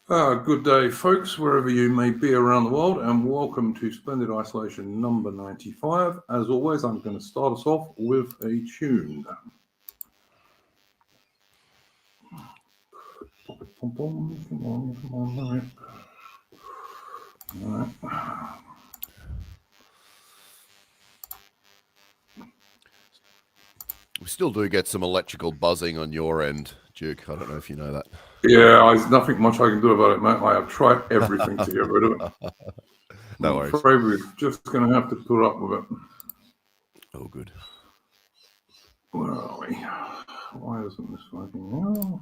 Good day, folks, wherever you may be around the world, and welcome to Splendid Isolation number 95. As always, I'm going to start us off with a tune. Come on. All right. We still do get some electrical buzzing on your end, Duke. I don't know if you know that. Yeah, there's nothing much I can do about it, mate. I have tried everything to get rid of it. No worries. I'm afraid we're just going to have to put up with it. Oh, good. Where are we? Why isn't this working now?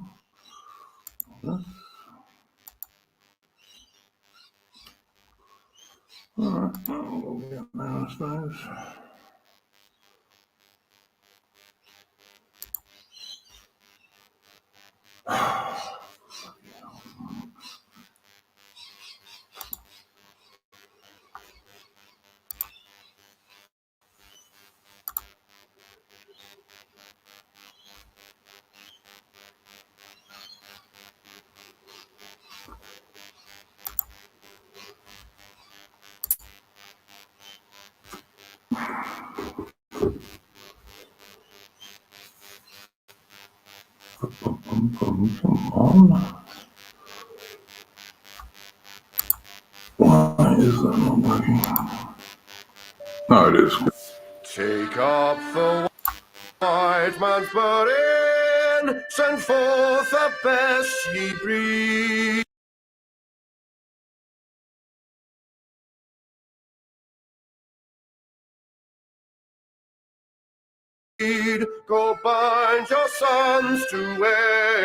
All right, we'll get there, I suppose. Come on. Why is that not working? No, it is. Take up the white man's burden, send forth the best ye breed. Go bind your sons to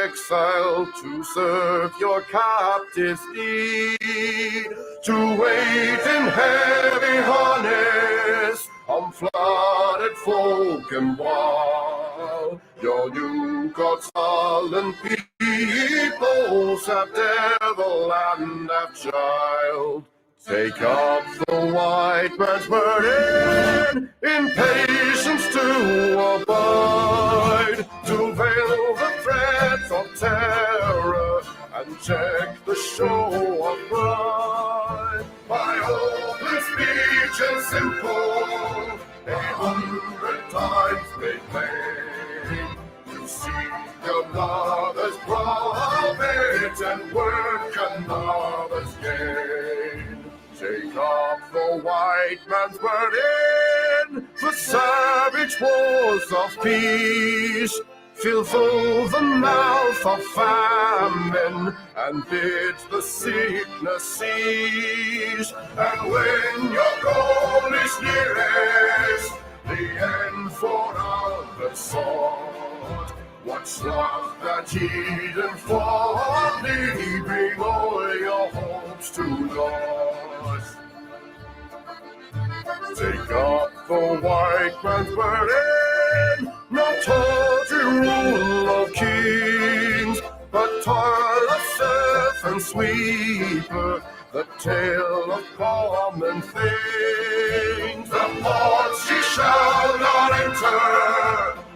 exile, to serve your captives need, to wait in heavy harness on flooded folk and wild. Your new gods, sullen peoples, have devil and have child. Take up the white man's burden, in patience to abide, to veil the threats of terror, and check the show of pride. By open speech and simple, 100 times made plain, to seek another's profit and work another's gain. Take up the white man's burden, the savage wars of peace. Fill full the mouth of famine, and bid the sickness cease. And when your goal is nearest, the end for others sought, what's love that Eden fondly bring all your hopes to naught. Take up the white man's burden, not taught to rule of kings, but toil of serf and sweeper, the tale of common things. The ports ye shall not enter,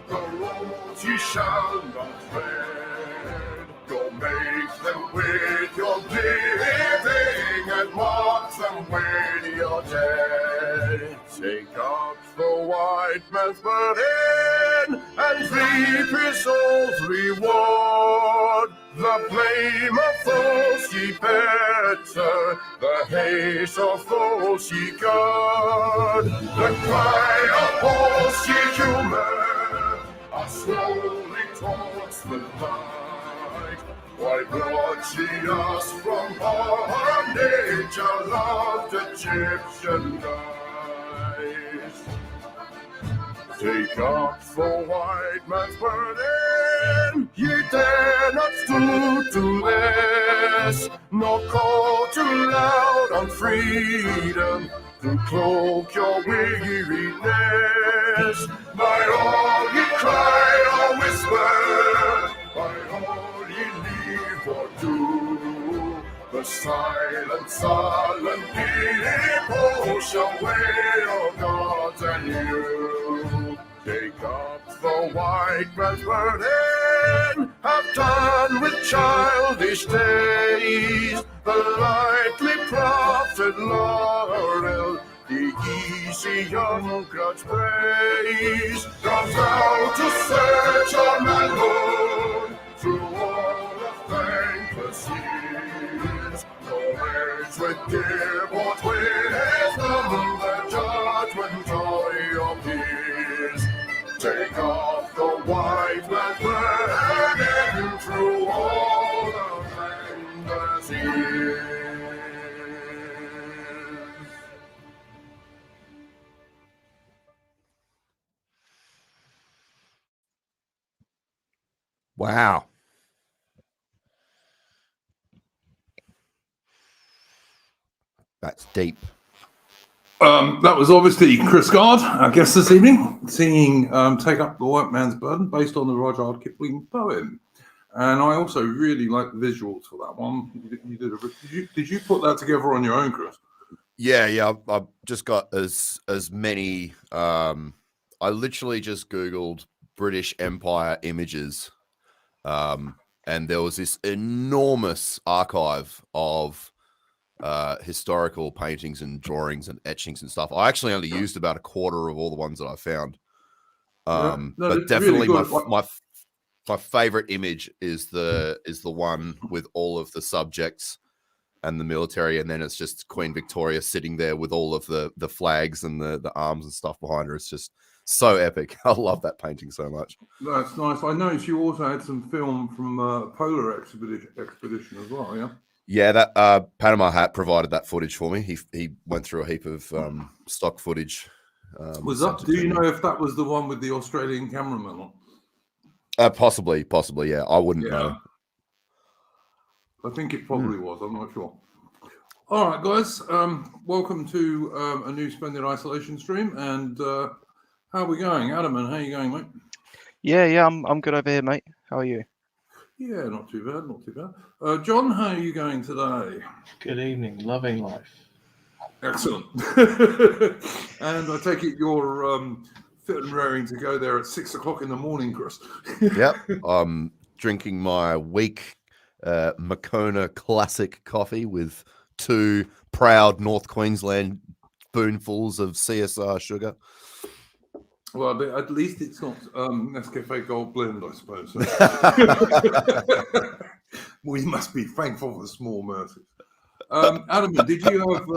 the roads ye shall not tread. Go make them with your living, and mark them with your dead. Take up the white man's burden, and reap his soul's reward. The blame of those ye better, the hate of those ye good, the cry of those ye human, are slowly towards the light. Why brought ye us from bondage, our loved Egyptian guys? Take up the white man's burden, ye dare not stoop to less, nor call too loud on freedom, to cloak your weariness. By all ye cry or whisper, by all ye leave or do, the silent, sullen people shall wail gods and you. Take up the white man's burden, have done and with childish days, the lightly prophet laurel, the easy young grudge praise, comes out to search our manhood through all of thankless years. No words with dear but wisdom, the judgment of your peers. Take off the white man's burden through all of thankless years. Wow. That's deep. That was obviously Chris Gard, our guest this evening, singing Take Up the White Man's Burden, based on the Rudyard Kipling poem. And I also really like the visuals for that one. Did you put that together on your own, Chris? Yeah. I've just got as many. I literally just Googled British Empire images, and there was this enormous archive of historical paintings and drawings and etchings and stuff. I actually only used about a quarter of all the ones that I found. But definitely really my favorite image is the one with all of the subjects and the military, and then it's just Queen Victoria sitting there with all of the flags and the arms and stuff behind her. It's just so epic. I love that painting so much. That's nice. I noticed you also had some film from Polar Expedition as well, yeah? Yeah, that Panama Hat provided that footage for me. He went through a heap of stock footage. Do you know if that was the one with the Australian cameraman on? Possibly, yeah. I wouldn't know. I think it probably was. I'm not sure. All right, guys. Welcome to a new Splendid Isolation stream. And how are we going? Adam, and how are you going, mate? Yeah, I'm good over here, mate. How are you? Yeah, not too bad. John, how are you going today? Good evening. Loving life. Excellent. And I take it you're fit and raring to go there at 6 o'clock in the morning, Chris. Yep. I'm drinking my weak Moccona Classic coffee with 2 proud North Queensland spoonfuls of CSR sugar. Well, at least it's not Nescafe Gold Blend, I suppose. We must be thankful for small mercies. Adam, did you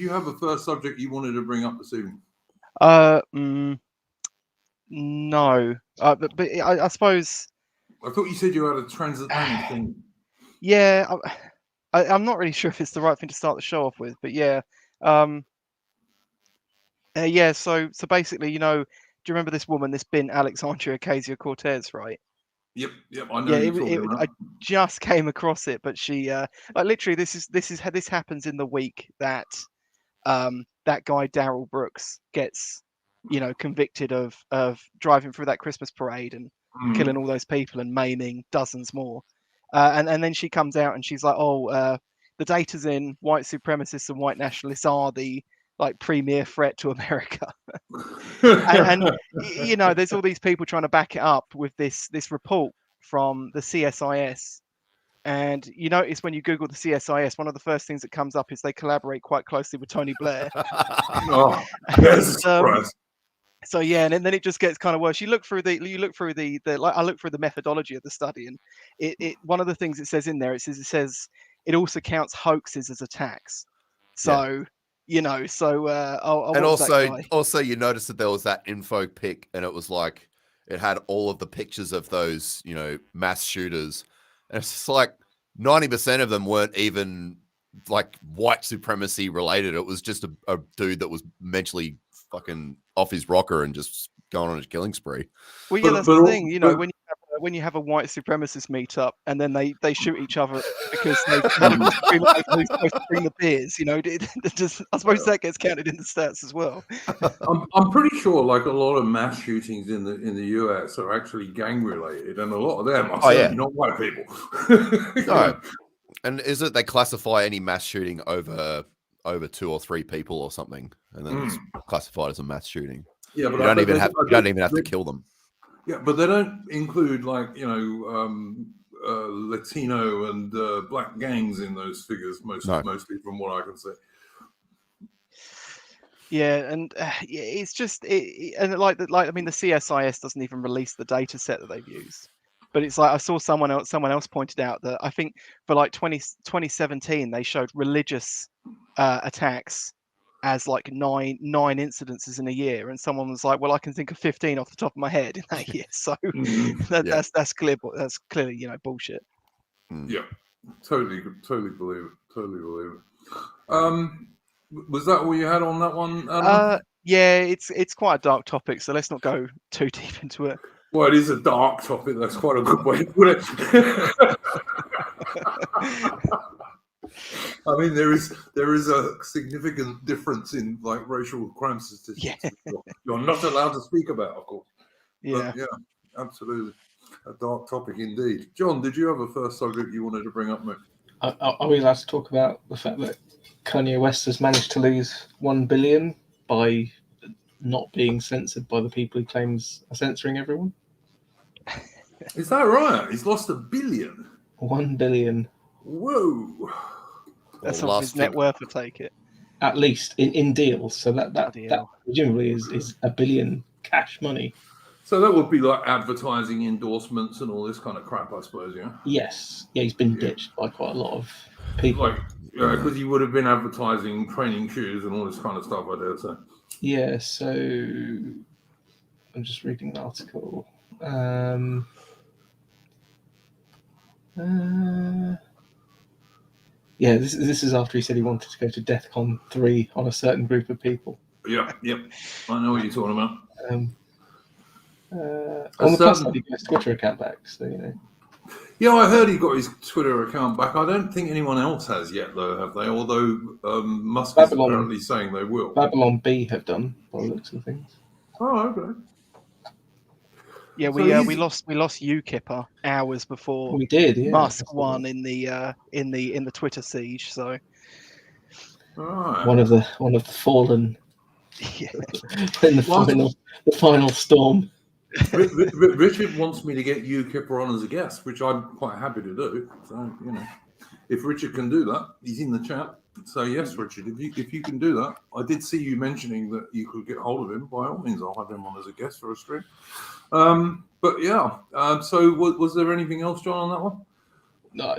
have a first subject you wanted to bring up this evening? No, but I suppose. I thought you said you had a transatlantic thing. Yeah, I'm not really sure if it's the right thing to start the show off with, but yeah. Yeah, so basically, do you remember this woman, this Bint Alexandria Ocasio-Cortez, right? Yep, I know. I just came across it, but she literally this happens in the week that that guy Darrell Brooks gets convicted of driving through that Christmas parade and killing all those people and maiming dozens more, and then she comes out and she's like, the data's in, white supremacists and white nationalists are the premier threat to America. and there's all these people trying to back it up with this report from the CSIS. And you notice when you Google the CSIS, one of the first things that comes up is they collaborate quite closely with Tony Blair. So yeah, and then it just gets kind of worse. I look through the methodology of the study, and it one of the things it says in there, it says it also counts hoaxes as attacks. So also you noticed that there was that info pic, and it was like it had all of the pictures of those mass shooters, and it's just like 90% of them weren't even like white supremacy related. It was just a dude that was mentally fucking off his rocker and just going on a killing spree. Well, yeah, that's the thing. When you have a white supremacist meetup and then they shoot each other because they realize who's supposed to bring the beers, I suppose that gets counted in the stats as well. I'm pretty sure like a lot of mass shootings in the US are actually gang related, and a lot of them are certainly not white people. No. And is it they classify any mass shooting over 2 or 3 people or something, and then it's classified as a mass shooting? Yeah, but you don't even have to kill them. Yeah, but they don't include Latino and black gangs in those figures, mostly from what I can see. Yeah, and it's just and like I mean, the CSIS doesn't even release the data set that they've used. But it's like I saw someone else pointed out that I think for like 2017 they showed religious attacks as like nine incidences in a year, and someone was like, well, I can think of 15 off the top of my head in that year. So that's clear. That's clearly bullshit. Yeah, totally believe it. Was that all you had on that one, Adam? Yeah, it's quite a dark topic, so let's not go too deep into it. Well, it is a dark topic. That's quite a good way to put it. I mean, there is a significant difference in like racial crime statistics. Yeah. You're not allowed to speak about, of course. Yeah. But yeah, absolutely. A dark topic indeed. John, did you have a first subject you wanted to bring up, mate? Are we allowed to talk about the fact that Kanye West has managed to lose $1 billion by not being censored by the people he claims are censoring everyone? Is that right? He's lost $1 billion. $1 billion. Whoa. That's off his net worth, I take it. At least in deals. So that presumably is $1 billion cash money. So that would be like advertising endorsements and all this kind of crap, I suppose, yeah? Yes. Yeah, he's been ditched by quite a lot of people. Like, because he would have been advertising training shoes and all this kind of stuff, I dare say. Yeah, so I'm just reading an article. Yeah, this is after he said he wanted to go to DEFCON 3 on a certain group of people. Yep. I know what you're talking about. On the plus side, he got his Twitter account back, so Yeah, I heard he got his Twitter account back. I don't think anyone else has yet, though, have they? Although Musk is apparently saying they will. Babylon B have done, by the looks of things. Oh, okay. Yeah, we lost UKIP hours before we did. Yeah, Musk won in the Twitter siege. So one of the fallen in the final storm. Richard wants me to get UKIP on as a guest, which I'm quite happy to do. So if Richard can do that, he's in the chat. So yes, Richard, if you can do that, I did see you mentioning that you could get hold of him. By all means, I'll have him on as a guest for a stream. But yeah, so was there anything else, John, on that one? No,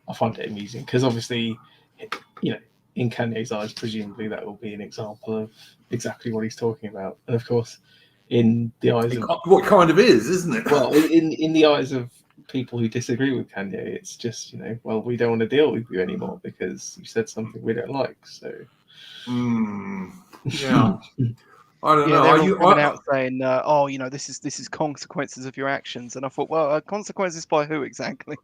I find it amusing because obviously, in Kanye's eyes, presumably that will be an example of exactly what he's talking about, and of course, in the eyes of what kind of is, isn't it? Well, in the eyes of people who disagree with Kanye, it's just well, we don't want to deal with you anymore because you said something we don't like. So, yeah. I don't know. They're all coming out saying, this is consequences of your actions. And I thought, well, consequences by who exactly?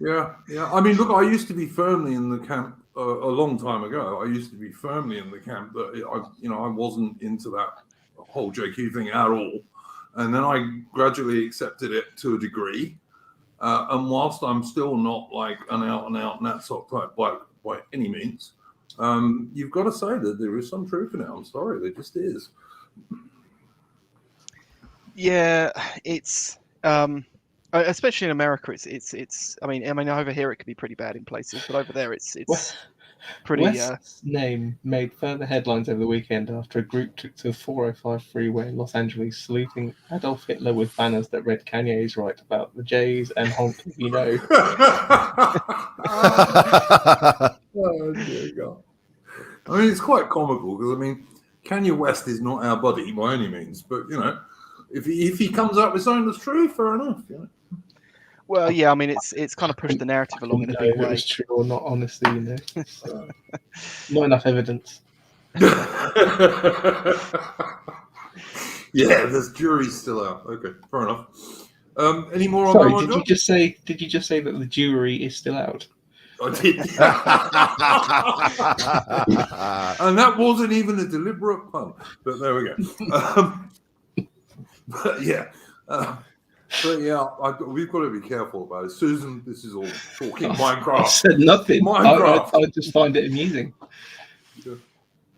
Yeah. I mean, look, I used to be firmly in the camp a long time ago. I used to be firmly in the camp that I wasn't into that whole JQ thing at all. And then I gradually accepted it to a degree. And whilst I'm still not like an out Natsock type by any means, you've got to say that there is some truth in it. I'm sorry, there just is. Yeah, it's especially in America. It's. I mean, over here it could be pretty bad in places, but over there it's pretty. West's name made further headlines over the weekend after a group took to the 405 freeway in Los Angeles, saluting Adolf Hitler with banners that read "Kanye is right about the Jays and honk if you know." Oh dear God! I mean, it's quite comical because Kanye West is not our buddy by any means, but if he comes up with something that's true, fair enough. Well, yeah, I mean, it's kind of pushed the narrative along in a big way. It's true or not, honestly, not enough evidence. Yeah, this jury's still out. Okay, fair enough. Any more? Sorry, on did you just say that the jury is still out? I did. And that wasn't even a deliberate pun, but there we go. But yeah. We've got to be careful about it. Susan, this is all talking Minecraft. I said nothing. Minecraft. I just find it amusing. Yeah.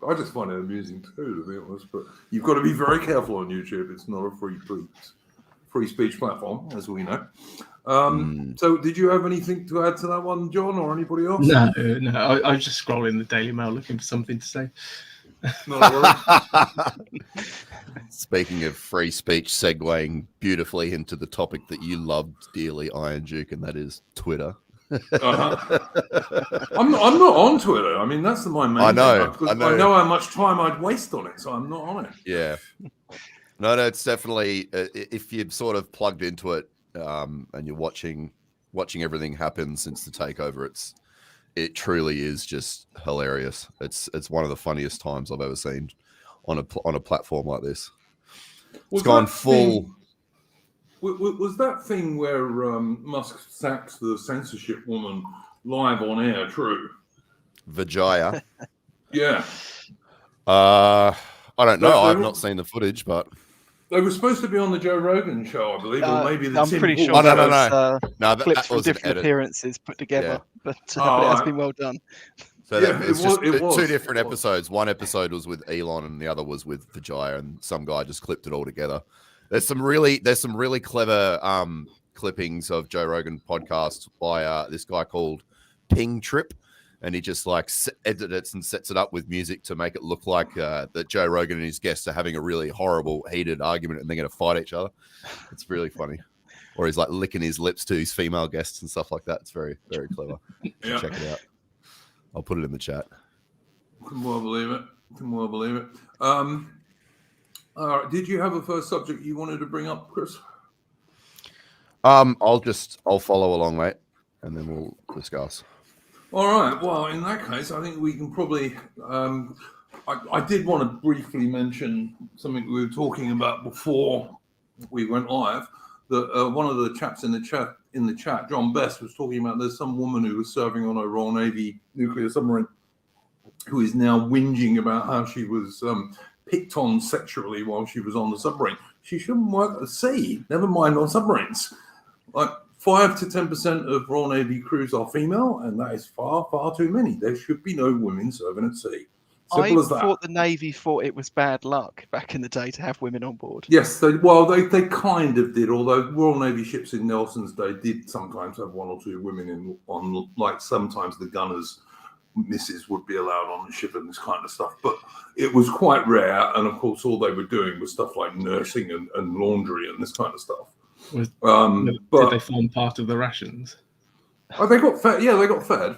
I just find it amusing too, to be honest. But you've got to be very careful on YouTube. It's not a free free speech platform, as we know. So did you have anything to add to that one, John, or anybody else? No. I was just scrolling the Daily Mail looking for something to say. Not a worry. Speaking of free speech, segueing beautifully into the topic that you loved dearly, Iron Duke, and that is Twitter. I'm not on Twitter. I mean, that's my main thing. I know how much time I'd waste on it, so I'm not on it. Yeah. No, it's definitely, if you've sort of plugged into it and you're watching everything happen since the takeover, it truly is just hilarious. It's one of the funniest times I've ever seen on a platform like this. It's gone full. Was that thing where Musk sacked the censorship woman live on air true? Vijaya. Yeah. I don't know. I've not seen the footage, but they were supposed to be on the Joe Rogan show, I believe, or maybe the I'm Tim pretty Paul sure show. No, clips from different appearances put together, but it has been well done. So it was 2 different episodes. One episode was with Elon, and the other was with Vijaya, and some guy just clipped it all together. There's some really clever clippings of Joe Rogan podcast by this guy called Ping Trip, and he just like edits and sets it up with music to make it look like that Joe Rogan and his guests are having a really horrible, heated argument, and they're going to fight each other. It's really funny. Or he's like licking his lips to his female guests and stuff like that. It's very, very clever. Yeah. Check it out. I'll put it in the chat. Can well believe it. All right. Did you have a first subject you wanted to bring up, Chris? I'll follow along, mate, and then we'll discuss. All right. Well, in that case, I think we can probably. I did want to briefly mention something we were talking about before we went live. That one of the chaps in the chat, John Best, was talking about. There's some woman who was serving on a Royal Navy nuclear submarine, who is now whinging about how she was picked on sexually while she was on the submarine. She shouldn't work at sea. Never mind on submarines. Like 5 to 10% of Royal Navy crews are female, and that is far, far too many. There should be no women serving at sea. Simple as that. I thought the Navy thought it was bad luck back in the day to have women on board. Yes, they kind of did, although Royal Navy ships in Nelson's day did sometimes have 1 or 2 women on, like sometimes the gunners' misses would be allowed on the ship and this kind of stuff. But it was quite rare, and of course all they were doing was stuff like nursing and laundry and this kind of stuff. Did they form part of the rations? Oh, they got fed. Yeah, they got fed.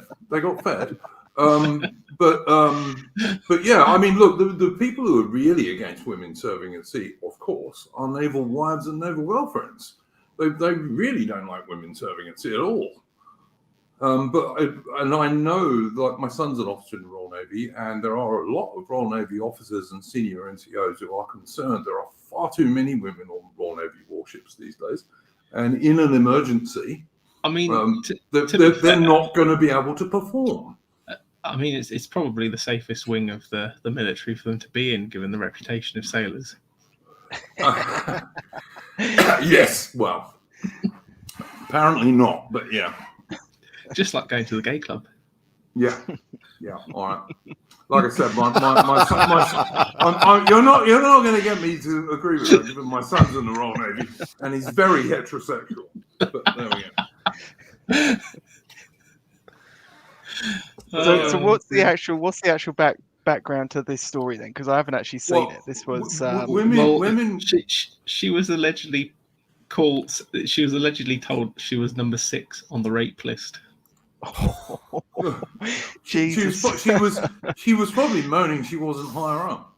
But yeah, I mean, look, the people who are really against women serving at sea, of course, are naval wives and naval girlfriends. They really don't like women serving at sea at all. And I know, like, my son's an officer in the Royal Navy, and there are a lot of Royal Navy officers and senior NCOs who are concerned there are far too many women on Royal Navy warships these days. And in an emergency, I mean, they're not going to be able to perform. I mean, it's probably the safest wing of the military for them to be in, given the reputation of sailors. Yes, well, apparently not, but yeah. Just like going to the gay club. Yeah, all right. Like I said, my son, you're not going to get me to agree with that, given my son's in the Royal Navy, and he's very heterosexual. But there we go. So what's the actual background to this story then? Because I haven't actually seen it. This was women. She was allegedly called. She was allegedly told she was number 6 on the rape list. Jesus. She was probably moaning she wasn't higher up.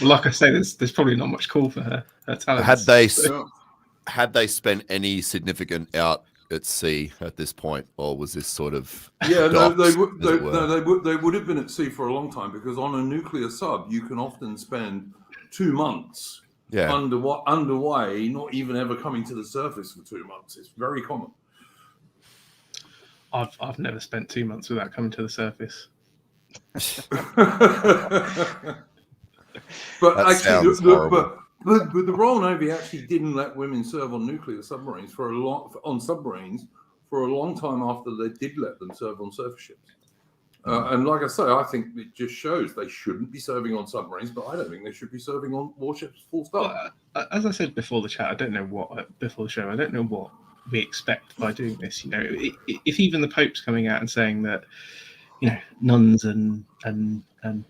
Well, like I say, there's probably not much call for her talent. Had they spent any significant out at sea at this point, or was this sort of they docked, they would have been at sea for a long time, because on a nuclear sub you can often spend 2 months underway, not even ever coming to the surface for 2 months. It's very common. I've never spent 2 months without coming to the surface. But that actually, sounds the Royal Navy actually didn't let women serve on nuclear submarines for a long time after they did let them serve on surface ships. And like I say, I think it just shows they shouldn't be serving on submarines, but I don't think they should be serving on warships. Full stop. Well, as I said before the chat, I don't know what before the show. I don't know what we expect by doing this. You know, if even the Pope's coming out and saying that, you know, nuns and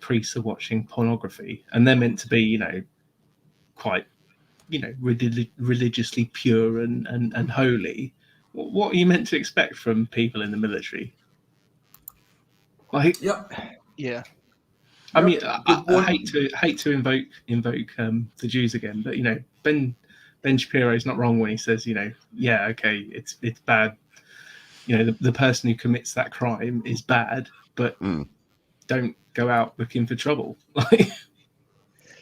priests are watching pornography, and they're meant to be, you know, quite, you know, religiously pure and holy. What are you meant to expect from people in the military? Like, Yeah. I mean, I hate to invoke the Jews again, but you know, Ben Shapiro's not wrong when he says, you know, yeah, okay, it's bad. You know, the person who commits that crime is bad, but don't go out looking for trouble.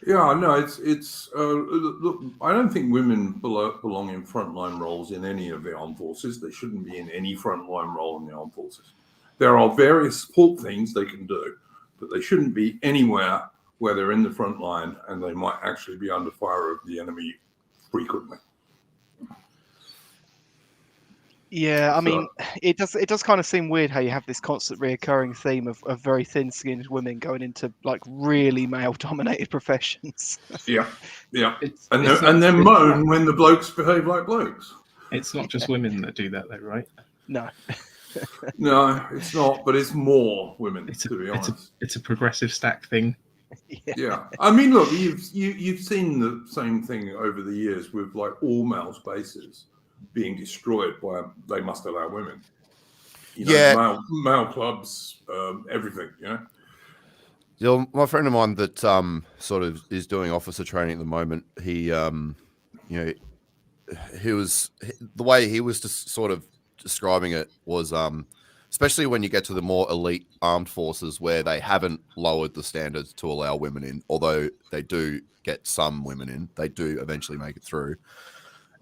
Yeah, no, it's look, I don't think women belong in frontline roles in any of the armed forces. They shouldn't be in any frontline role in the armed forces. There are various support things they can do, but they shouldn't be anywhere where they're in the front line and they might actually be under fire of the enemy frequently. Yeah, I mean, it does kind of seem weird how you have this constant reoccurring theme of very thin-skinned women going into like really male-dominated professions. Yeah. And then moan when the blokes behave like blokes. It's not just women that do that, though, right? No. No, it's not, but it's more women, to be honest. It's a progressive stack thing. Yeah. I mean, look, you've seen the same thing over the years with like all male spaces being destroyed by they must allow women. You know, male clubs, everything, you know. Yeah, my friend of mine that sort of is doing officer training at the moment, he you know, the way he was just sort of describing it was especially when you get to the more elite armed forces where they haven't lowered the standards to allow women in, although they do get some women in, they do eventually make it through.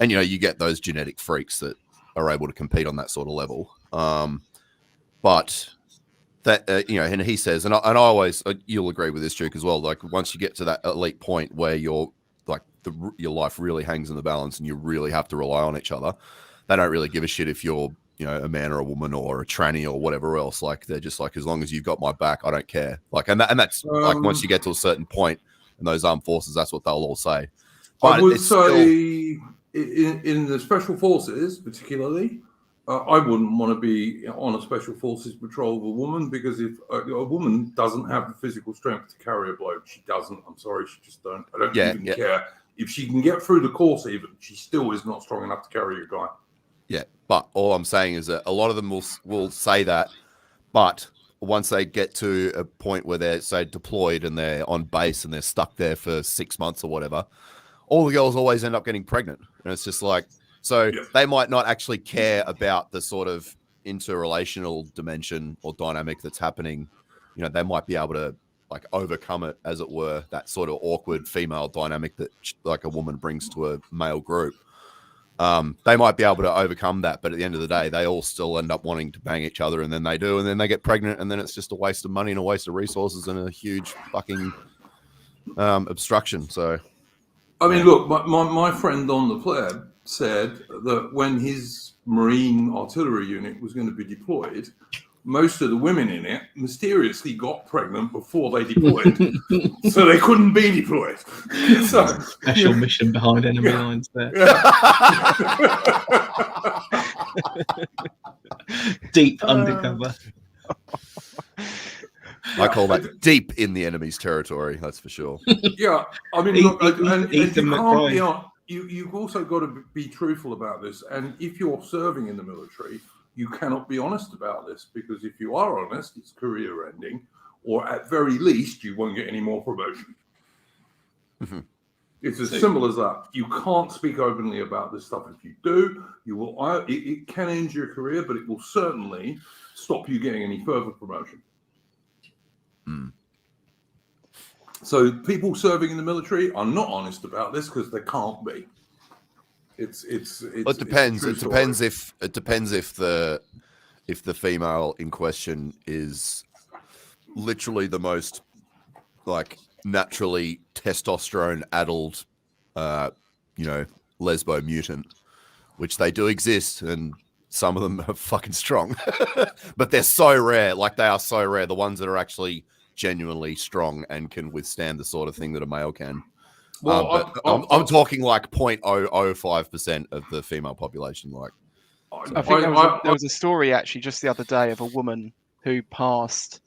And, you know, you get those genetic freaks that are able to compete on that sort of level. But that, you know, and he says, and I always, you'll agree with this, Duke, as well. Like once you get to that elite point where you're like your life really hangs in the balance and you really have to rely on each other, they don't really give a shit if you're, you know, a man or a woman or a tranny or whatever else. Like they're just like, as long as you've got my back, I don't care. Like, and that's like once you get to a certain point in those armed forces, that's what they'll all say. But I would say in the special forces, particularly, I wouldn't want to be on a special forces patrol with a woman because if a woman doesn't have the physical strength to carry a bloke, she doesn't. I'm sorry, she just don't. I don't even care. If she can get through the course, even she still is not strong enough to carry a guy. Yeah, but all I'm saying is that a lot of them will say that, but once they get to a point where they're, say, deployed and they're on base and they're stuck there for 6 months or whatever, all the girls always end up getting pregnant. And it's just like, so they might not actually care about the sort of interrelational dimension or dynamic that's happening. You know, they might be able to like overcome it, as it were, that sort of awkward female dynamic that like a woman brings to a male group. They might be able to overcome that, but at the end of the day, they all still end up wanting to bang each other, and then they do, and then they get pregnant, and then it's just a waste of money and a waste of resources and a huge fucking obstruction. So, I mean, look, my friend on the pleb said that when his Marine artillery unit was going to be deployed, most of the women in it mysteriously got pregnant before they deployed, so they couldn't be deployed. So, special mission behind enemy lines there. Deep undercover. I call that deep in the enemy's territory. That's for sure. Yeah, I mean, look, and you can't be on. You've also got to be truthful about this. And if you're serving in the military, you cannot be honest about this, because if you are honest, it's career ending, or at very least, you won't get any more promotion. Mm-hmm. It's as simple as that. You can't speak openly about this stuff. If you do, you will. It can end your career, but it will certainly stop you getting any further promotion. Mm. So people serving in the military are not honest about this because they can't be. It depends. It depends if the female in question is literally the most like naturally testosterone addled, lesbo mutant, which they do exist, and some of them are fucking strong, but they're so rare. Like they are so rare. The ones that are actually genuinely strong and can withstand the sort of thing that a male can. Well, but I'm talking like 0.005% of the female population. Like, I think there was a story actually just the other day of a woman who passed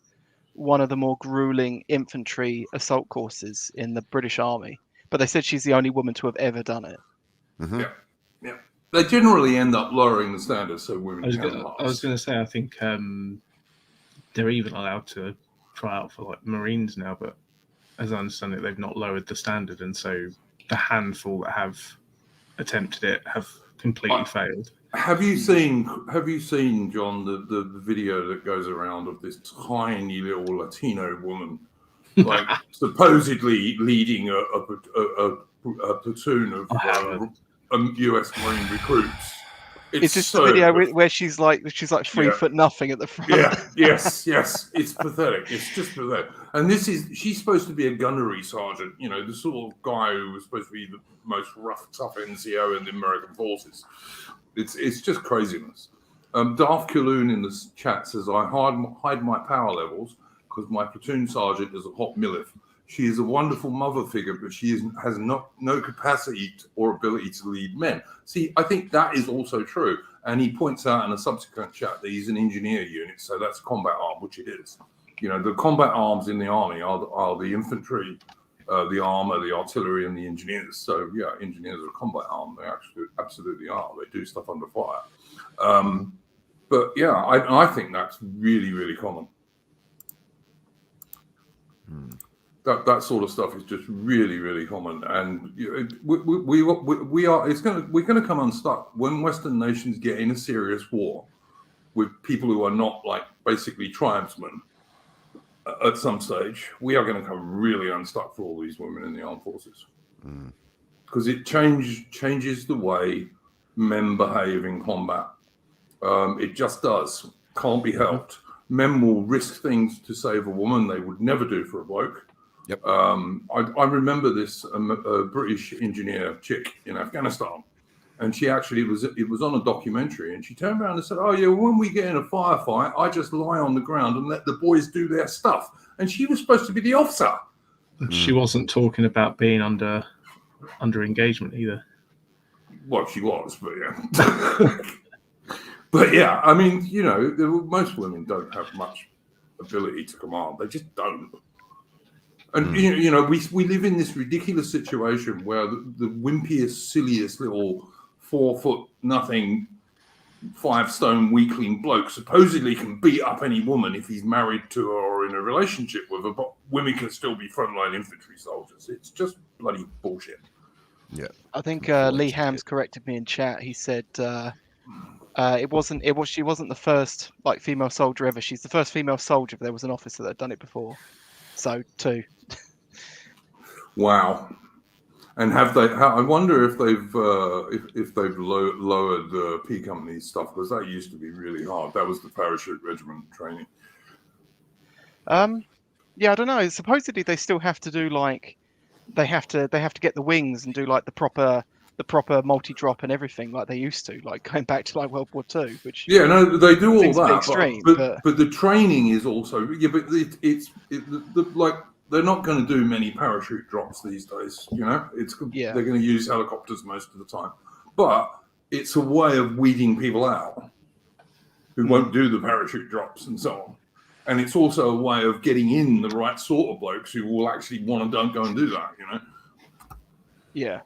one of the more grueling infantry assault courses in the British Army, but they said she's the only woman to have ever done it. mm-hmm. Yeah. They generally end up lowering the standards so women can last. I was going to say, I think they're even allowed to try out for like Marines now, but as I understand it, they've not lowered the standard, and so the handful that have attempted it have completely failed. Have you seen, John, the video that goes around of this tiny little Latino woman, like supposedly leading a platoon of U.S. Marine recruits? It's just a video where she's like 3 foot nothing at the front. Yeah, yes, it's pathetic. It's just pathetic. And she's supposed to be a gunnery sergeant, you know, the sort of guy who was supposed to be the most rough, tough NCO in the American forces. It's just craziness. Darth Kaloon in the chat says, I hide my power levels because my platoon sergeant is a hot MILF. She is a wonderful mother figure, but she has no capacity or ability to lead men. See, I think that is also true. And he points out in a subsequent chat that he's an engineer unit, so that's combat arm, which it is. You know, the combat arms in the army are the infantry, the armor, the artillery, and the engineers. So, yeah, engineers are a combat arm. They actually absolutely are. They do stuff under fire. But, yeah, I think that's really, really common. That sort of stuff is just really, really common, and we're going to come unstuck when Western nations get in a serious war with people who are not like basically tribesmen. At some stage, we are going to come really unstuck for all these women in the armed forces because it changes the way men behave in combat. It just does. Can't be helped. Men will risk things to save a woman they would never do for a bloke. Yep. I remember this British engineer chick in Afghanistan, and she actually it was on a documentary, and she turned around and said, "Oh yeah, when we get in a firefight, I just lie on the ground and let the boys do their stuff." And she was supposed to be the officer. She wasn't talking about being under engagement either. Well, she was, but yeah. But yeah, I mean, you know, most women don't have much ability to command. They just don't. And, you know, we live in this ridiculous situation where the wimpiest, silliest little 4 foot nothing, 5 stone weakling bloke supposedly can beat up any woman if he's married to her or in a relationship with her, but women can still be frontline infantry soldiers. It's just bloody bullshit. Yeah. I think Lee Hams corrected me in chat. He said she wasn't the first like female soldier ever. She's the first female soldier, but there was an officer that had done it before. So 2. Wow. And have they? I wonder if they've lowered the P Company stuff, because that used to be really hard. That was the parachute regiment training. Yeah, I don't know. Supposedly they still have to do like they have to get the wings and do like the proper multi-drop and everything like they used to, like going back to like World War II. Which yeah, no, they do all that. Extreme, but the training is also but it's like. They're not going to do many parachute drops these days, you know. They're going to use helicopters most of the time, but it's a way of weeding people out who won't do the parachute drops and so on. And it's also a way of getting in the right sort of blokes who will actually want to go and do that, you know. Yeah.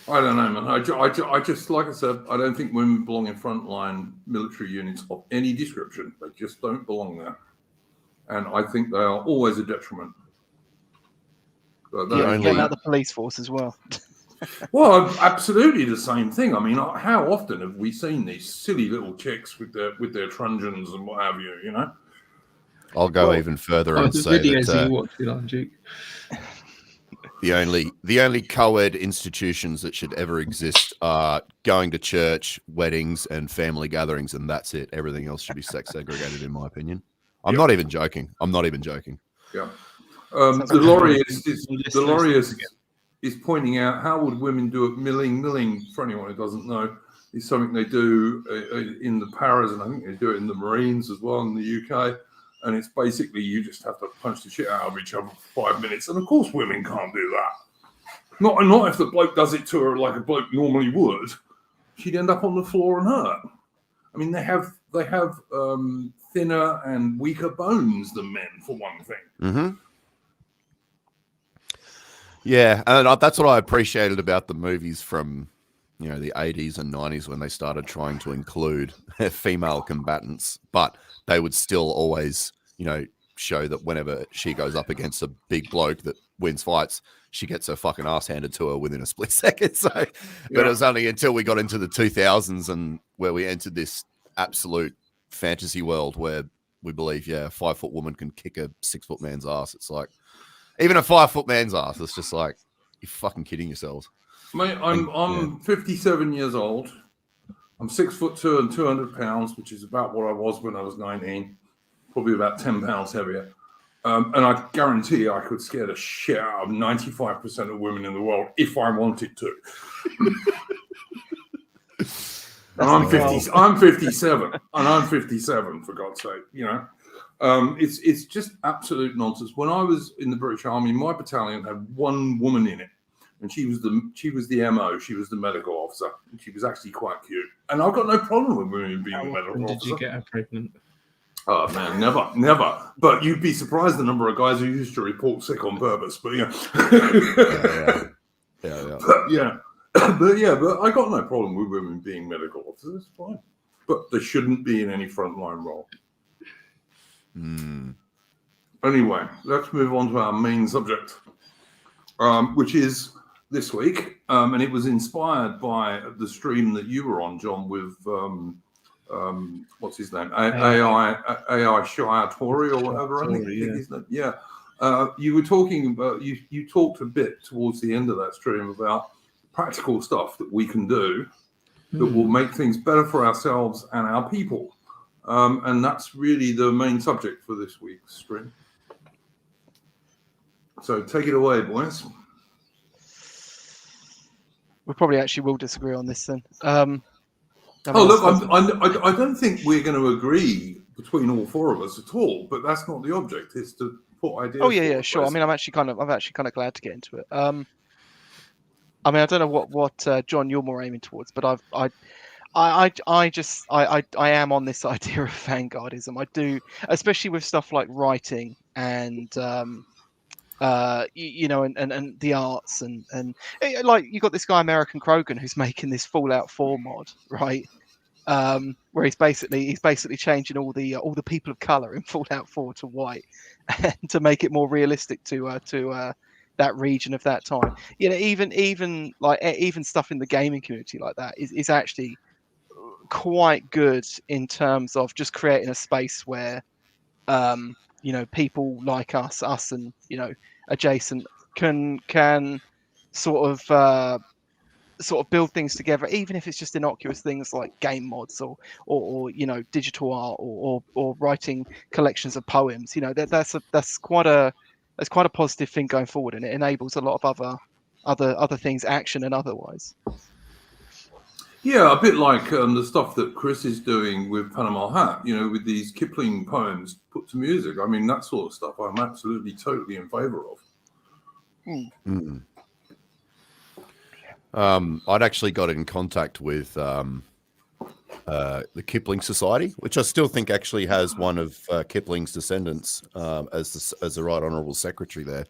I don't know, man. I just, like I said, I don't think women belong in frontline military units of any description. They just don't belong there. And I think they are always a detriment. About the police force as well. Well, absolutely the same thing. I mean, how often have we seen these silly little chicks with their truncheons and what have you? You know. I'll go even further and say that you watched it on Duke. the only co-ed institutions that should ever exist are going to church, weddings, and family gatherings, and that's it. Everything else should be sex segregated, in my opinion. I'm not even joking. Yeah. The Laureus is pointing out, how would women do it? Milling, for anyone who doesn't know, is something they do in the paras, and I think they do it in the Marines as well in the UK. And it's basically you just have to punch the shit out of each other for 5 minutes. And of course, women can't do that. Not if the bloke does it to her like a bloke normally would. She'd end up on the floor and hurt. I mean, they have thinner and weaker bones than men, for one thing. Mm-hmm. Yeah, and that's what I appreciated about the movies from, you know, the 80s and 90s when they started trying to include female combatants, but they would still always, you know, show that whenever she goes up against a big bloke that wins fights, she gets her fucking ass handed to her within a split second. So, but it was only until we got into the 2000s and where we entered this absolute fantasy world where we believe, a 5 foot woman can kick a 6 foot man's ass. It's like, even a 5 foot man's ass, it's just like, you're fucking kidding yourselves. Mate, I'm 57 years old. I'm 6'2" and 200 pounds, which is about what I was when I was 19. Probably about 10 pounds heavier. And I guarantee you I could scare the shit out of 95% of women in the world if I wanted to. And I'm 57, and I'm 57 for God's sake. You know, it's just absolute nonsense. When I was in the British Army, my battalion had one woman in it, and she was the MO. She was the medical officer, and she was actually quite cute. And I've got no problem with women being a medical officer. Did you get her pregnant? Oh man, never. But you'd be surprised the number of guys who used to report sick on purpose. But yeah, But I got no problem with women being medical officers. It's fine, but they shouldn't be in any frontline role. Anyway, let's move on to our main subject, which is this week, and it was inspired by the stream that you were on, John, with. What's his name? AI Shire Tory or whatever. I think his name. Yeah. You were talking about you talked a bit towards the end of that stream about practical stuff that we can do that will make things better for ourselves and our people. And that's really the main subject for this week's stream. So take it away, boys. We probably actually will disagree on this then. I don't think we're going to agree between all four of us at all, but that's not the object. It's to put ideas. Oh yeah, sure. I mean, I'm actually kind of glad to get into it. I mean, I don't know what John you're more aiming towards, but I am on this idea of vanguardism. I do, especially with stuff like writing and you know, and the arts and like you got this guy American Krogan who's making this Fallout 4 mod, right? Where he's basically changing all the people of color in Fallout 4 to white and to make it more realistic to that region of that time. You know, even stuff in the gaming community like that is actually quite good in terms of just creating a space where you know, people like us and, you know, adjacent can sort of build things together, even if it's just innocuous things like game mods or you know, digital art or writing collections of poems. You know, that's quite a positive thing going forward, and it enables a lot of other things, action and otherwise. Yeah, a bit like the stuff that Chris is doing with Panama Hat, you know, with these Kipling poems put to music. I mean, that sort of stuff I'm absolutely, totally in favour of. I'd actually got in contact with the Kipling Society, which I still think actually has one of Kipling's descendants as the Right Honourable Secretary there.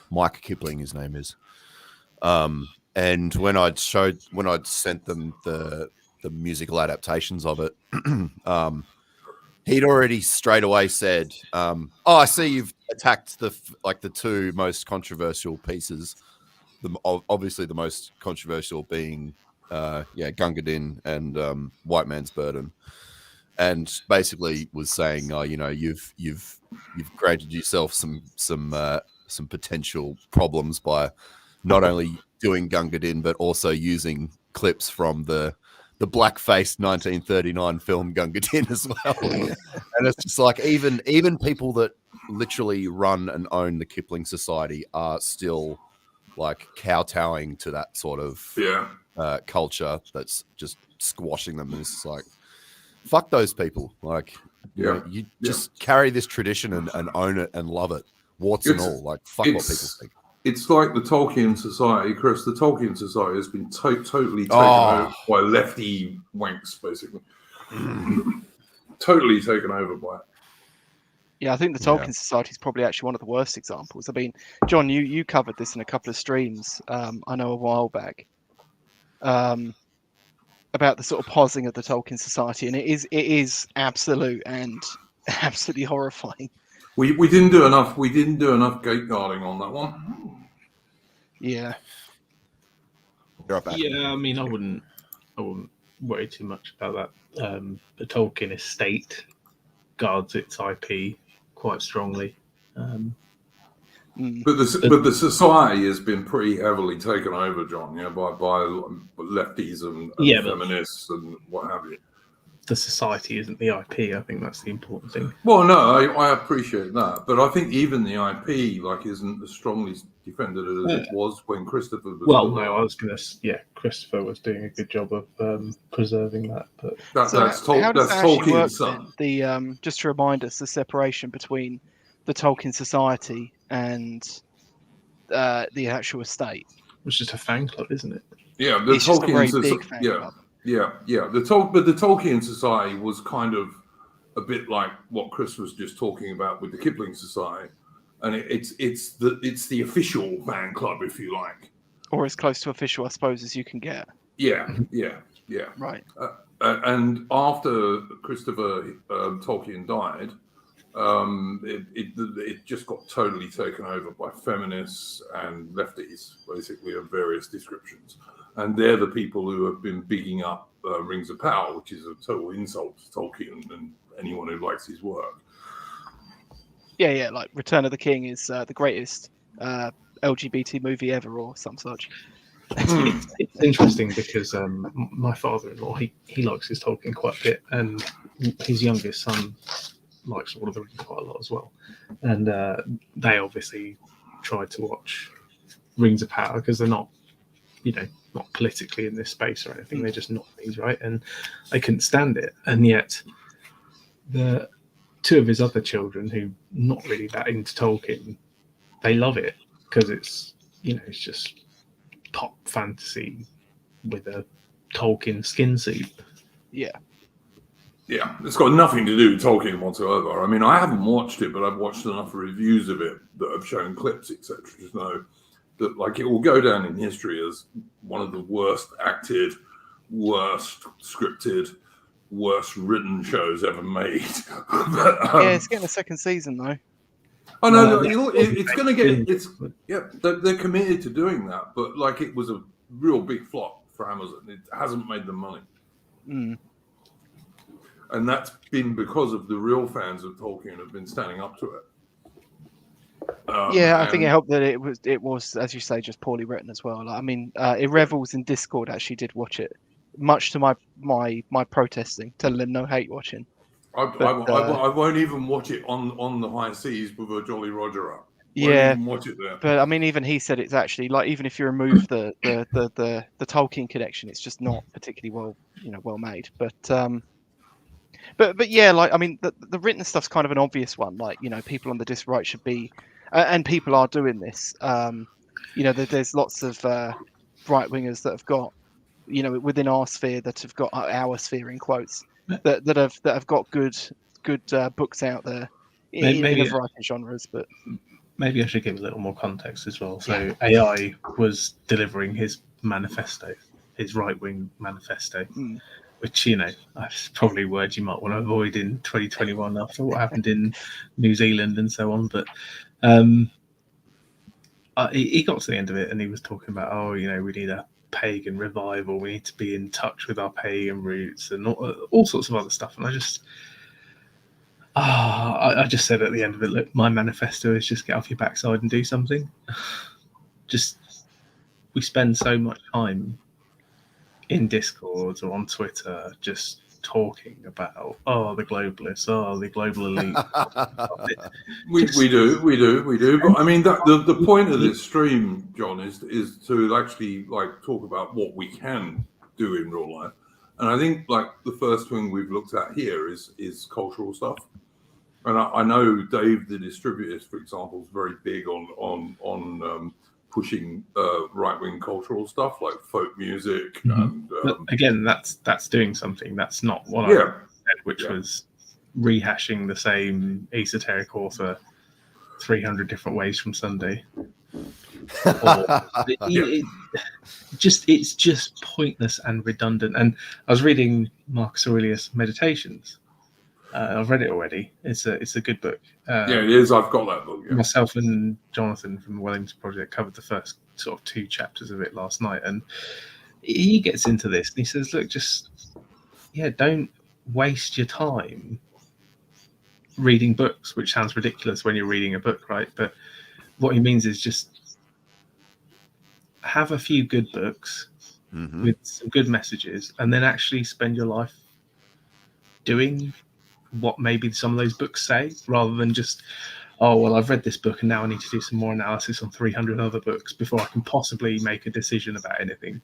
Mike Kipling, his name is. And when I'd sent them the musical adaptations of it, he'd already straight away said, "Oh, I see you've attacked the two most controversial pieces. Obviously, the most controversial being, Gunga Din and White Man's Burden." And basically was saying, "Oh, you know, you've created yourself some potential problems by not only doing Gunga Din, but also using clips from the blackface 1939 film Gunga Din as well." And it's just like even people that literally run and own the Kipling Society are still like kowtowing to that sort of culture that's just squashing them. And it's just like, fuck those people. Like, you know, you just carry this tradition and own it and love it, warts and all. Like, fuck what people think. It's like the Tolkien Society, Chris. The Tolkien Society has been totally taken over by lefty wanks, basically. Totally taken over by it. Yeah, I think the Tolkien Society is probably actually one of the worst examples. I mean, John, you covered this in a couple of streams, I know a while back, about the sort of pausing of the Tolkien Society, and it is absolute and absolutely horrifying. We didn't do enough gateguarding on that one. Yeah. Yeah, I mean, I wouldn't worry too much about that. The Tolkien estate guards its IP quite strongly. But the society has been pretty heavily taken over, John, by lefties and feminists and what have you. The society isn't the IP. I think that's the important thing. Well, no, I appreciate that, but I think even the IP isn't as strongly defended as it was when Christopher was. Well, no, I was going to. Christopher was doing a good job of preserving that. But that's Tolkien's son. The just to remind us, the separation between the Tolkien Society and the actual estate. It's just a fan club, isn't it? Yeah, the it's just a very big fan club. Yeah. But the Tolkien Society was kind of a bit like what Chris was just talking about with the Kipling Society, and it's the official fan club, if you like, or as close to official, I suppose, as you can get. Yeah. Right. And after Christopher Tolkien died, it just got totally taken over by feminists and lefties, basically, of various descriptions. And they're the people who have been bigging up Rings of Power, which is a total insult to Tolkien and anyone who likes his work. Yeah, like Return of the King is the greatest LGBT movie ever, or some such. It's interesting because my father-in-law, he likes his Tolkien quite a bit, and his youngest son likes Lord of the Rings quite a lot as well. And they obviously tried to watch Rings of Power because they're not politically in this space or anything. They're just not things, right? And they couldn't stand it. And yet the two of his other children who not really that into Tolkien, they love it because it's just pop fantasy with a Tolkien skin suit. Yeah, it's got nothing to do with Tolkien whatsoever. I mean, I haven't watched it, but I've watched enough reviews of it that have shown clips, etc., to know that it will go down in history as one of the worst acted, worst scripted, worst written shows ever made. Yeah, it's getting a second season though. Oh no, it's going to get. They're committed to doing that, but it was a real big flop for Amazon. It hasn't made them money, and that's been because of the real fans of Tolkien have been standing up to it. I think it helped that it was, as you say, just poorly written as well. It Revels in Discord actually did watch it, much to my protesting, telling them no hate watching. I won't even watch it on the high seas with a Jolly Roger up. Won't even watch it there. But even he said it's actually even if you remove the Tolkien connection, it's just not particularly well made. But yeah, the written stuff's kind of an obvious one. People on the disc right should be, and people are doing this. There's lots of right wingers that have got, within our sphere that have got our sphere in quotes that have got good books out there in a variety of genres. But maybe I should give a little more context as well. So AI was delivering his manifesto, his right wing manifesto. Which, that's probably words you might want to avoid in 2021 after what happened in New Zealand and so on. But he got to the end of it and he was talking about, we need a pagan revival. We need to be in touch with our pagan roots and all sorts of other stuff. And I just said at the end of it, look, my manifesto is just get off your backside and do something. We spend so much time in Discord or on Twitter, just talking about the globalists, the global elite. We do. But I mean, the point of this stream, John, is to actually like talk about what we can do in real life. And I think like the first thing we've looked at here is cultural stuff. And I know Dave, the distributorist, for example, is very big on pushing right-wing cultural stuff like folk music. And but again, that's doing something. That's not what I said, which was rehashing the same esoteric author 300 different ways from Sunday. It's just pointless and redundant. And I was reading Marcus Aurelius' Meditations. I've read it already. It's a good book. It is. I've got that book. Yeah. Myself and Jonathan from the Wellington Project covered the first sort of 2 chapters of it last night, and he gets into this and he says, "Look, don't waste your time reading books," which sounds ridiculous when you're reading a book, right? But what he means is just have a few good books with some good messages, and then actually spend your life doing what maybe some of those books say, rather than just, I've read this book and now I need to do some more analysis on 300 other books before I can possibly make a decision about anything.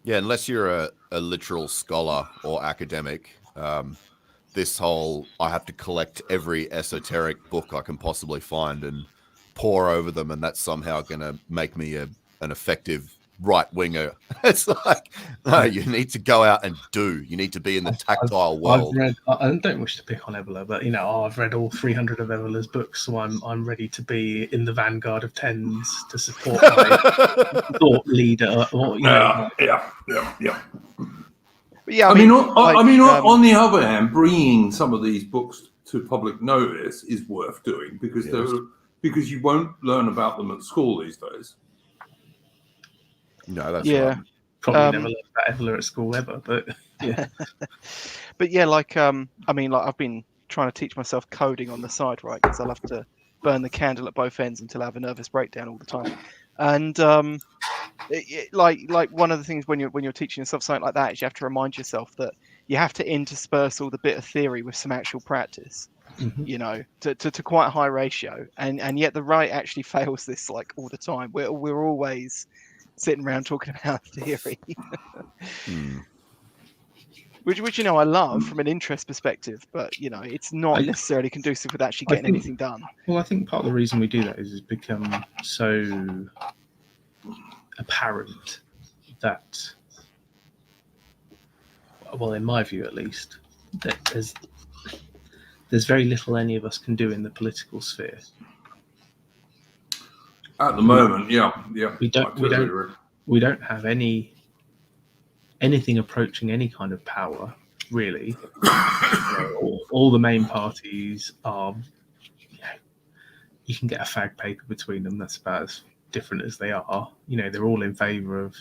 Yeah, unless you're a literal scholar or academic, this whole I have to collect every esoteric book I can possibly find and pore over them, and that's somehow going to make me an effective right-winger. It's like, no, you need to go out and do. You need to be in the tactile world. I don't wish to pick on Evola, but I've read all 300 of Evola's books, so I'm ready to be in the vanguard of tens to support my thought leader. Or, Yeah. But yeah, I mean, on the other hand, bringing some of these books to public notice is worth doing because you won't learn about them at school these days. No, that's right. Probably never learned about Evola at school ever, but yeah. But yeah, I've been trying to teach myself coding on the side, right? Because I love to burn the candle at both ends until I have a nervous breakdown all the time. And like one of the things when you're teaching yourself something like that is you have to remind yourself that you have to intersperse all the bit of theory with some actual practice. To quite a high ratio, and yet the right actually fails this like all the time. We're always sitting around talking about theory, which I love from an interest perspective, but it's not necessarily conducive with actually getting anything done. Well, I think part of the reason we do that is it's become so apparent that, well, in my view at least, that there's very little any of us can do in the political sphere. At the moment, we don't have anything approaching any kind of power, really. All the main parties are, you can get a fag paper between them. That's about as different as they are. They're all in favour of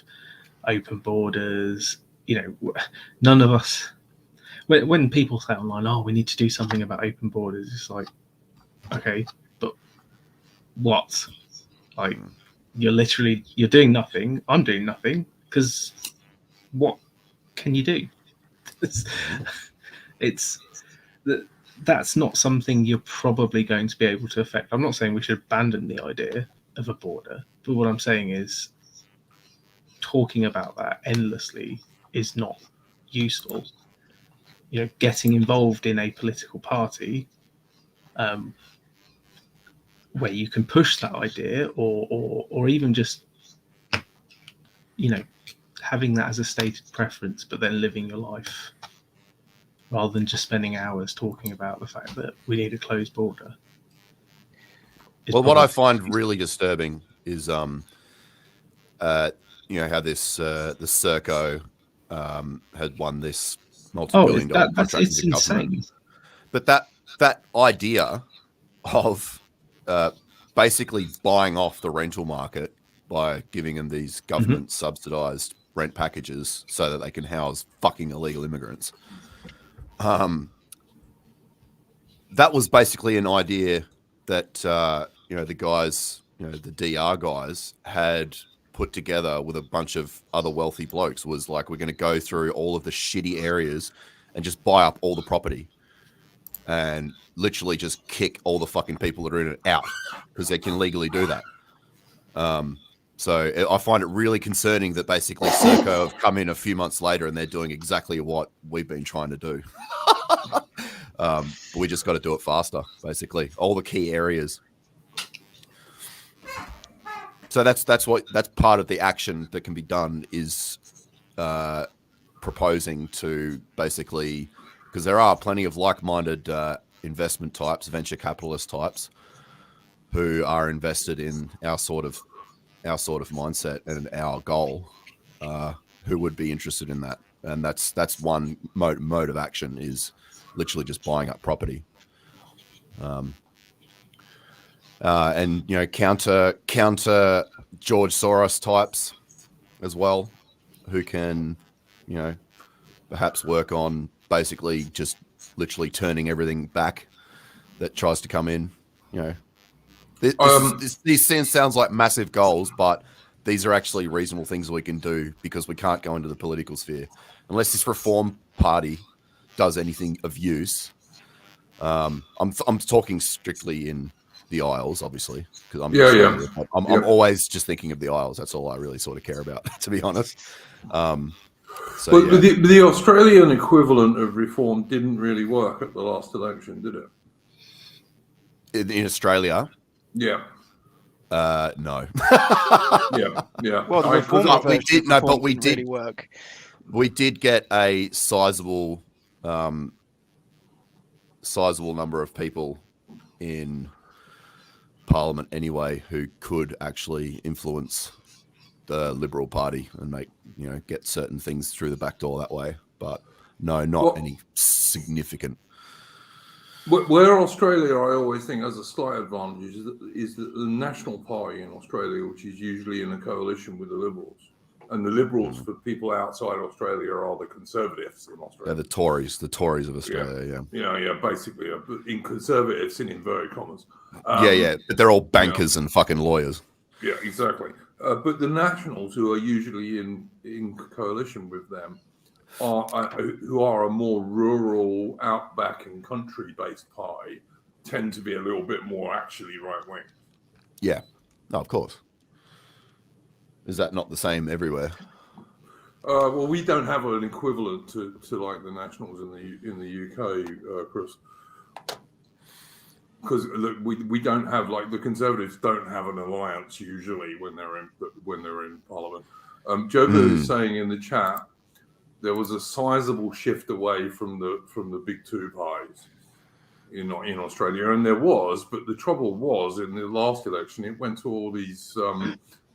open borders. None of us. When people say online, we need to do something about open borders, it's like, okay, but what? Like, you're doing nothing. I'm doing nothing, because what can you do? That's not something you're probably going to be able to affect. I'm not saying we should abandon the idea of a border, but what I'm saying is talking about that endlessly is not useful. Getting involved in a political party where you can push that idea, or even just having that as a stated preference, but then living your life rather than just spending hours talking about the fact that we need a closed border. Well, what I find really disturbing is how this the Serco had won this multi-billion-dollar contract it's with the government. insane. But that idea of basically buying off the rental market by giving them these government subsidized rent packages so that they can house fucking illegal immigrants. That was basically an idea that the guys, the DR guys, had put together with a bunch of other wealthy blokes was like, we're going to go through all of the shitty areas and just buy up all the property and literally just kick all the fucking people that are in it out because they can legally do that. So I find it really concerning that basically Serco have come in a few months later and they're doing exactly what we've been trying to do. But we just got to do it faster, basically. All the key areas. So that's part of the action that can be done is proposing to basically, because there are plenty of like-minded investment types, venture capitalist types, who are invested in our sort of mindset and our goal, who would be interested in that. And that's one mode of action is literally just buying up property. And counter George Soros types as well, who can perhaps work on basically just literally turning everything back that tries to come in. These sounds like massive goals, but these are actually reasonable things we can do because we can't go into the political sphere unless this Reform Party does anything of use. I'm talking strictly in the Isles, obviously, because I'm I'm always just thinking of the Isles. That's all I really sort of care about, to be honest. The Australian equivalent of reform didn't really work at the last election, did it? In Australia? Yeah. No. Yeah. Well, the reform we did really work. We did get a sizable number of people in Parliament anyway who could actually influence the Liberal Party and get certain things through the back door that way. But no, not any significant. Where Australia, I always think, has a slight advantage is that the National Party in Australia, which is usually in a coalition with the Liberals, and the Liberals for people outside Australia are the Conservatives in Australia. Yeah, the Tories of Australia. Yeah, basically, in Conservatives in inverted commas. But they're all bankers and fucking lawyers. Yeah, exactly. But the Nationals, who are usually in coalition with them, who are a more rural, outback and country-based party, tend to be a little bit more actually right-wing. Yeah, no, of course. Is that not the same everywhere? Well, we don't have an equivalent to like the Nationals in the UK, Chris. Because we don't have, like, the Conservatives don't have an alliance usually when they're in Parliament. Joker is saying in the chat there was a sizable shift away from the big two parties in Australia, and there was, but the trouble was in the last election it went to all these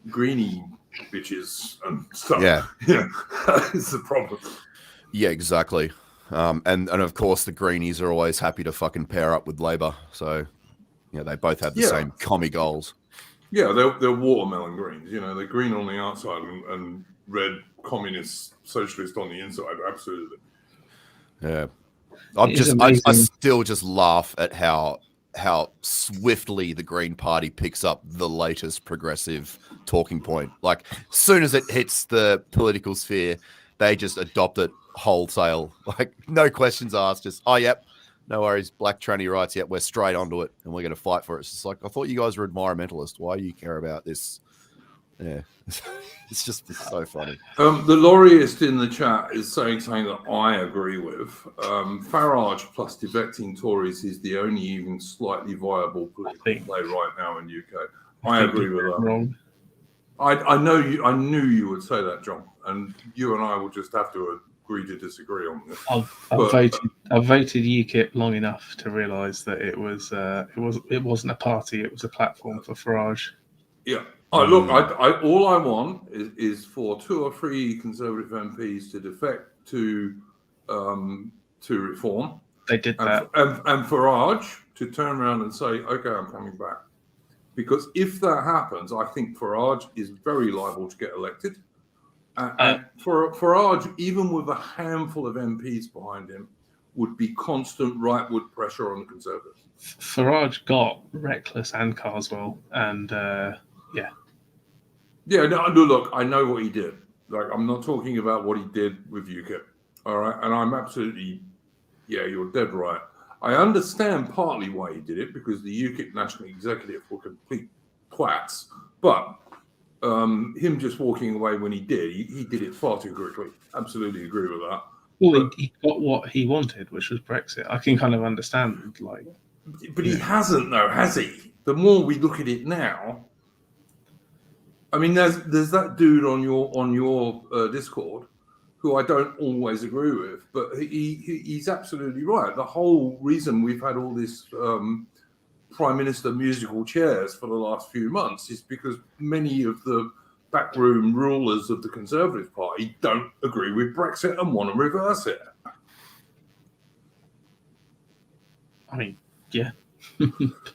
greenie bitches and stuff. Yeah, it's the problem. Yeah, exactly. And of course the Greenies are always happy to fucking pair up with Labor, so they both have the same commie goals. Yeah, they're watermelon greens. They're green on the outside and red communist socialist on the inside. Absolutely. Yeah, I still just laugh at how swiftly the Green Party picks up the latest progressive talking point. Like, as soon as it hits the political sphere, they just adopt it wholesale. Like, no questions asked. Just, yep, no worries. Black tranny rights. Yep, we're straight onto it, and we're going to fight for it. It's just like, I thought you guys were environmentalists. Why do you care about this? Yeah, it's so funny. The lorryist in the chat is saying something that I agree with. Farage plus defecting Tories is the only even slightly viable political play right now in the UK. I agree with that. Wrong. I know you. I knew you would say that, John, and you and I will just have to agree to disagree on this. I've voted UKIP long enough to realise that it wasn't a party; it was a platform for Farage. Yeah. Look, all I want is for 2 or 3 Conservative MPs to defect to Reform. They did that, and Farage to turn around and say, "Okay, I'm coming back." Because if that happens, I think Farage is very liable to get elected. And for Farage, even with a handful of MPs behind him, would be constant rightward pressure on the Conservatives. Farage got Reckless and Carswell, and Yeah, no, look, I know what he did. Like, I'm not talking about what he did with UKIP. All right, and I'm absolutely, yeah, you're dead right. I understand partly why he did it, because the UKIP National Executive were complete twats. But him just walking away when he did it far too quickly. Absolutely agree with that. Well, he got what he wanted, which was Brexit. I can kind of understand, like. But he hasn't, though, has he? The more we look at it now, I mean, there's that dude on your Discord who I don't always agree with, but he's absolutely right. The whole reason we've had all this Prime Minister musical chairs for the last few months is because many of the backroom rulers of the Conservative Party don't agree with Brexit and want to reverse it. I mean, yeah.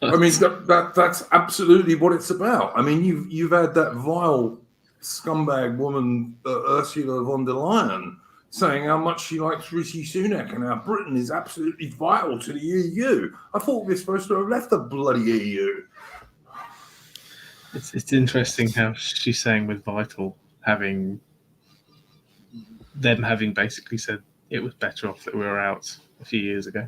I mean, that's absolutely what it's about. I mean, you've had that vile scumbag woman, Ursula von der Leyen, saying how much she likes Rishi Sunak and how Britain is absolutely vital to the EU. I thought we were supposed to have left the bloody EU. It's interesting how she's saying with vital, having basically said it was better off that we were out a few years ago.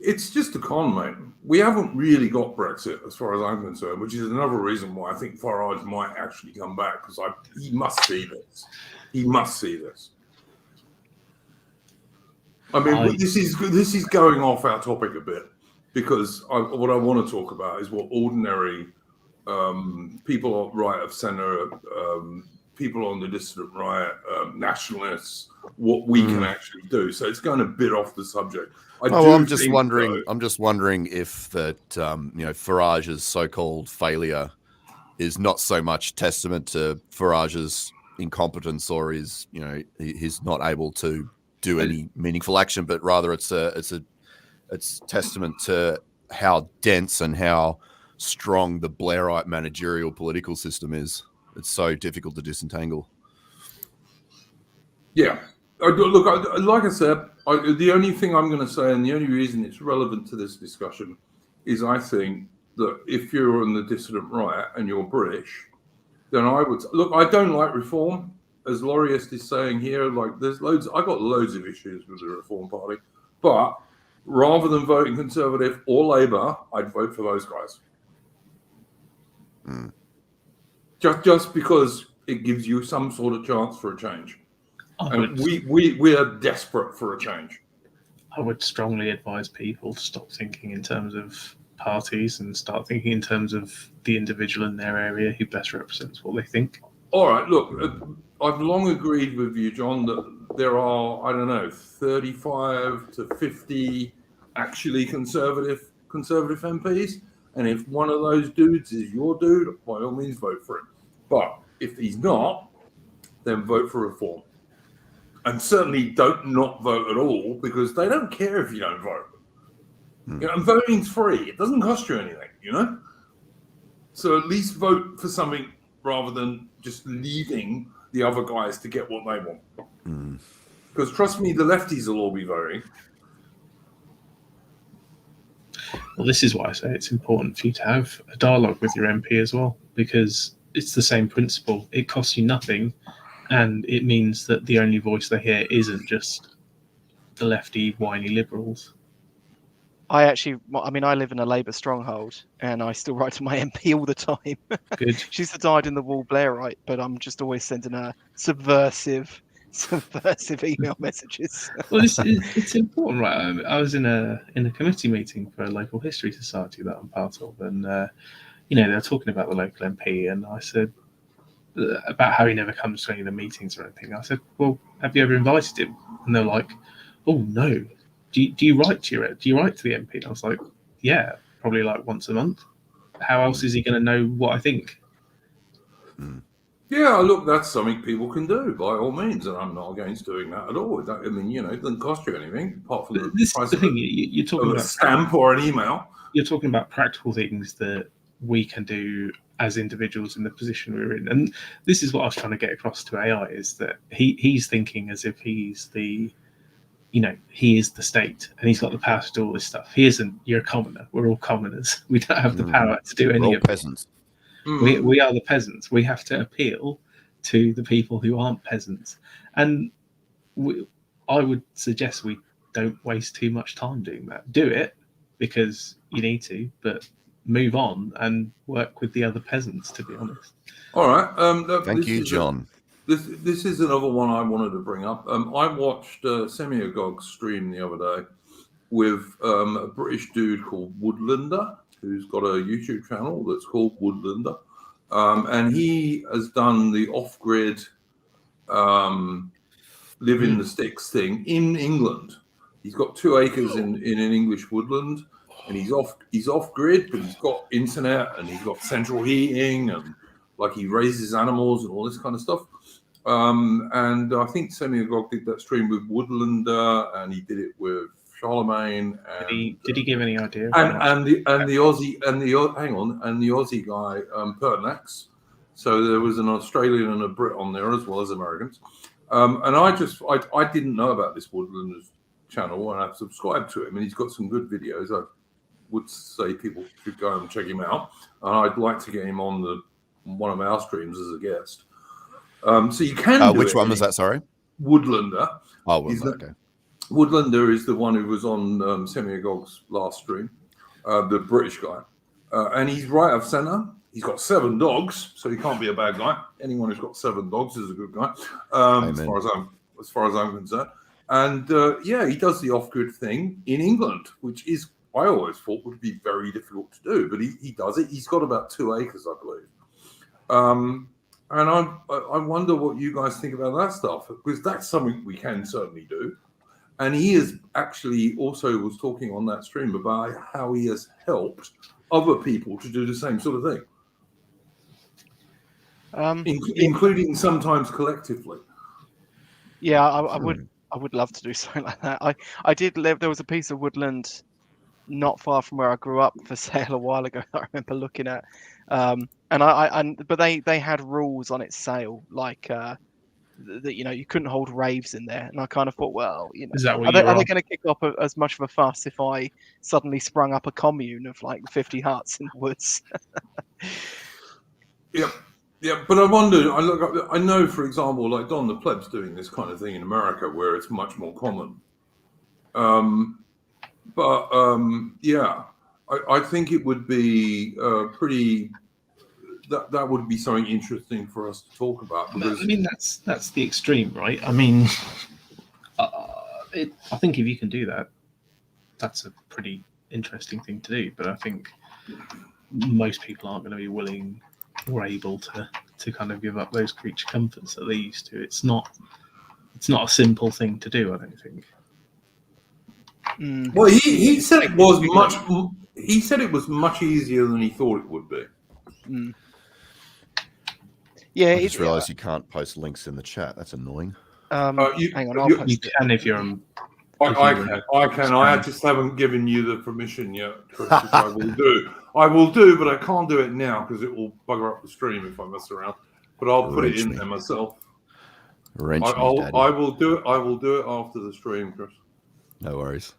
It's just a con, mate. We haven't really got Brexit, as far as I'm concerned, which is another reason why I think Farage might actually come back, because he must see this. He must see this. I mean, this is going off our topic a bit, because what I want to talk about is what ordinary people right of centre, people on the dissident right, nationalists, what we can actually do. So it's going a bit off the subject. I'm just wondering if that Farage's so-called failure is not so much testament to Farage's incompetence or he's not able to do any meaningful action, but rather it's testament to how dense and how strong the Blairite managerial political system is. It's so difficult to disentangle. Yeah. Look, like I said, the only thing I'm going to say, and the only reason it's relevant to this discussion, is I think that if you're on the dissident right and you're British, then I would look. I don't like reform, as Laureist is saying here. Like, there's loads. I got loads of issues with the Reform Party, but rather than voting Conservative or Labour, I'd vote for those guys. Just because it gives you some sort of chance for a change. And we are desperate for a change. I would strongly advise people to stop thinking in terms of parties and start thinking in terms of the individual in their area who best represents what they think. All right, look, I've long agreed with you, John, that there are, 35 to 50 actually conservative MPs. And if one of those dudes is your dude, by all means vote for him. But if he's not, then vote for reform. And certainly don't not vote at all, because they don't care if you don't vote. And voting's free. It doesn't cost you anything, So at least vote for something rather than just leaving the other guys to get what they want. Because trust me, the lefties will all be voting. Well, this is why I say it's important for you to have a dialogue with your MP as well, because it's the same principle. It costs you nothing, and it means that the only voice they hear isn't just the lefty, whiny liberals. I live in a Labour stronghold, and I still write to my MP all the time. Good. She's the dyed-in-the-wool Blairite, but I'm just always sending her subversive email messages. Well, it's important, right? I was in a committee meeting for a local history society that I'm part of, and they're talking about the local MP, and I said about how he never comes to any of the meetings or anything. I said, well, have you ever invited him? And they're like, oh no. Do you write to the MP? And I was like, yeah, probably like once a month. How else is he going to know what I think? Yeah, look, that's something people can do by all means, and I'm not against doing that at all. It doesn't cost you anything apart from the price of you're talking about a stamp or an email. You're talking about practical things that we can do as individuals in the position we're in, and this is what I was trying to get across to AI: is that he's thinking as if he's the, he is the state and he's got the power to do all this stuff. He isn't. You're a commoner. We're all commoners. We don't have the power to do any of it. Peasants. We are the peasants. We have to appeal to the people who aren't peasants, and I would suggest we don't waste too much time doing that. Do it because you need to, but move on and work with the other peasants, to be honest. All right. Thank you, John. This is another one I wanted to bring up. I watched Semiagog's stream the other day with a British dude called Woodlander, who's got a YouTube channel that's called Woodlander. And he has done the off-grid live in the sticks thing in England. He's got 2 acres in an English woodland, and he's off grid, but he's got internet and he's got central heating, and like he raises animals and all this kind of stuff. And I think Semiagog did that stream with Woodlander, and he did it with Charlemagne. And, Did he give any idea? And the Aussie and the Aussie guy Pertinax. So there was an Australian and a Brit on there as well as Americans. And I didn't know about this Woodlander's channel, and I've subscribed to him, and he's got some good videos. I would say people should go and check him out, and I'd like to get him on one of our streams as a guest. So you can. Which one was that? Sorry, Woodlander. Oh, okay. Woodlander is the one who was on Semiagog's last stream, the British guy, and he's right of centre. He's got 7 dogs, so he can't be a bad guy. Anyone who's got 7 dogs is a good guy, as far as I'm concerned. And he does the off-grid thing in England, which is I always thought would be very difficult to do, but he does it. He's got about 2 acres, I believe. And I wonder what you guys think about that stuff, because that's something we can certainly do. And he is actually also was talking on that stream about how he has helped other people to do the same sort of thing. Including sometimes collectively. Yeah, I would love to do something like that. I did live. There was a piece of woodland not far from where I grew up for sale a while ago that I remember looking at, but they had rules on its sale, like that you couldn't hold raves in there, and I kind of thought, well, is that what are they going to kick up as much of a fuss if I suddenly sprung up a commune of like 50 huts in the woods? Yep. Yeah, but I wondered. I know, for example, like Don the Pleb's doing this kind of thing in America, where it's much more common. I think it would be pretty. That would be something interesting for us to talk about. Because I mean, that's the extreme, right? I mean, I think if you can do that, that's a pretty interesting thing to do. But I think most people aren't going to be willing or able to kind of give up those creature comforts that they used to. It's not a simple thing to do, I don't think. Well, he said it was much. He said it was much easier than he thought it would be. Yeah, I just realised you can't post links in the chat. That's annoying. Hang on, I'll post you it. can if you're on. I can. I just haven't given you the permission yet, which I will do. I will do, but I can't do it now because it will bugger up the stream if I mess around. But I'll put it in there myself. I will do it. I will do it after the stream, Chris. No worries.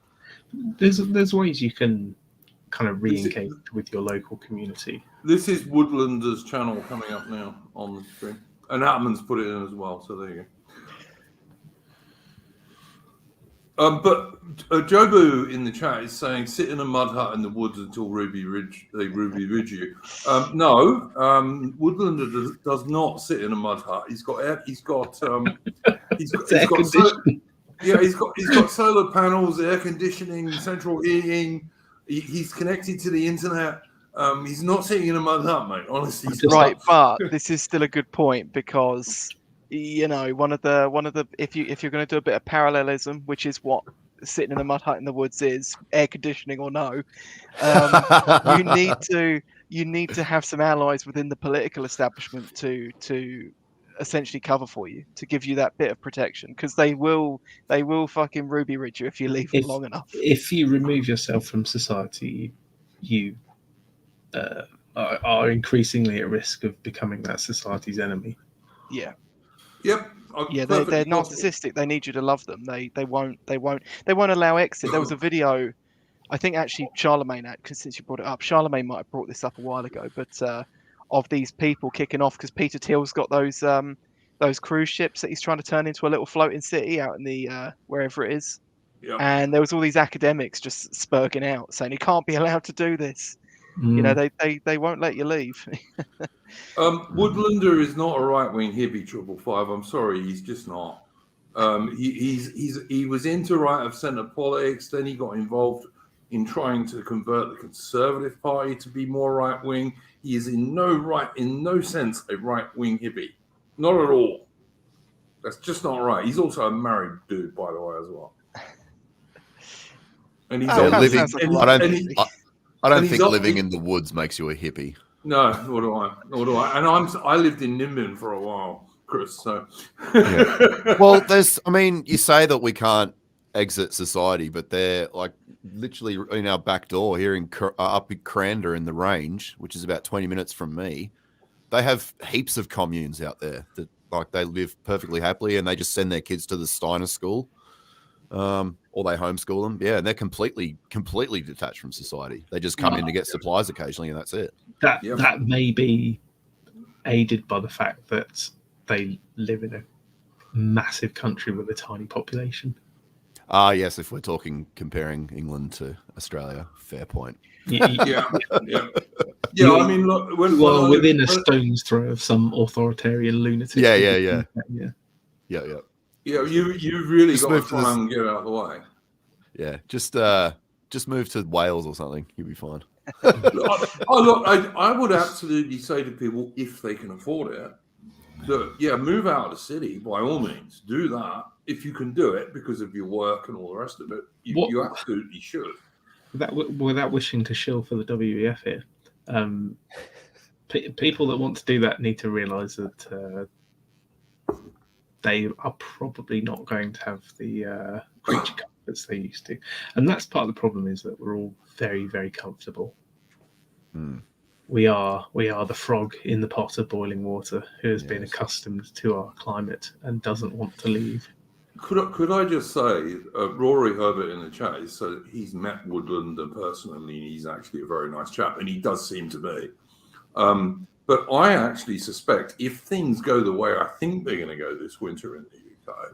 There's ways you can kind of re-engage with your local community. This is Woodlander's channel coming up now on the stream, and Atman's put it in as well. So there you go. But Jobu in the chat is saying, sit in a mud hut in the woods until they Ruby Ridge you. No, Woodlander does not sit in a mud hut. He's got solar panels, air conditioning, central heating. He's connected to the internet. He's not sitting in a mud hut, mate. Honestly, right. But this is still a good point because, one of the if you're going to do a bit of parallelism, which is what sitting in a mud hut in the woods is, air conditioning or no, you need to have some allies within the political establishment to essentially cover for you, to give you that bit of protection, because they will fucking Ruby Ridge you if you leave them long enough. If you remove yourself from society, you are increasingly at risk of becoming that society's enemy. Yeah. Yep. Yeah, they're narcissistic. They need you to love them. They won't allow exit. There was a video, I think actually Charlemagne, since you brought it up, Charlemagne might have brought this up a while ago, but these people kicking off because Peter Thiel's got those cruise ships that he's trying to turn into a little floating city out in the wherever it is. Yeah. And there was all these academics just spurging out saying he can't be allowed to do this. You know, they won't let you leave. Woodlander is not a right-wing hippie, 555. I'm sorry, he's just not. He was into right-of-centre politics. Then he got involved in trying to convert the Conservative Party to be more right-wing. He is in no sense a right-wing hippie, not at all. That's just not right. He's also a married dude, by the way, as well. And he's living. I don't think he's living in the woods makes you a hippie. No, nor do I. Nor do I. And I lived in Nimbin for a while, Chris. So, Yeah. Well, you say that we can't exit society, but they're like literally in our back door here up in Cranda in the range, which is about 20 minutes from me. They have heaps of communes out there that like they live perfectly happily, and they just send their kids to the Steiner school, or they homeschool them. Yeah, and they're completely detached from society. They just come in to get supplies occasionally, and that's it. That may be aided by the fact that they live in a massive country with a tiny population. Yes, if we're comparing England to Australia, fair point. Yeah. I mean, look, within a stone's throw of some authoritarian lunatic. Yeah. Yeah, you've really got to try and get out of the way. Yeah, just move to Wales or something. You'll be fine. I would absolutely say to people, if they can afford it, that move out of the city by all means. Do that if you can do it because of your work and all the rest of it. You absolutely should. Without wishing to shill for the WEF here, people that want to do that need to realise that they are probably not going to have the creature comforts they used to, and that's part of the problem. Is that we're all very, very comfortable. We are the frog in the pot of boiling water who has been accustomed to our climate and doesn't want to leave. Could I just say, Rory Herbert in the chat is so he's met Woodlander personally, and he's actually a very nice chap, and he does seem to be. But I actually suspect if things go the way I think they're going to go this winter in the UK,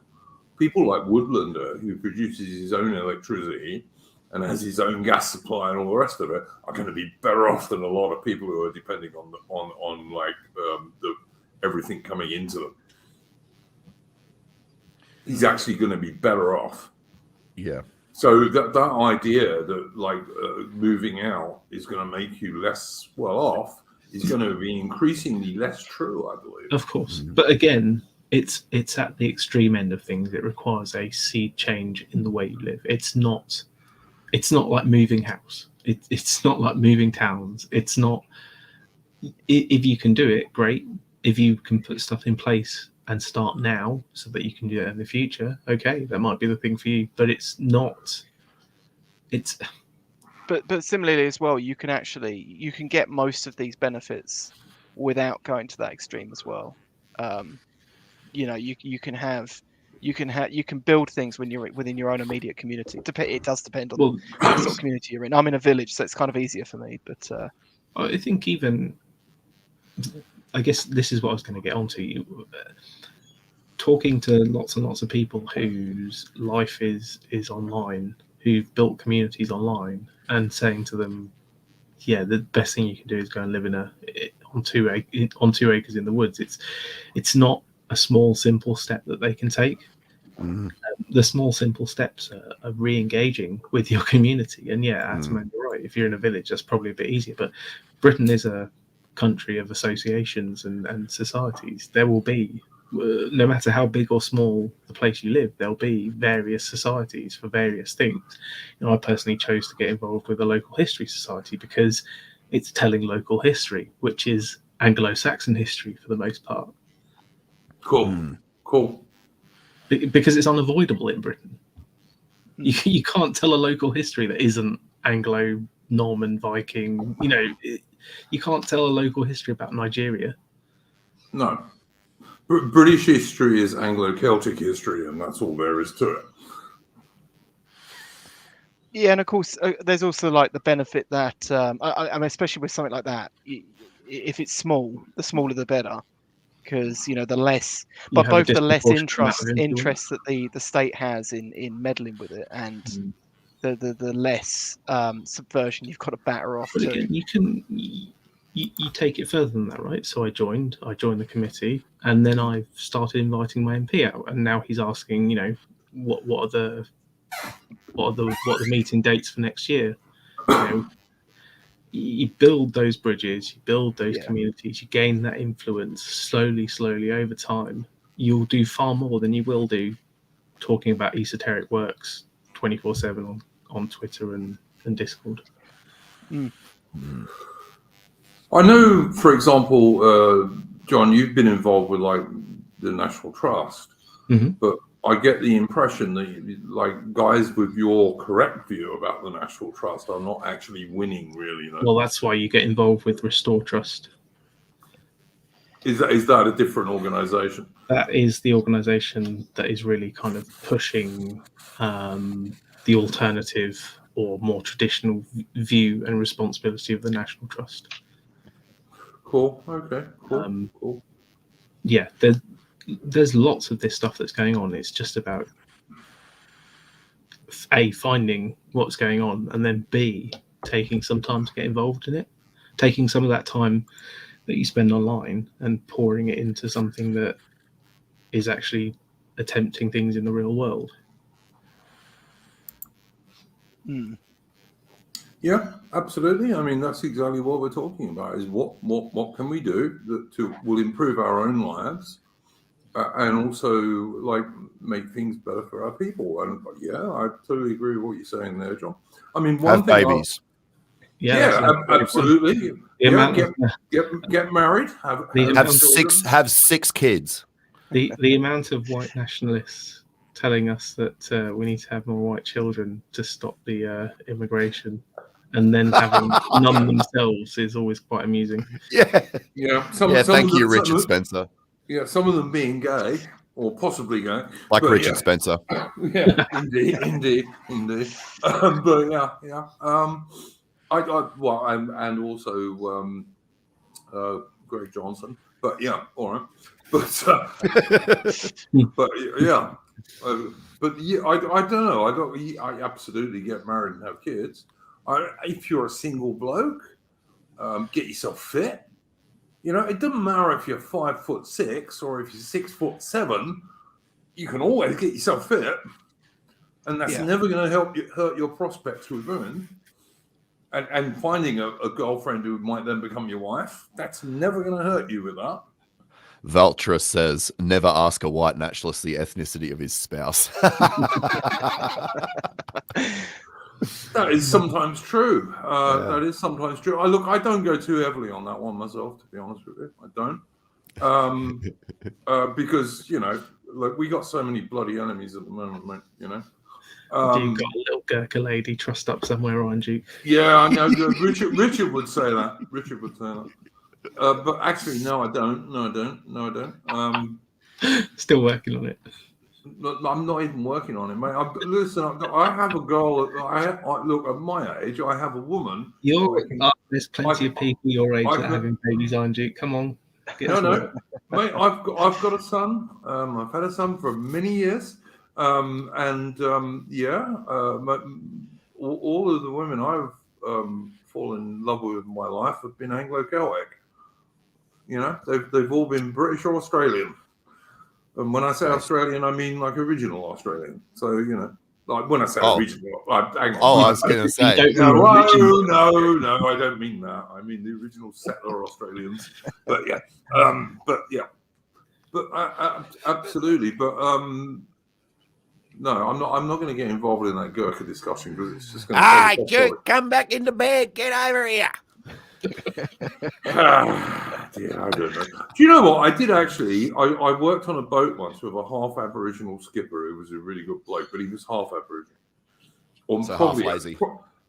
people like Woodlander, who produces his own electricity and has his own gas supply and all the rest of it, are going to be better off than a lot of people who are depending on the everything coming into them. He's actually going to be better off. Yeah. So that idea that moving out is going to make you less well off is going to be increasingly less true, I believe. Of course, but again, it's at the extreme end of things. It requires a sea change in the way you live. It's not like moving house. It's not like moving towns. It's not. If you can do it, great. If you can put stuff in place and start now so that you can do it in the future, okay, that might be the thing for you. But it's not. It's. But similarly as well, you can get most of these benefits without going to that extreme as well. You can build things when you're within your own immediate community. It does depend on the sort of community you're in. I'm in a village, so it's kind of easier for me. But I think I guess this is what I was going to get onto. Talking to lots and lots of people whose life is online, who've built communities online, and saying to them, the best thing you can do is go and live on 2 acres in the woods. It's not a small, simple step that they can take. The small, simple steps are re-engaging with your community. And Adam, you're right. If you're in a village, that's probably a bit easier. But Britain is a country of associations and societies. There will be, no matter how big or small the place you live, there'll be various societies for various things. I personally chose to get involved with the local history society because it's telling local history, which is Anglo-Saxon history for the most part. Cool. Because it's unavoidable in Britain. You can't tell a local history that isn't Anglo-Norman, Viking. You can't tell a local history about Nigeria. No. British history is Anglo-Celtic history, and that's all there is to it. Yeah, and of course, there's also the benefit that, I mean, especially with something like that, if it's small, the smaller the better, because the less, You but have a both the less disproportionate amount of influence. interest that the state has in meddling with it, and the less subversion you've got to batter off But to. again, you take it further than that, right? So I joined the committee, and then I started inviting my MP out, and now he's asking, what are the meeting dates for next year? You build those bridges, you build those communities, you gain that influence slowly over time. You'll do far more than you will do talking about esoteric works 24/7 on Twitter and Discord. I know, for example, John, you've been involved with like the National Trust, but I get the impression that guys with your correct view about the National Trust are not actually winning, really. Well, that's why you get involved with Restore Trust. Is that a different organisation? That is the organisation that is really kind of pushing the alternative or more traditional view and responsibility of the National Trust. Cool. Okay. Cool. Cool. Yeah, there's lots of this stuff that's going on. It's just about A, finding what's going on, and then B, taking some time to get involved in it, taking some of that time that you spend online and pouring it into something that is actually attempting things in the real world. Yeah, absolutely. I mean, that's exactly what we're talking about, is what can we do that will improve our own lives and also make things better for our people. And yeah, I totally agree with what you're saying there, John. I mean, one thing babies. Absolutely. Get married. Have six kids. The amount of white nationalists telling us that we need to have more white children to stop the immigration, and then having none themselves is always quite amusing. Yeah. Thank you, Richard Spencer. Yeah, some of them being gay or possibly gay, like Richard Spencer. Yeah, indeed. But yeah. And also Greg Johnson. But yeah, all right. But yeah. But yeah, I don't know. I absolutely get married and have kids. If you're a single bloke, get yourself fit. It doesn't matter if you're 5'6" or if you're 6'7". You can always get yourself fit, and that's never going to hurt your prospects with women. And finding a girlfriend who might then become your wife, that's never going to hurt you with that. Valtra says, never ask a white nationalist the ethnicity of his spouse. That is sometimes true. That is sometimes true. I don't go too heavily on that one myself, to be honest with you. I don't. Because, we got so many bloody enemies at the moment, mate, You've got a little Gurkha lady trussed up somewhere, aren't you? Yeah, I know. Richard would say that. But actually, no, I don't. Still working on it. I'm not even working on it, mate. I have a girl. Look, at my age, I have a woman. There's plenty of people your age that are having babies, aren't you? Come on. No, mate. I've got a son. I've had a son for many years, all of the women I've fallen in love with in my life have been Anglo-Celtic. They've all been British or Australian. And when I say Australian, I mean like original Australian. So, like when I say original, I was going to say. No, I don't mean that. I mean the original settler Australians. But yeah, absolutely. But no, I'm not going to get involved in that Gurkha discussion because it's just going to. Dude, come back into bed. Get over here. I don't know. Do you know what I did actually? I worked on a boat once with a half Aboriginal skipper who was a really good bloke, but he was half Aboriginal. Half lazy. He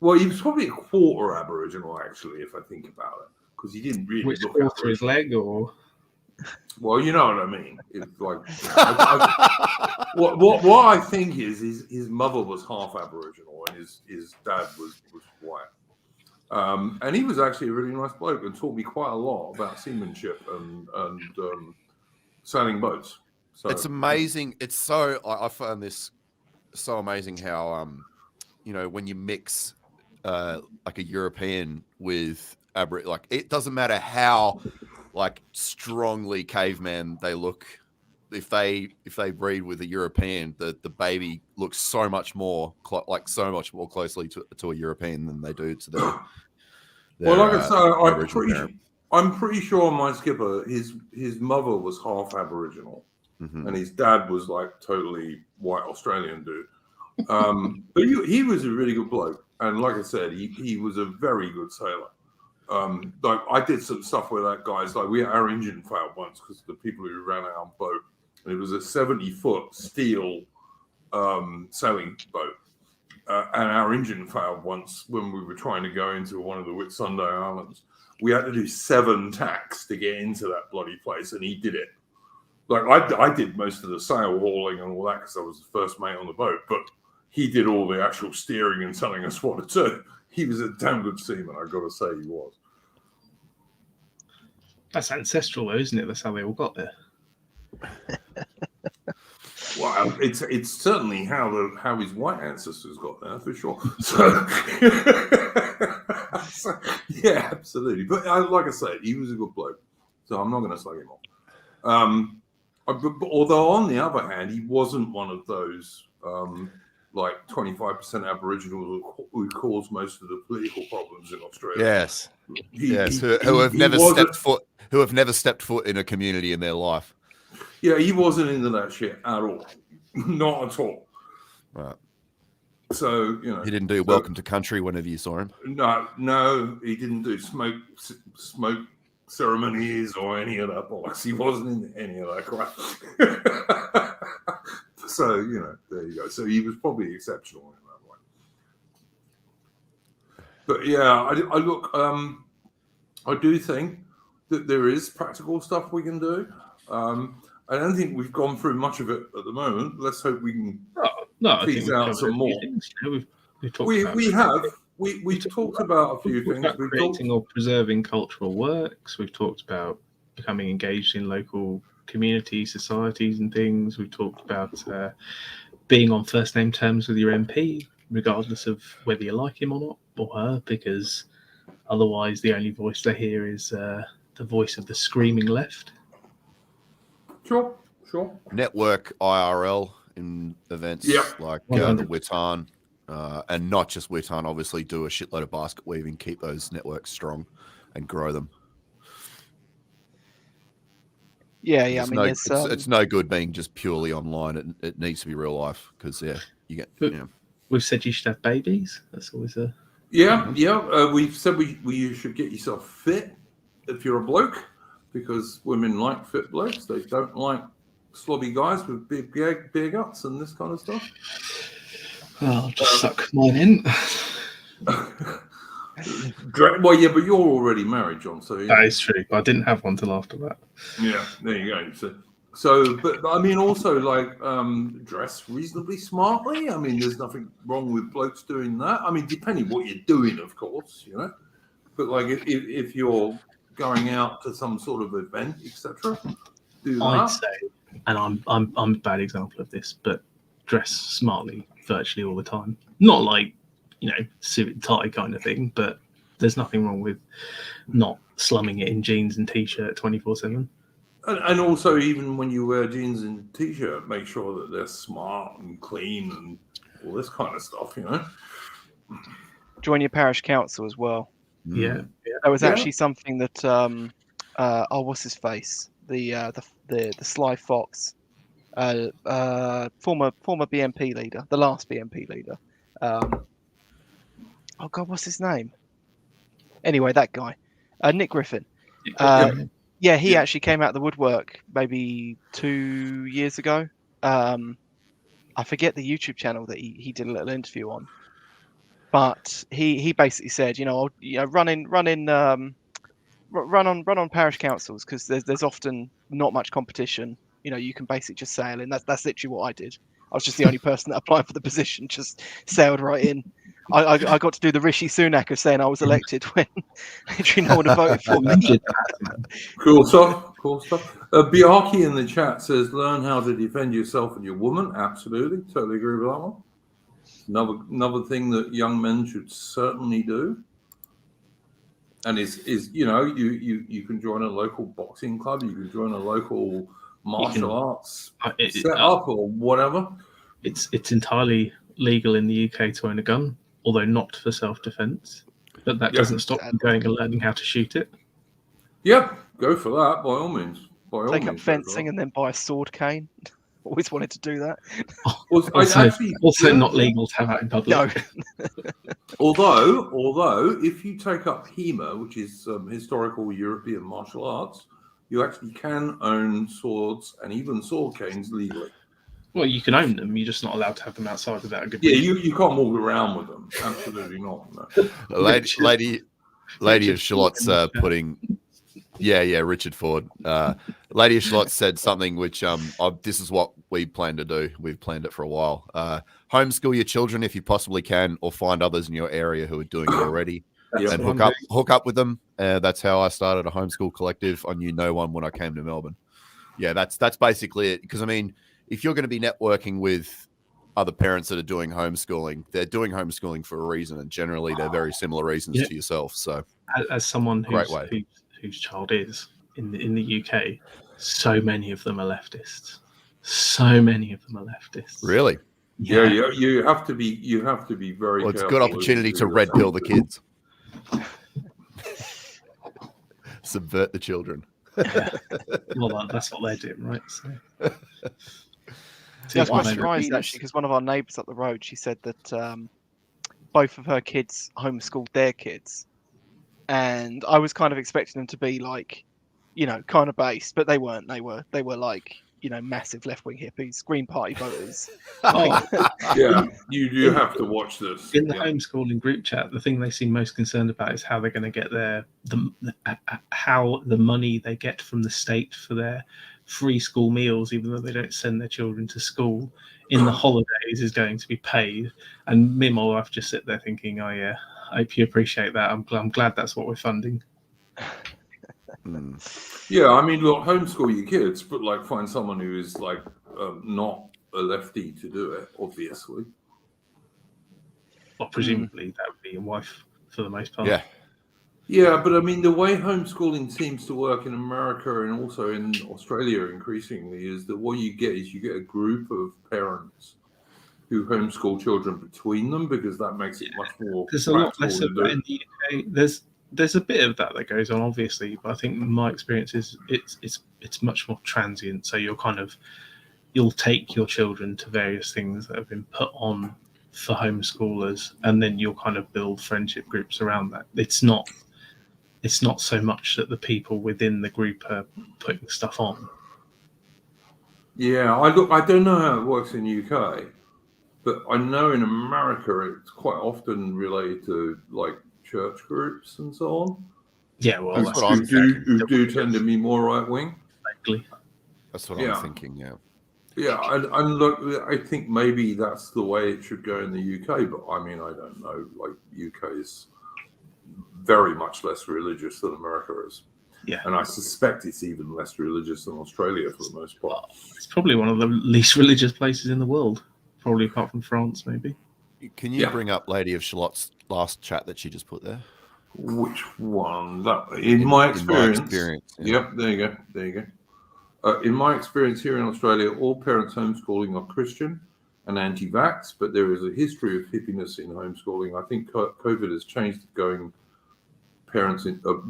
was probably a quarter Aboriginal, actually, if I think about it, because he didn't really Which look quarter his leg, or? Well, you know what I mean. It's like what I think is his mother was half Aboriginal and his dad was white. And he was actually a really nice bloke and taught me quite a lot about seamanship and sailing boats. So It's amazing. It's so I find this so amazing how when you mix like a European with like it doesn't matter how like strongly caveman they look. If they breed with a European, the baby looks so much more so much more closely to a European than they do to their well, like I say, original parent. I'm pretty sure my skipper, his mother was half Aboriginal, and his dad was like totally white Australian dude. But he was a really good bloke, and like I said, he was a very good sailor. Like I did some stuff with that guys. Like our engine failed once because the people who ran our boat, and it was a 70-foot steel sailing boat. And our engine failed once when we were trying to go into one of the Whitsunday Islands. We had to do 7 tacks to get into that bloody place, and he did it. Like I did most of the sail hauling and all that because I was the first mate on the boat, but he did all the actual steering and telling us what to do. He was a damn good seaman, I've got to say he was. That's ancestral, though, isn't it? That's how they all got there. Well, it's certainly how his white ancestors got there for sure. So, yeah, absolutely. But like I said, he was a good bloke, so I'm not going to slag him off. But although on the other hand, he wasn't one of those like 25% Aboriginal who caused most of the political problems in Australia. Yes, who have never stepped foot in a community in their life. Yeah, he wasn't into that shit at all. Not at all. Right. So, he didn't do Welcome to Country whenever you saw him. No, he didn't do smoke ceremonies or any of that bollocks. He wasn't in any of that crap. So, there you go. So he was probably exceptional in that way. But yeah, I look, I do think that there is practical stuff we can do. I don't think we've gone through much of it at the moment. Let's hope we can tease out some more. We've talked about a few things. We've creating or preserving cultural works. We've talked about becoming engaged in local community societies and things. We've talked about being on first name terms with your MP, regardless of whether you like him or not, or her, because otherwise the only voice they hear is the voice of the screaming left. Sure. Network IRL in events like the Witan, and not just Witan, obviously do a shitload of basket weaving, keep those networks strong and grow them. Yeah. It's no good being just purely online. It needs to be real life because you get. We've said you should have babies. That's always a. Yeah. We've said you should get yourself fit if you're a bloke, because women like fit blokes. They don't like slobby guys with big beer guts and this kind of stuff. I'll just suck mine in. Well, yeah, but you're already married, John. So that is true. I didn't have one till after that. Yeah, there you go. So, but I mean, also like dress reasonably smartly. I mean, there's nothing wrong with blokes doing that. I mean, depending what you're doing, of course, But like, if you're going out to some sort of event, etc., do that. I'd say, and I'm a bad example of this, but dress smartly virtually all the time. Not like suit and tie kind of thing, but there's nothing wrong with not slumming it in jeans and t-shirt 24/7. And also, even when you wear jeans and t-shirt, make sure that they're smart and clean and all this kind of stuff. Join your parish council as well. Yeah. That was actually something that what's his face? The Sly Fox, former BNP leader, the last BNP leader. Oh God, what's his name? Anyway, that guy, Nick Griffin. He actually came out of the woodwork maybe 2 years ago. I forget the YouTube channel that he did a little interview on, but he basically said, run on parish councils because there's often not much competition. You can basically just sail in. That's literally what I did. I was just the only person that applied for the position, just sailed right in. I got to do the Rishi Sunak of saying I was elected when literally no one had voted for me. You did that. Cool stuff. Cool stuff. Biaki in the chat says, "Learn how to defend yourself and your woman." Absolutely, totally agree with that one. Another thing that young men should certainly do, and is you can join a local boxing club, you can join a local martial arts set up or whatever. It's entirely legal in the UK to own a gun, although not for self-defense. But that doesn't stop you going and learning how to shoot it. Yeah, go for that by all means. Take up fencing and then buy a sword cane. Always wanted to do that. Also not legal to have out in public. No. Although, if you take up HEMA, which is historical European martial arts, you actually can own swords and even sword canes legally. Well, you can own them. You're just not allowed to have them outside without a good reason. Yeah, you can't walk around with them. Absolutely not. No. Lady of Shallott's putting... Yeah, Richard Ford. Lady of Shalott said something which this is what we plan to do. We've planned it for a while. Homeschool your children if you possibly can, or find others in your area who are doing it already, and hook up with them. That's how I started a homeschool collective. I knew no one when I came to Melbourne. Yeah, that's basically it. Because I mean, if you're going to be networking with other parents that are doing homeschooling, they're doing homeschooling for a reason, and generally they're very similar reasons to yourself. So, as someone whose child is in the UK, so many of them are leftists. So many of them are leftists. Really? Yeah. You have to be very. Well, it's a good opportunity to red pill the kids. Subvert the children. Well, that's what they're doing, right? So. I was quite surprised actually, because one of our neighbours up the road, she said that both of her kids homeschooled their kids, and I was kind of expecting them to be like, kind of based, but they weren't. They were like, massive left-wing hippies, Green Party voters. Yeah, you have to watch this. In the homeschooling group chat, the thing they seem most concerned about is how they're going to get how the money they get from the state for their free school meals, even though they don't send their children to school in the holidays, is going to be paid. And me and my wife just sit there thinking, oh yeah, I hope you appreciate that. I'm glad that's what we're funding. Yeah, I mean, look, homeschool your kids, but like find someone who is like not a lefty to do it, obviously. Well, presumably that would be your wife for the most part. Yeah, but I mean, the way homeschooling seems to work in America and also in Australia increasingly is that what you get is you get a group of parents who homeschool children between them, because that makes it much more. There's a lot less of that in the UK. There's a bit of that goes on, obviously, but I think my experience is it's much more transient. So you'll take your children to various things that have been put on for homeschoolers, and then you'll kind of build friendship groups around that. It's not so much that the people within the group are putting stuff on. Yeah, I don't know how it works in UK, but I know in America it's quite often related to like church groups and so on. Yeah, well, who do tend to be more right wing. Exactly. That's what I'm thinking. Yeah. Yeah, and look, I think maybe that's the way it should go in the UK, but I mean, I don't know. Like, UK is very much less religious than America is. Yeah. And I suspect it's even less religious than Australia for the most part. Well, it's probably one of the least religious places in the world, probably apart from France, maybe. Can you bring up Lady of Shallott's last chat that she just put there? Which one? In my experience. Yeah. Yep, there you go. In my experience here in Australia, all parents homeschooling are Christian and anti-vax, but there is a history of hippiness in homeschooling. I think COVID has changed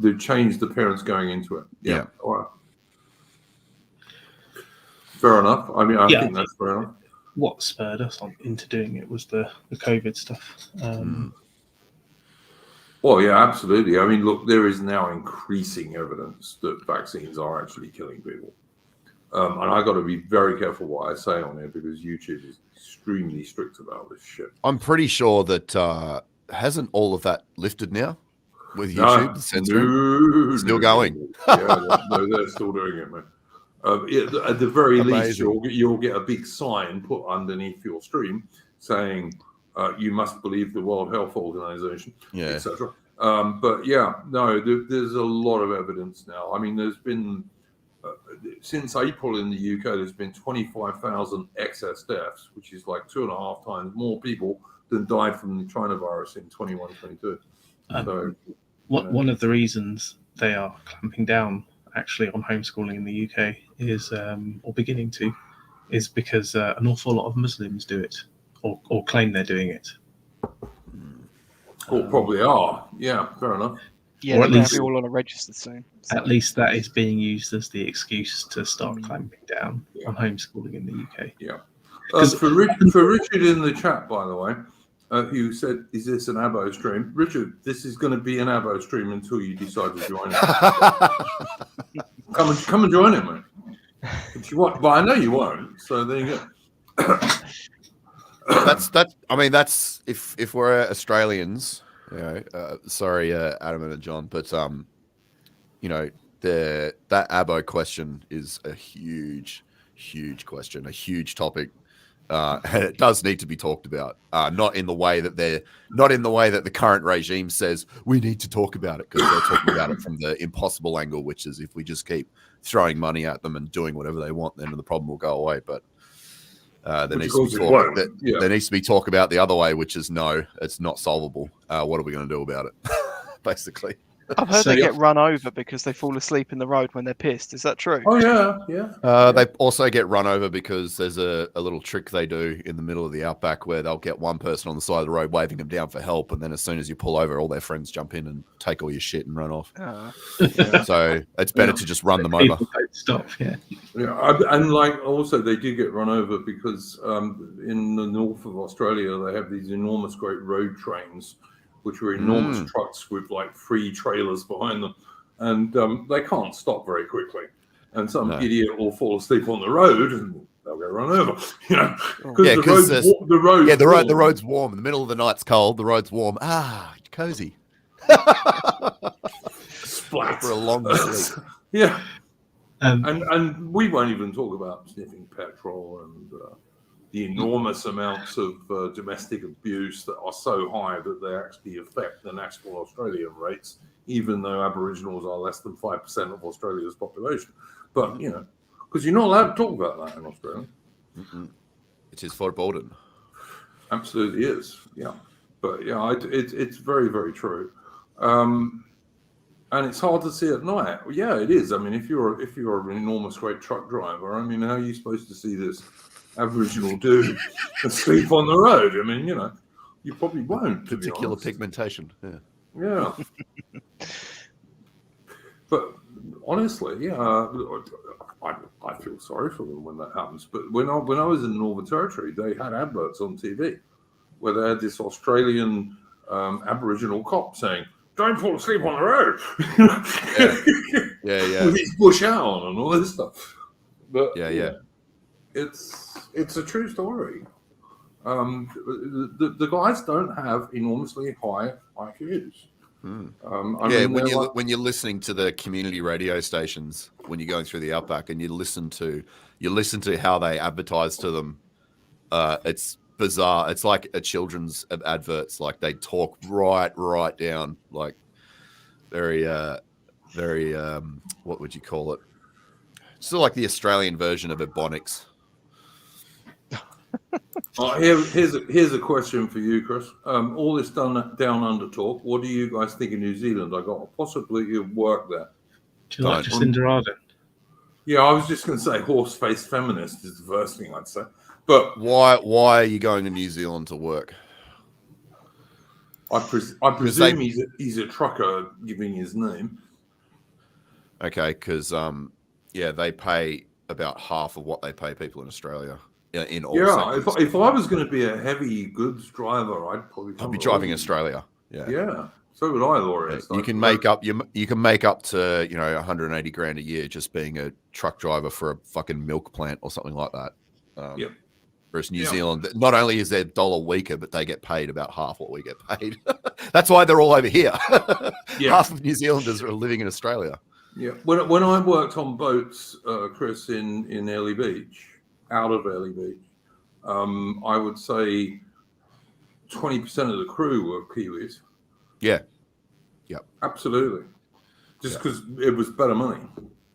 they've changed the parents going into it. Yeah. All right. Fair enough. I mean, I think that's fair enough. What spurred us into doing it was the COVID stuff. Well, yeah, absolutely. I mean, look, there is now increasing evidence that vaccines are actually killing people. And I got to be very careful what I say on here, because YouTube is extremely strict about this shit. I'm pretty sure that hasn't all of that lifted now with YouTube? Still going. They're still doing it, man. At the very least, you'll get a big sign put underneath your stream saying you must believe the World Health Organization, Yeah. etc. But yeah, no, there's a lot of evidence now. I mean, there's been since April in the UK, there's been 25,000 excess deaths, which is like 2.5 times more people than died from the China virus in 21-22. So, one of the reasons they are clamping down actually on homeschooling in the UK is, or beginning to, is because an awful lot of Muslims do it or claim they're doing it. or probably are. Yeah, fair enough. Yeah, Or they're at going least- to be all on a register soon. So. At least that is being used as the excuse to start clamping down Yeah. on homeschooling in the UK. Yeah. 'Cause- For Richard in the chat, by the way, who said, "Is this an Abo stream?" Richard, this is going to be an Abo stream until you decide to join it. Come and join it, mate. If you want, but I know you won't. So there you go. That's I mean, that's if we're Australians, you know. Sorry, Adam and John, but you know, that Abo question is a huge question, a huge topic, and it does need to be talked about. Not in the way that the current regime says we need to talk about it, because they're talking about it from the impossible angle, which is if we just keep throwing money at them and doing whatever they want, then the problem will go away. But there needs to be talk about the other way, which is no, it's not solvable. What are we going to do about it? Basically. I've heard So they yeah. get run over because they fall asleep in the road when they're pissed. Is that true? Oh yeah. They also get run over because there's a little trick they do in the middle of the outback where they'll get one person on the side of the road waving them down for help, and then as soon as you pull over, all their friends jump in and take all your shit and run off. Yeah. So it's better to just run them over. People don't stop, yeah. Yeah, and like also they do get run over because in the north of Australia they have these enormous great road trains, which are enormous trucks with like 3 trailers behind them, and they can't stop very quickly. And some idiot will fall asleep on the road and they'll get run over. You know, because the road's warm. In the middle of the night, it's cold. The road's warm. Cozy. Splat For a long sleep. Yeah. Um, And we won't even talk about sniffing petrol and the enormous amounts of domestic abuse that are so high that they actually affect the national Australian rates, even though Aboriginals are less than 5% of Australia's population. But, you know, because you're not allowed to talk about that in Australia. It is forbidden. Absolutely is, yeah. But, yeah, it's very, very true. And it's hard to see at night. Well, yeah, it is. I mean, if you're an enormous great truck driver, I mean, how are you supposed to see this Aboriginal dude asleep on the road? I mean, you know, you probably won't. Particular pigmentation. Yeah. But honestly, yeah, I feel sorry for them when that happens. But when I was in the Northern Territory, they had adverts on TV where they had this Australian Aboriginal cop saying, "Don't fall asleep on the road." Yeah. With his bush out and all this stuff. But Yeah. It's a true story. The guys don't have enormously high IQs. When you're listening to the community radio stations, when you're going through the outback, and you listen to how they advertise to them, it's bizarre. It's like a children's adverts. Like they talk right down, like very what would you call it? Sort of like the Australian version of Ebonics. Here's a question for you, Chris. All this down under talk. What do you guys think of New Zealand? I got a possibility of work there. Do you like Jacinda Ardern? Yeah, I was just going to say horse-faced feminist is the first thing I'd say. But why are you going to New Zealand to work? I presume he's a trucker giving his name. Okay, because they pay about half of what they pay people in Australia. In all sectors. If I was going to be a heavy goods driver, I'd be driving Australia. Yeah. So would I, Laura. You can make up to 180 grand a year just being a truck driver for a fucking milk plant or something like that. Whereas New Zealand, not only is their dollar weaker, but they get paid about half what we get paid. That's why they're all over here. Half of New Zealanders are living in Australia. Yeah. When I worked on boats, Chris, in Airlie Beach, out of Airlie Beach, I would say 20% of the crew were Kiwis. Yeah. Yep. Absolutely. Just because it was better money.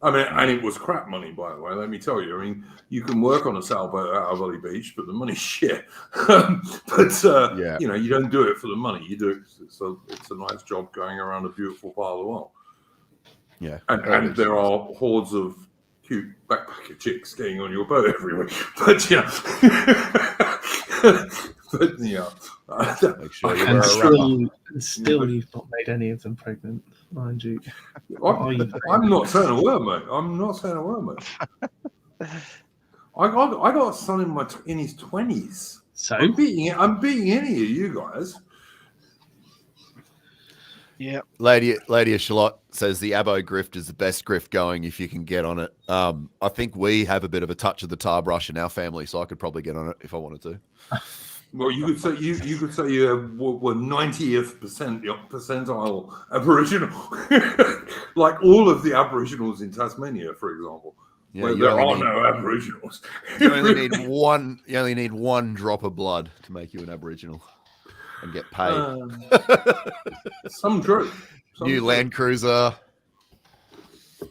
I mean, and it was crap money, by the way, let me tell you. I mean, you can work on a sailboat out of Valley Beach, but the money's shit. You know, you don't do it for the money. You do it so it's a nice job going around a beautiful part of the world. Yeah. And there are hordes of cute backpacker chicks getting on your boat every week. But, you know. But, yeah. Make sure you And wear a rubber. still you've not made any of them pregnant, mind you. I'm not saying a word, mate. I'm not saying a word, mate. I got a son in his 20s. So I'm beating any of you guys. Yeah. Lady of Shalott says the Abo grift is the best grift going if you can get on it. I think we have a bit of a touch of the tar brush in our family, so I could probably get on it if I wanted to. Well, you could say you were 90th percentile Aboriginal, like all of the Aboriginals in Tasmania, for example. Yeah, where there are no Aboriginals. You only need one. You only need one drop of blood to make you an Aboriginal and get paid. Some true. New Land Cruiser.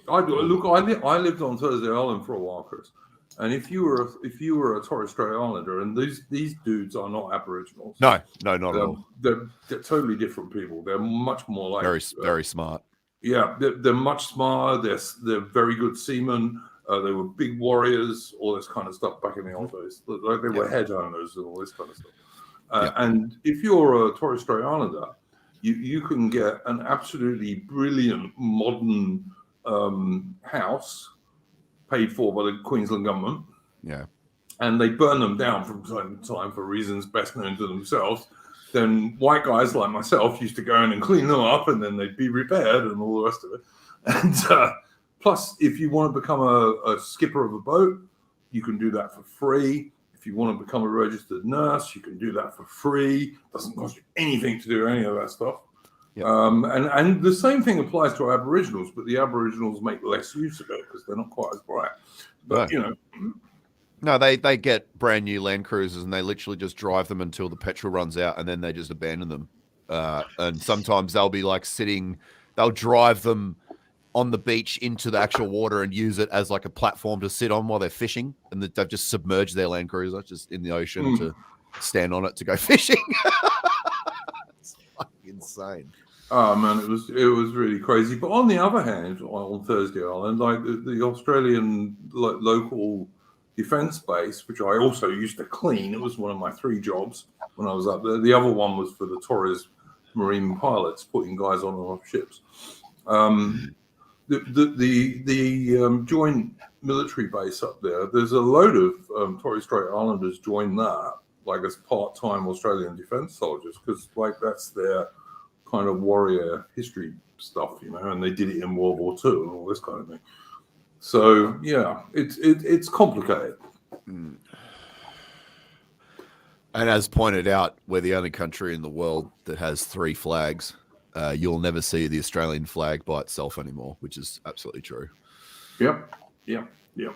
I lived on Thursday Island for a while, Chris. And if you were a Torres Strait Islander, and these dudes are not Aboriginals. No, not at all. They're totally different people. They're much more like very smart. Yeah, they're much smarter. They're very good seamen. They were big warriors, all this kind of stuff back in the old days. Like they were head owners and all this kind of stuff. And if you're a Torres Strait Islander, you can get an absolutely brilliant modern house paid for by the Queensland government. Yeah. And they burn them down from time to time for reasons best known to themselves. Then white guys like myself used to go in and clean them up, and then they'd be repaired and all the rest of it. And plus, if you want to become a skipper of a boat, you can do that for free. If you want to become a registered nurse, you can do that for free. Doesn't cost you anything to do any of that stuff. Yep. And the same thing applies to Aboriginals, but the Aboriginals make less use of it because they're not quite as bright. But, you know. No, they get brand new Land Cruisers and they literally just drive them until the petrol runs out and then they just abandon them. And sometimes they'll be like they'll drive them on the beach into the actual water and use it as like a platform to sit on while they're fishing. And they've just submerged their Land Cruiser just in the ocean to stand on it to go fishing. It's fucking insane. Oh man, it was really crazy. But on the other hand, on Thursday Island, like the Australian local defence base, which I also used to clean. It was one of my 3 jobs when I was up there. The other one was for the Torres Marine pilots, putting guys on and off ships. The joint military base up there, there's a load of Torres Strait Islanders joined that, like as part-time Australian defence soldiers, because like that's their kind of warrior history stuff, you know, and they did it in World War II and all this kind of thing. So yeah, it's complicated. And as pointed out, we're the only country in the world that has 3 flags. You'll never see the Australian flag by itself anymore, which is absolutely true. Yep.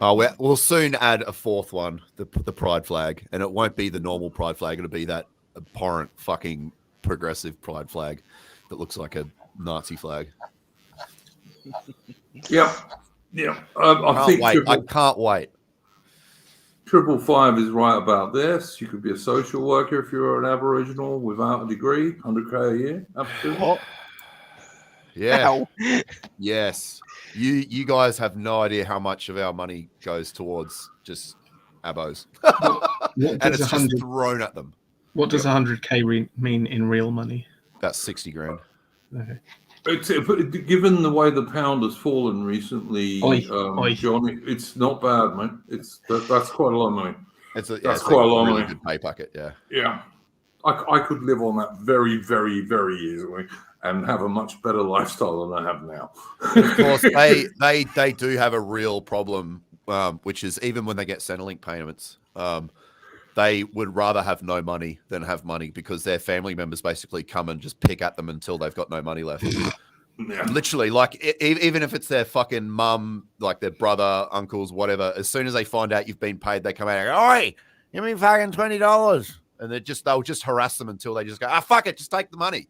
We'll soon add a 4th one, the pride flag, and it won't be the normal pride flag. It'll be that abhorrent fucking progressive pride flag that looks like a Nazi flag. Yeah. I can't wait. 555 is right about this. You could be a social worker if you're an Aboriginal without a degree, 100K a year. Absolutely. Yeah. Ow. Yes. You guys have no idea how much of our money goes towards just abos. And it's just thrown at them. What does 100K mean in real money? About 60 grand. Okay. Given the way the pound has fallen recently, John, it's not bad, man. That's quite a lot of money. That's quite a lot of really money. Good pay packet, yeah. Yeah, I could live on that very, very, very easily and have a much better lifestyle than I have now. Of course, they do have a real problem, which is even when they get Centrelink payments, they would rather have no money than have money because their family members basically come and just pick at them until they've got no money left. Yeah. Literally, like even if it's their fucking mum, like their brother, uncles, whatever, as soon as they find out you've been paid, they come out and go, "Oi, give me fucking $20. and they'll just harass them until they just go, fuck it, just take the money.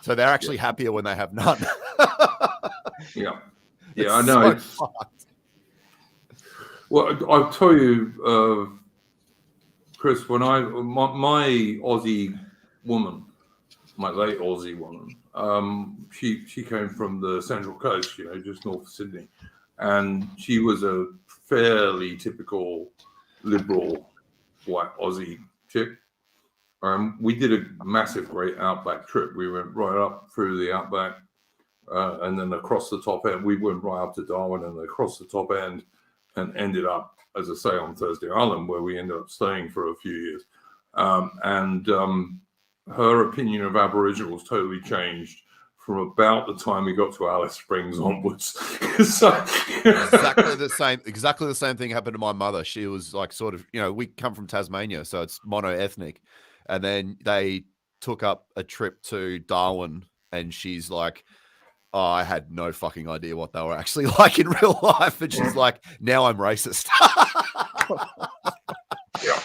So they're actually happier when they have none. Yeah, It's I know. so fucked. Well, I'll tell you, Chris, when my Aussie woman, my late Aussie woman, she came from the Central Coast, just north of Sydney, and she was a fairly typical liberal white Aussie chick. We did a massive, great outback trip. We went right up through the outback, and then across the top end. We went right up to Darwin and across the top end, and ended up, as I say, on Thursday Island, where we ended up staying for a few years. Her opinion of Aboriginals totally changed from about the time we got to Alice Springs onwards. So, exactly the same thing happened to my mother. She was like, sort of, we come from Tasmania, so it's mono-ethnic, and then they took up a trip to Darwin, and she's like, oh, I had no fucking idea what they were actually like in real life, and she's like, now I'm racist. Yeah.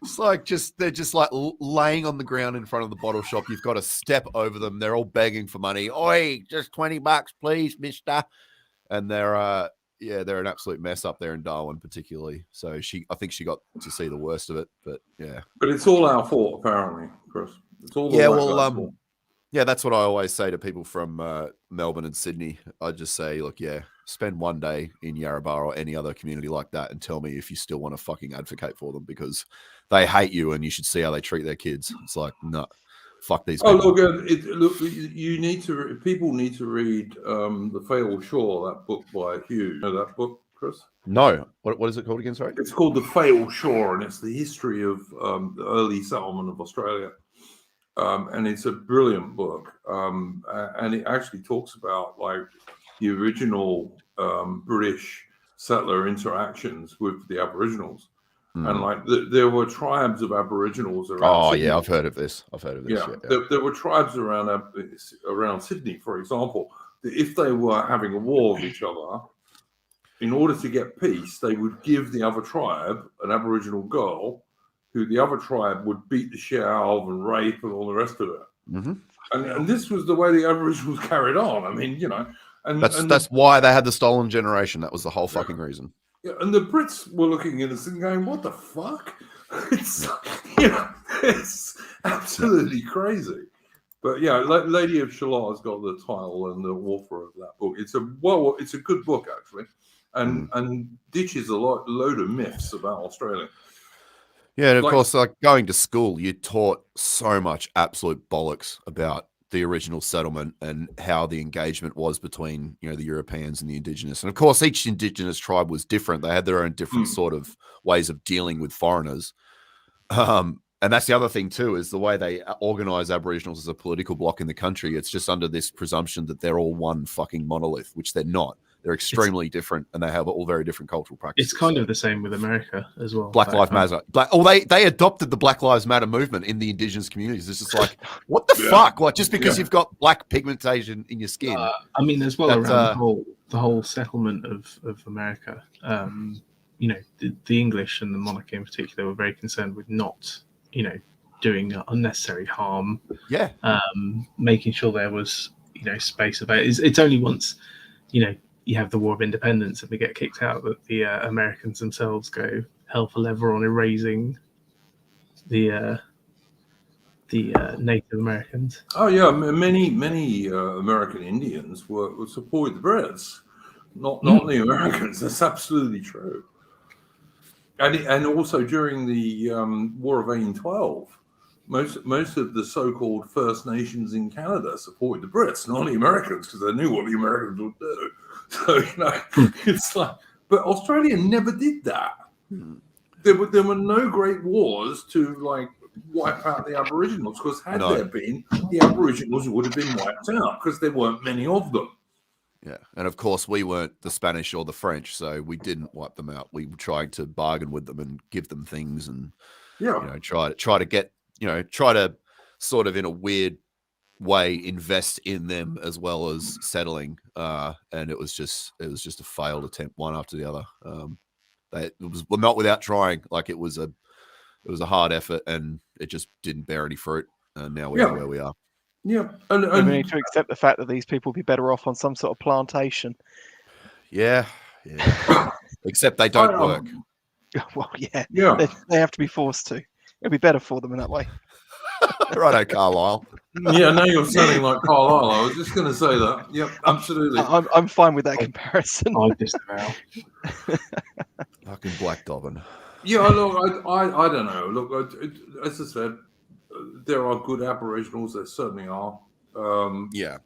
It's like they're just like laying on the ground in front of the bottle shop. You've got to step over them. They're all begging for money. Oi, just $20, please, mister. And they're an absolute mess up there in Darwin, particularly. So I think she got to see the worst of it. But yeah. But it's all our fault, apparently, Chris. It's all the fault. Yeah, that's what I always say to people from Melbourne and Sydney. I just say, look, spend one day in Yarrabah or any other community like that and tell me if you still want to fucking advocate for them, because they hate you and you should see how they treat their kids. It's like, no, fuck these people. People need to read The Fatal Shore, that book by Hugh. You know that book, Chris? No. What is it called again, sorry? It's called The Fatal Shore, and it's the history of the early settlement of Australia. And it's a brilliant book, and it actually talks about like the original British settler interactions with the Aboriginals, and like there were tribes of Aboriginals around. Oh Sydney. Yeah, I've heard of this. Yeah. There were tribes around Sydney, for example, that if they were having a war with each other, in order to get peace, they would give the other tribe an Aboriginal girl, who the other tribe would beat the shit out of and rape and all the rest of it. Mm-hmm. And this was the way the Aboriginals carried on. I mean, and that's why they had the stolen generation. That was the whole fucking reason. Yeah, and the Brits were looking at us and going, "What the fuck?" It's absolutely crazy. But yeah, Lady of Shalott has got the title and the author of that book. It's a good book actually, and ditches a load of myths about Australia. Yeah, and of course, like going to school, you taught so much absolute bollocks about the original settlement and how the engagement was between, the Europeans and the indigenous. And of course, each indigenous tribe was different. They had their own different sort of ways of dealing with foreigners. And that's the other thing too, is the way they organize Aboriginals as a political bloc in the country. It's just under this presumption that they're all one fucking monolith, which they're not. They're extremely different, and they have all very different cultural practices. It's kind of the same with America as well. Black Lives Matter. They adopted the Black Lives Matter movement in the indigenous communities. It's just like, what the fuck? Like, just because you've got black pigmentation in your skin. I mean, as well around the whole settlement of America. The English and the monarchy in particular were very concerned with not, doing unnecessary harm. Yeah. Making sure there was, space about it. It's only once, you have the War of Independence and we get kicked out that the Americans themselves go hell for leather on erasing the Native Americans. Oh yeah, many American Indians were supported the Brits, not the Americans. That's absolutely true. And also during the War of 1812, most of the so-called First Nations in Canada supported the Brits, not the Americans, because they knew what the Americans would do. So it's like, but Australia never did that. There were no great wars to like wipe out the Aboriginals, because had there been, the Aboriginals would have been wiped out because there weren't many of them. Yeah, and of course we weren't the Spanish or the French, so we didn't wipe them out. We were trying to bargain with them and give them things, and try to get try to sort of in a weird way invest in them as well as settling. And it was just a failed attempt, one after the other. It was not without trying. Like it was It was a hard effort, and it just didn't bear any fruit. And now we are where we are. Yeah, We and need to accept the fact that these people would be better off on some sort of plantation. Yeah. Except they don't work. Well, yeah, yeah, they have to be forced to. It'll be better for them in that way. Righto, Carlisle. yeah. Now you're sounding like Carlisle. I was just going to say that. Yep, absolutely. I'm fine with that comparison. I disavow. Fucking Black Dobbin. Yeah, look, I don't know. Look, as I said, there are good Aboriginals. There certainly are. Yeah.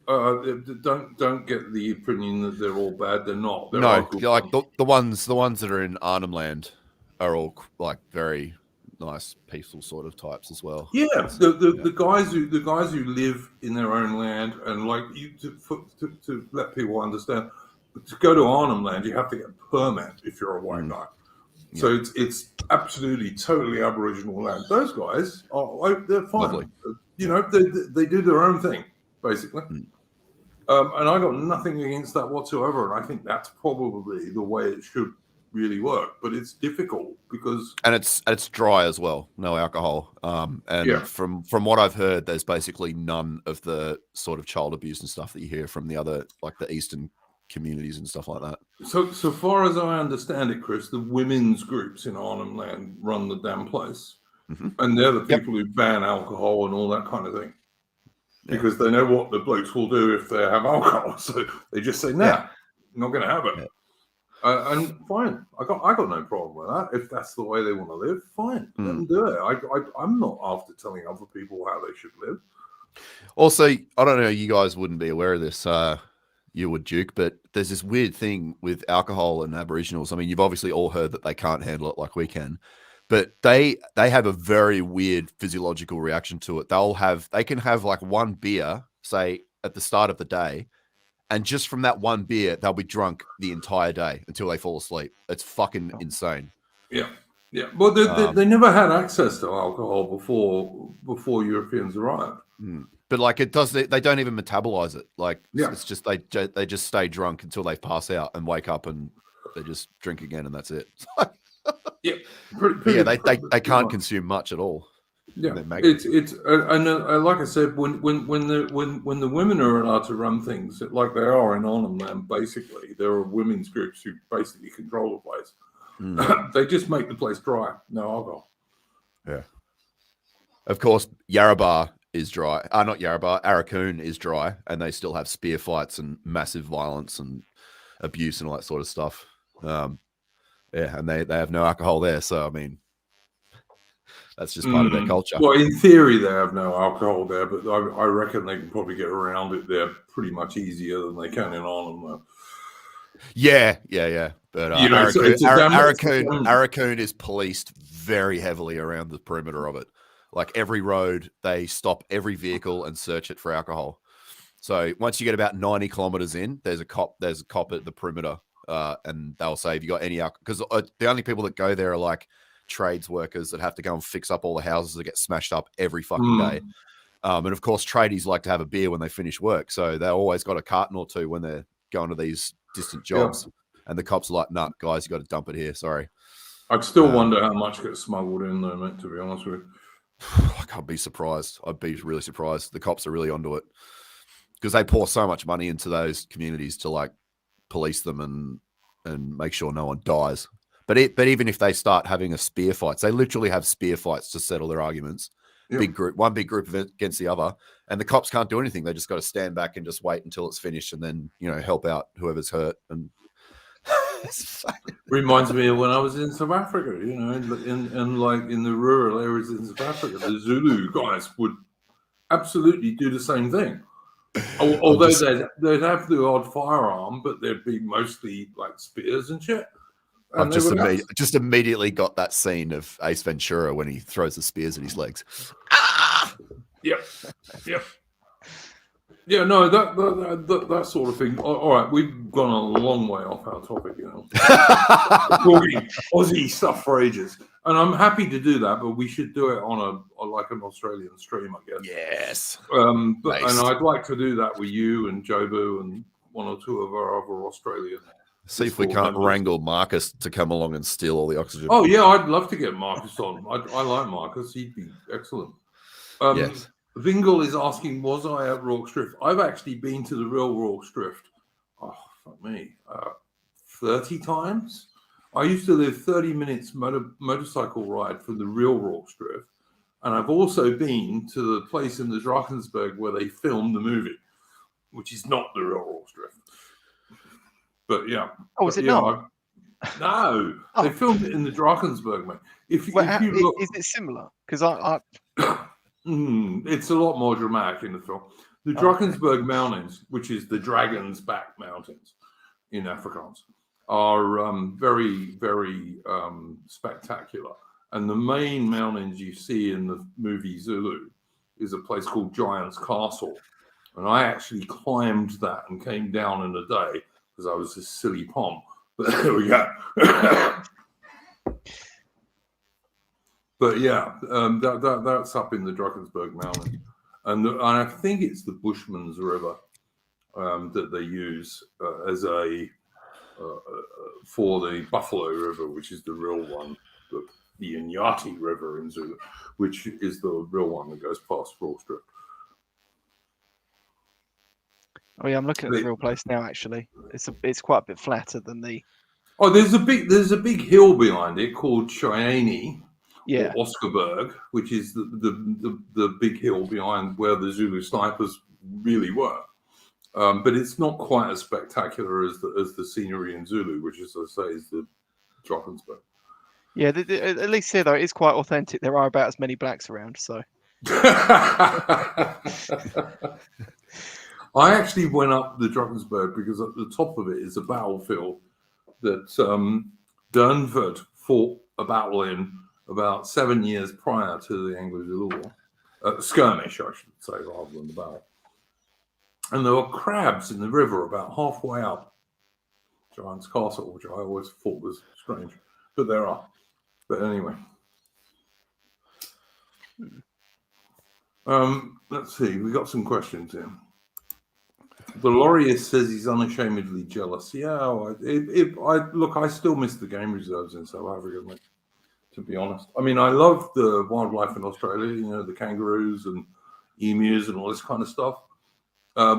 Don't get the opinion that they're all bad. They're not. There No, are good like ones. the ones that are in Arnhem Land are all like very nice, peaceful sort of types as well. Yeah, the guys who live in their own land, and like you to let people understand, to go to Arnhem Land, you have to get a permit if you're a white guy. So it's absolutely totally Aboriginal land. Those guys they're fine. Lovely. You know, they do their own thing basically. And I got nothing against that whatsoever. And I think that's probably the way it should really work. But it's difficult because it's dry as well, no alcohol. And from what I've heard, there's basically none of the sort of child abuse and stuff that you hear from the other, like the Eastern communities and stuff like that. So far as I understand it, Chris, the women's groups in Arnhem Land run the damn place. And they're the people who ban alcohol and all that kind of thing. Because they know what the blokes will do if they have alcohol. So they just say, nah, not going to have it. And fine. I got no problem with that. If that's the way they want to live, fine. Let them do it. I'm not after telling other people how they should live. Also, I don't know, you guys wouldn't be aware of this, you would, Duke, but there's this weird thing with alcohol and Aboriginals. I mean, you've obviously all heard that they can't handle it like we can. But they have a very weird physiological reaction to it. They can have like one beer, say at the start of the day, and just from that one beer, they'll be drunk the entire day until they fall asleep. It's fucking insane. Yeah. Well, they never had access to alcohol before Europeans arrived. But like it does, they don't even metabolize it. Like it's just they just stay drunk until they pass out and wake up and they just drink again and that's it. Yeah, they can't consume much at all. Yeah, it's and like I said, when the women are allowed to run things like they are in Arnhem Land, basically there are women's groups who basically control the place. They just make the place dry, no alcohol. Yeah. Of course, Yarrabah is dry. Not Yarrabah, Arakoon is dry, and they still have spear fights and massive violence and abuse and all that sort of stuff. And they have no alcohol there, so I mean, that's just part of their culture. Well, in theory, they have no alcohol there, but I reckon they can probably get around it there pretty much easier than they can in Arnhem, though. Yeah. But Arakoon is policed very heavily around the perimeter of it. Like every road, they stop every vehicle and search it for alcohol. So once you get about 90 kilometers in, there's a cop at the perimeter. And they'll say, have you got any alcohol? Because the only people that go there are like trades workers that have to go and fix up all the houses that get smashed up every fucking day. And of course, tradies like to have a beer when they finish work. So they always got a carton or two when they're going to these distant jobs. And the cops are like, nah, guys, you got to dump it here. Sorry. I'd still wonder how much gets smuggled in there, mate, to be honest with you. I can't be surprised. I'd be really surprised. The cops are really onto it because they pour so much money into those communities to like police them and make sure no one dies. But even if they start having a spear fights, they literally have spear fights to settle their arguments. One big group against the other, and the cops can't do anything. They just got to stand back and just wait until it's finished, and then help out whoever's hurt. And reminds me of when I was in South Africa. In like in the rural areas in South Africa, the Zulu guys would absolutely do the same thing. Although they'd have the odd firearm, but they'd be mostly like spears and shit. And I've just immediately got that scene of Ace Ventura when he throws the spears at his legs. Ah! Yep. Yeah, no, that sort of thing. All right, we've gone a long way off our topic, talking Aussie stuff for ages, and I'm happy to do that. But we should do it on like an Australian stream, I guess. Yes. Nice. And I'd like to do that with you and Jobu and one or two of our other Australian See if we can't wrangle Marcus to come along and steal all the oxygen. Oh yeah, I'd love to get Marcus on. I like Marcus. He'd be excellent. Yes. Vingle is asking, was I at Rorke's Drift? I've actually been to the real Rorke's Drift. Oh, fuck me. 30 times. I used to live 30 minutes motorcycle ride from the real Rorke's Drift. And I've also been to the place in the Drakensberg where they filmed the movie, which is not the real Rorke's Drift. But yeah. Oh, is it not? No, they filmed it in the Drakensberg, mate. If you look, is it similar? Because I it's a lot more dramatic in the film. The Drakensberg Mountains, which is the Dragon's Back Mountains in Afrikaans, are very, very spectacular. And the main mountains you see in the movie Zulu is a place called Giant's Castle. And I actually climbed that and came down in a day because I was a silly pom. But there we go. But yeah, that's up in the Drakensberg Mountains. And I think it's the Bushman's River that they use as a for the Buffalo River, which is the real one, the Inyati River in Zulu, which is the real one that goes past Rorke's Drift. Oh yeah, I'm looking at the real place now. Actually, it's quite a bit flatter than the. Oh, there's a big hill behind it called Cheyenne, Yeah, or Oscarberg, which is the big hill behind where the Zulu snipers really were. But it's not quite as spectacular as the scenery in Zulu, which, as I say, is the Drakensberg. yeah. At least here though, it is quite authentic. There are about as many blacks around, so. I actually went up the Drakensberg because at the top of it is a battlefield that Durnford fought a battle in about 7 years prior to the Anglo-Zulu War. Skirmish, I should say, rather than the battle. And there were crabs in the river about halfway up Giant's Castle, which I always thought was strange. But there are. But anyway. Let's see. We got some questions in. The Laureus says he's unashamedly jealous. Yeah, I still miss the game reserves in South Africa, mate, to be honest. I mean, I love the wildlife in Australia, the kangaroos and emus and all this kind of stuff,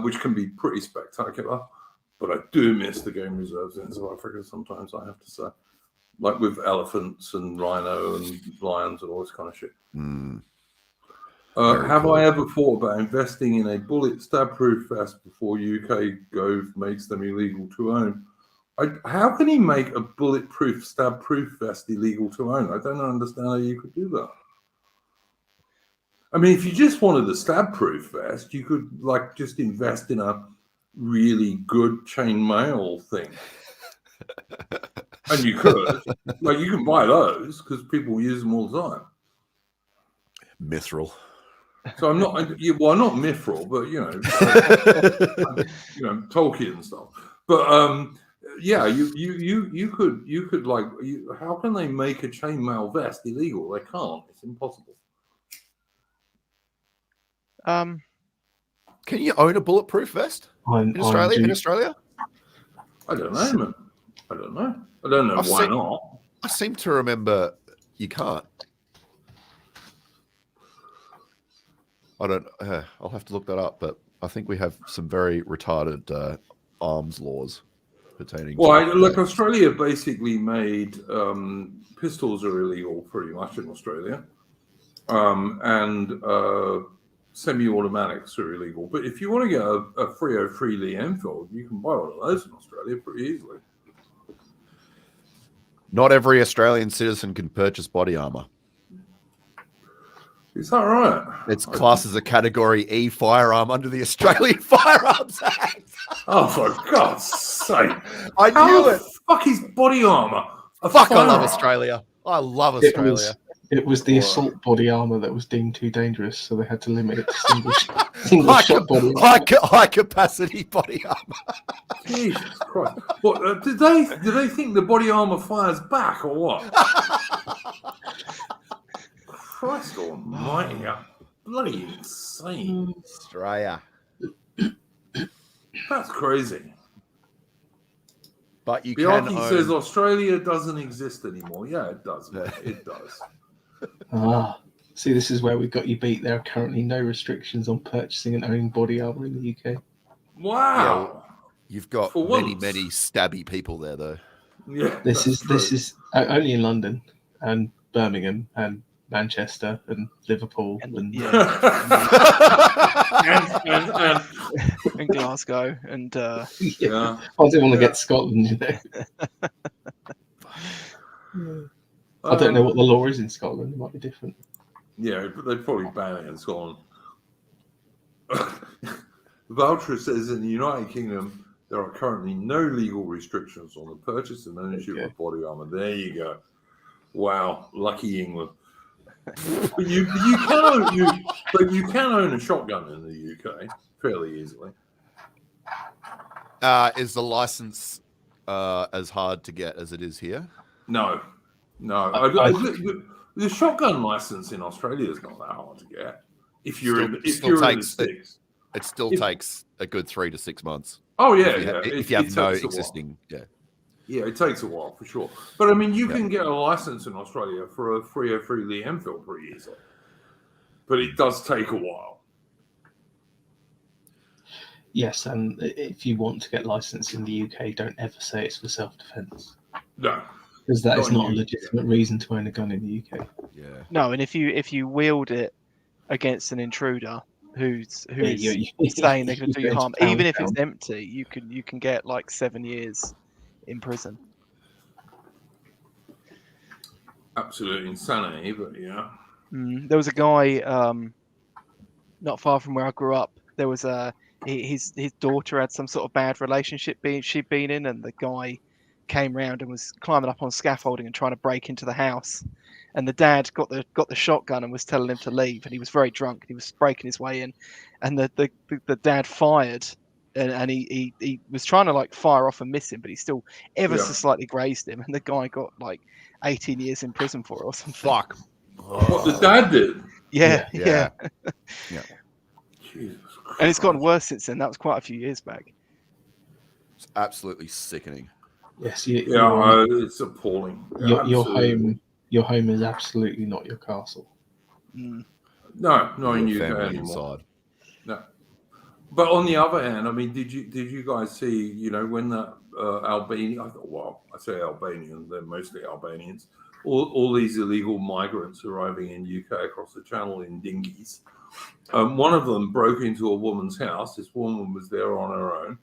which can be pretty spectacular. But I do miss the game reserves in South Africa sometimes, I have to say. Like with elephants and rhino and lions and all this kind of shit. Mm. Have cool. I ever thought about investing in a bullet stab-proof vest before UK Gov makes them illegal to own? How can he make a bulletproof stab-proof vest illegal to own? I don't understand how you could do that. I mean, if you just wanted a stab-proof vest, you could just invest in a really good chainmail thing. And you could. You can buy those because people use them all the time. Mithril. So I'm not mithril, but Tolkien and stuff. But yeah, you could how can they make a chainmail vest illegal? They can't. It's impossible. Can you own a bulletproof vest in Australia? I don't know, man. I don't know why not. I seem to remember you can't. I don't. I'll have to look that up, but I think we have some very retarded arms laws pertaining. Well, Australia basically made pistols are illegal pretty much in Australia, and semi-automatics are illegal. But if you want to get a 303 Lee Enfield, you can buy one of those in Australia pretty easily. Not every Australian citizen can purchase body armor. Is that right? It's classed as a Category E firearm under the Australian Firearms Act. Oh, for God's sake. I knew it. Fuck is body armor? Fuck, I love Australia. I love Australia. It was the assault body armor that was deemed too dangerous, so they had to limit it to single shot body armor. High capacity body armor. Jesus Christ. What, did they think the body armor fires back or what? Christ almighty, bloody insane. Australia. That's crazy. But you can Bianchi own... says Australia doesn't exist anymore. Yeah, it does. Yeah. It does. See, this is where we got you beat. There are currently no restrictions on purchasing and owning body armor in the UK. Wow. Yeah, well, you've got For many once. stabby people there, though. Yeah, This is only in London and Birmingham and Manchester and Liverpool and and Glasgow and yeah. I didn't want to get Scotland, you know. I don't know what the law is in Scotland. It might be different. Yeah, but they'd probably ban it and so on. Vulture says in the United Kingdom there are currently no legal restrictions on the purchase and ownership of body armor. There you go. Wow, lucky England. But you can own a shotgun in the UK fairly easily. Is the license as hard to get as it is here? No. The shotgun license in Australia is not that hard to get. If you're in the sticks. It still takes a good 3 to 6 months. Oh yeah, if you have no existing, yeah, it takes a while for sure. But I mean, you can get a license in Australia for a 303 Lee Enfield pretty easily. But it does take a while. Yes, and if you want to get licensed in the UK, don't ever say it's for self-defense. No. Because that is not a legitimate reason to own a gun in the UK. Yeah. No, and if you wield it against an intruder who's you saying they can do you harm, pound even if down. it's empty, you can get like 7 years in prison. Absolute insanity, but yeah. There was a guy not far from where I grew up. There was his daughter had some sort of bad relationship she'd been in, and the guy came round and was climbing up on scaffolding and trying to break into the house. And the dad got the shotgun and was telling him to leave, and he was very drunk. He was breaking his way in, and the dad fired, and he was trying to like fire off and miss him, but he still ever so slightly grazed him, and the guy got like 18 years in prison for it or something. Fuck. What the dad did? Yeah. Yeah. Jesus Christ. And it's gotten worse since then. That was quite a few years back. It's absolutely sickening. Yes, it's appalling. Your home is absolutely not your castle. No, not in UK Family anymore. inside. No. But on the other hand, I mean, did you guys see, when the Albanian, I say Albanians, they're mostly Albanians, all these illegal migrants arriving in UK across the channel in dinghies. One of them broke into a woman's house. This woman was there on her own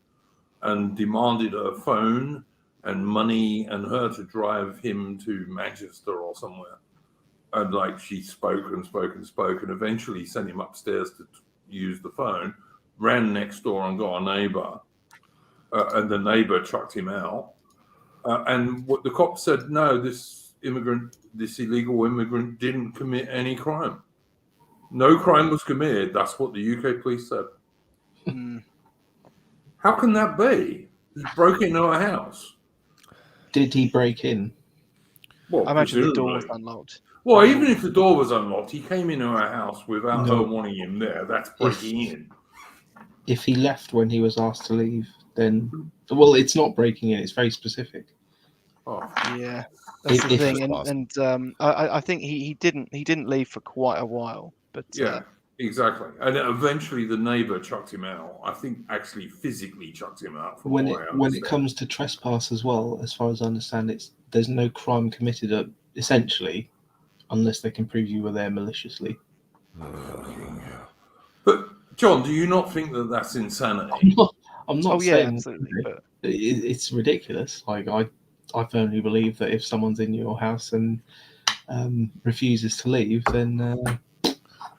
and demanded a phone and money and her to drive him to Manchester or somewhere. And like she spoke and eventually sent him upstairs to use the phone, ran next door and got a neighbor, and the neighbor chucked him out. And what the cop said, no, this illegal immigrant didn't commit any crime. No crime was committed. That's what the UK police said. How can that be? He broke into a house. Did he break in? Well, I imagine the door was presumably. unlocked. Well, even if the door was unlocked, he came into our house without her wanting him there. That's breaking in. If he left when he was asked to leave, then it's not breaking in. It's very specific. Oh, Yeah, that's the If- thing, and I think he didn't leave for quite a while, but yeah, exactly. And eventually, the neighbor chucked him out. I think actually physically chucked him out. When it comes to trespass as well, as far as I understand, there's no crime committed essentially, unless they can prove you were there maliciously. But John, do you not think that that's insanity? I'm not saying absolutely, but it's ridiculous. Like I firmly believe that if someone's in your house and refuses to leave, then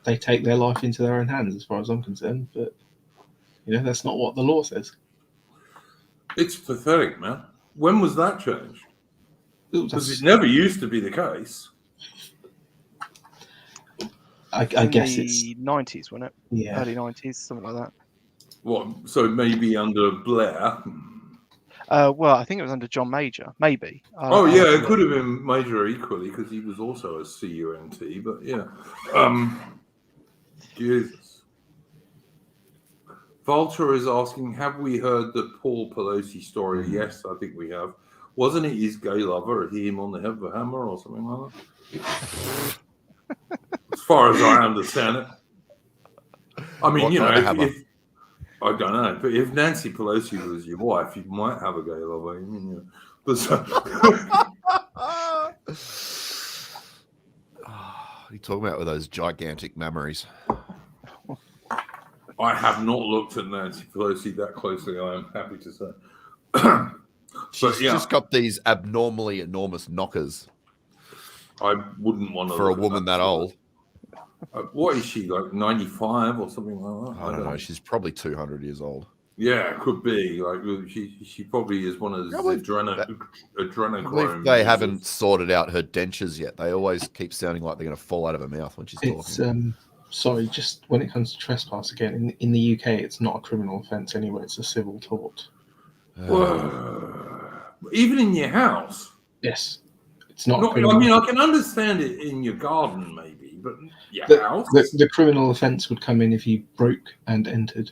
they take their life into their own hands, as far as I'm concerned. But that's not what the law says. It's pathetic, man. When was that changed? Because it never used to be the case. I guess it's the 90s, wasn't it? Early 90s, something like that. What? So maybe under Blair. Well, I think it was under John Major, maybe. It could have been Major equally because he was also a CUNT. But yeah, Jesus. Vulture is asking, have we heard the Paul Pelosi story? Yes, I think we have. Wasn't it his gay lover hit him on the head with a hammer or something like that? As far as I understand it. I mean, What you know, kind of hammer? if I don't know, but if Nancy Pelosi was your wife, you might have a gay lover. I mean, you know, but You talking about with those gigantic memories? I have not looked at Nancy Pelosi that closely, I am happy to say. She's just got these abnormally enormous knockers I wouldn't want to for a woman that old. What is she, like 95 or something like that? I don't know. She's probably 200 years old. Yeah, it could be. Like she probably is one of those adrenochrome. They haven't sorted out her dentures yet. They always keep sounding like they're going to fall out of her mouth when she's talking. Sorry, just when it comes to trespass again, in the UK, it's not a criminal offence anyway. It's a civil tort. Even in your house? Yes. It's not. I mean, I can understand it in your garden, maybe, but your house? The criminal offence would come in if you broke and entered.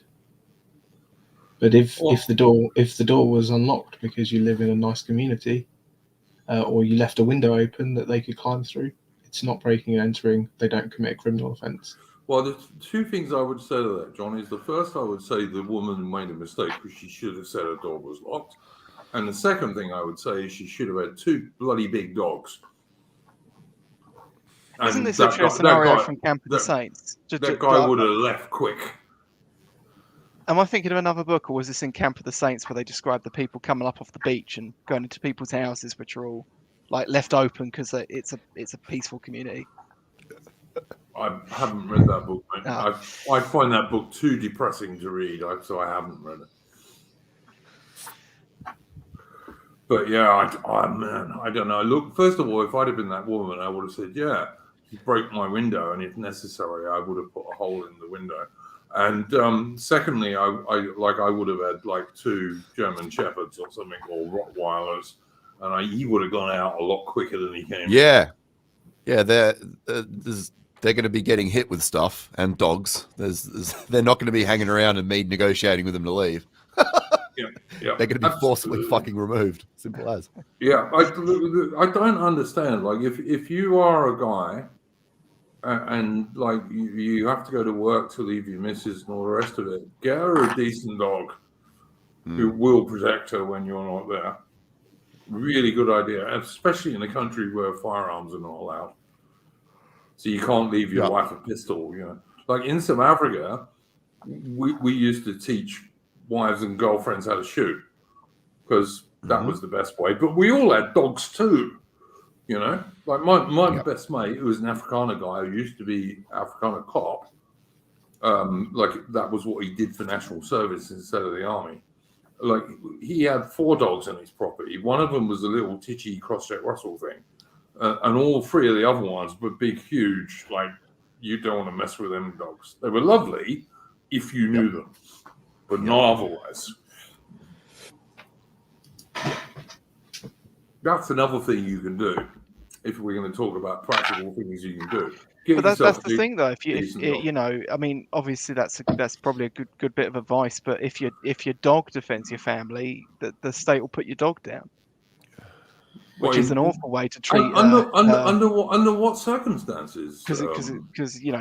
But if the door was unlocked because you live in a nice community, or you left a window open that they could climb through, it's not breaking and entering. They don't commit a criminal offence. Well, the two things I would say to that, John, is the first I would say the woman made a mistake because she should have said her door was locked. And the second thing I would say is she should have had two bloody big dogs. Isn't this a scenario from Camp of the Saints? That guy would have left quick. Am I thinking of another book, or was this in Camp of the Saints where they describe the people coming up off the beach and going into people's houses, which are all like left open because it's a peaceful community? I haven't read that book, mate. I find that book too depressing to read, so I haven't read it. But yeah, man, I don't know. Look, first of all, if I'd have been that woman, I would have said, yeah, he broke my window, and if necessary, I would have put a hole in the window. And secondly, I would have had like two German Shepherds or something, or Rottweilers, and he would have gone out a lot quicker than he came. Yeah, they're going to be getting hit with stuff and dogs. They're not going to be hanging around and me negotiating with them to leave. Yeah, they're going to be forcibly fucking removed. Simple as. Yeah, I don't understand. Like, if you are a guy and like you have to go to work to leave your missus and all the rest of it, get her a decent dog who will protect her when you're not there. Really good idea, especially in a country where firearms are not allowed. So you can't leave your wife a pistol. You know, like in South Africa, we used to teach wives and girlfriends how to shoot because that was the best way. But we all had dogs too. You know, like my best mate, who was an Afrikaner guy who used to be Afrikaner cop, like that was what he did for national service instead of the army. Like he had 4 dogs on his property. One of them was a little titchy cross-check Russell thing, and all 3 of the other ones were big, huge. Like you don't want to mess with them dogs. They were lovely if you knew them, but not otherwise. That's another thing you can do if we're going to talk about practical things you can do. But that's the thing, though. If you know, I mean, obviously that's probably a good bit of advice. But if your dog defends your family, the state will put your dog down, which is an awful way to treat. Under what circumstances? Because you know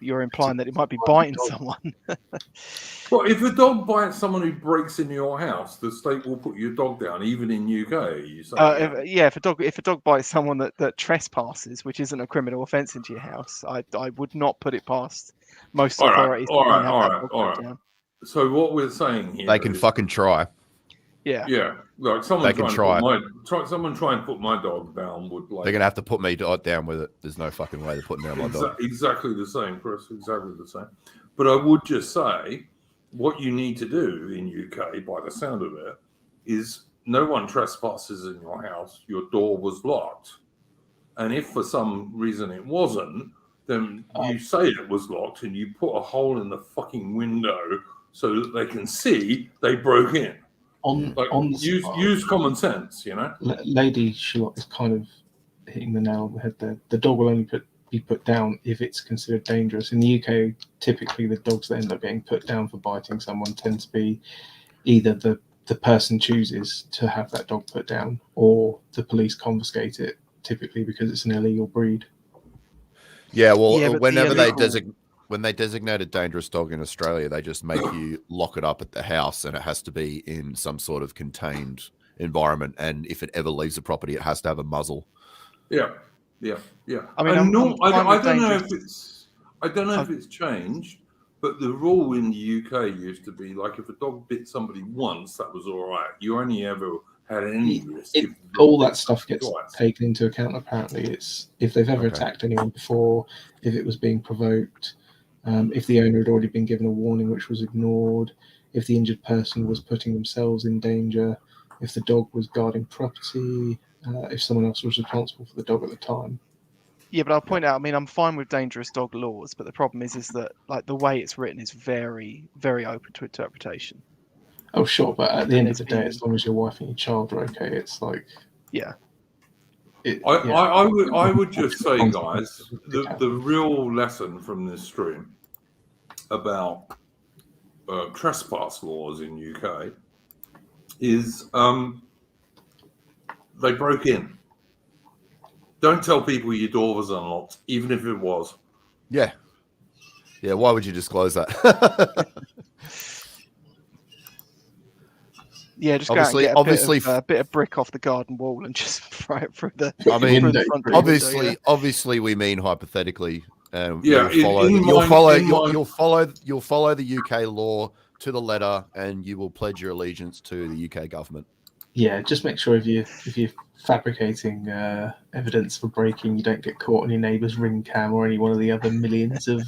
you're implying that it might be biting someone. Well, if a dog bites someone who breaks into your house, the state will put your dog down, even in UK. You say, if a dog bites someone that trespasses, which isn't a criminal offence into your house, I would not put it past most authorities. All right. So what we're saying here, they can fucking try. Yeah. Like someone someone try and put my dog down would like. They're gonna have to put me down with it. There's no fucking way they're putting down my dog. Exactly the same, Chris. Exactly the same. But I would just say, what you need to do in UK, by the sound of it, is no one trespasses in your house. Your door was locked, and if for some reason it wasn't, then you say it was locked and you put a hole in the fucking window so that they can see they broke in. Use common sense, you know. Lady Charlotte is kind of hitting the nail on the head there. The dog will only put be put down if it's considered dangerous. In the UK, typically the dogs that end up getting put down for biting someone tend to be either the person chooses to have that dog put down, or the police confiscate it, typically because it's an illegal breed. Yeah, well, Yeah, but whenever the when they designate a dangerous dog in Australia, they just make you lock it up at the house, and it has to be in some sort of contained environment. And if it ever leaves the property, it has to have a muzzle. Yeah. I mean, And I'm fine I with don't know dangerous. I don't know if it's changed, but the rule in the UK used to be like if a dog bit somebody once, that was all right. You only ever had any risk. if the dog All bit that stuff somebody gets twice. taken into account. Apparently, it's if they've ever Okay. attacked anyone before, if it was being provoked, if the owner had already been given a warning which was ignored, if the injured person was putting themselves in danger, if the dog was guarding property, if someone else was responsible for the dog at the time. Yeah, but I'll point out. I mean, I'm fine with dangerous dog laws, but the problem is that like the way it's written is very, very open to interpretation. Oh, sure, but at the And end of the day, as long as your wife and your child are okay, it's like Yeah. I would just say, guys, the real lesson from this stream about trespass laws in UK is they broke in. Don't tell people your door was unlocked, even if it was. Yeah. Why would you disclose that? Yeah, just Obviously- go out and obviously- get a bit of brick off the garden wall and just throw it through the. I mean, through the front door obviously, window, yeah. obviously, we mean hypothetically. Yeah, You'll follow the UK law to the letter, and you will pledge your allegiance to the UK government. Yeah, just make sure if you're fabricating evidence for breaking, you don't get caught on your neighbour's ring cam or any one of the other millions of.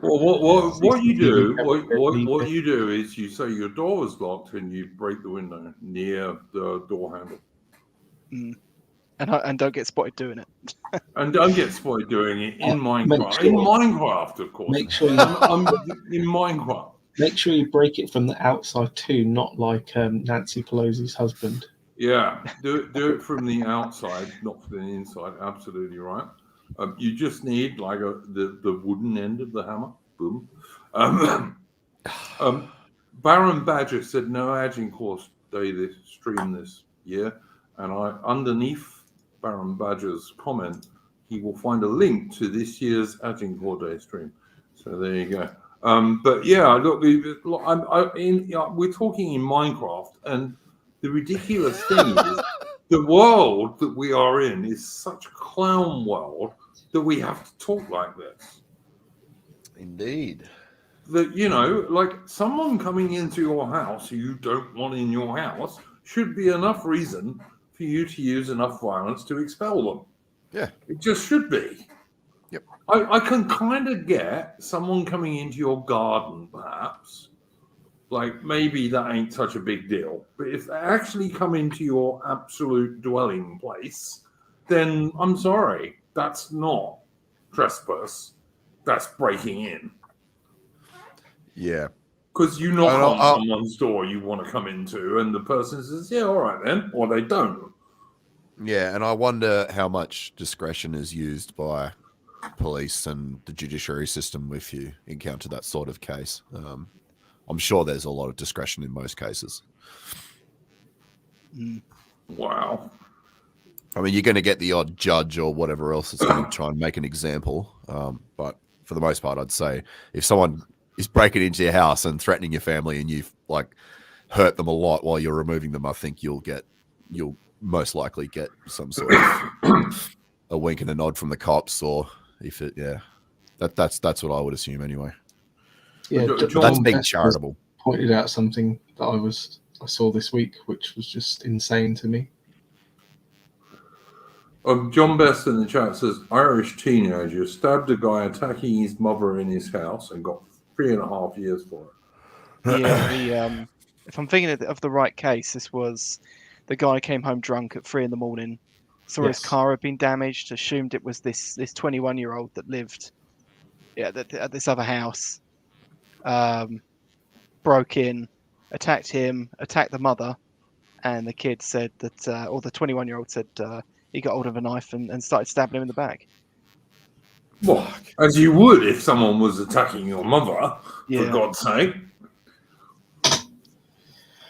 Well, what you do, CCTV what you do is you say your door was locked and you break the window near the door handle, And don't get spotted doing it. and don't get spotted doing it in Make Minecraft. sure- In Minecraft, of course. Make sure you I'm in Minecraft. make sure you break it from the outside too, not like Nancy Pelosi's husband. Yeah, do it from the outside, not from the inside. Absolutely right. You just need like the wooden end of the hammer. Boom. Baron Badger said no Agincourt Day this stream this year, and underneath Baron Badger's comment, he will find a link to this year's Agincourt Day stream. So there you go. But yeah, look, we're talking in Minecraft, and the ridiculous thing is the world that we are in is such a clown world that we have to talk like this. Indeed. That, like someone coming into your house who you don't want in your house should be enough reason for you to use enough violence to expel them. Yeah. It just should be. Yep. I can kind of get someone coming into your garden, perhaps. Like, maybe that ain't such a big deal. But if they actually come into your absolute dwelling place, then I'm sorry. That's not trespass. That's breaking in. Yeah. Because you knock on someone's door you want to come into, and the person says, yeah, all right then. Or they don't. Yeah, and I wonder how much discretion is used by police and the judiciary system if you encounter that sort of case. I'm sure there's a lot of discretion in most cases. Wow. I mean, you're going to get the odd judge or whatever else that's going to try and make an example. But for the most part, I'd say if someone is breaking into your house and threatening your family and you've like hurt them a lot while you're removing them, I think you'll most likely get some sort of a wink and a nod from the cops, or if it, that's what I would assume anyway. Yeah, That's being charitable. Pointed out something that I saw this week, which was just insane to me. John Best in the chat says Irish teenager stabbed a guy attacking his mother in his house and got 3.5 years for it. Yeah, if I'm thinking of the right case, this was the guy came home drunk at 3 a.m, saw his car had been damaged, assumed it was this 21-year-old that lived at this other house, broke in, attacked him, attacked the mother, and the kid said that, or the 21-year-old said he got hold of a knife and started stabbing him in the back. Well, as you would if someone was attacking your mother, Yeah. for God's sake.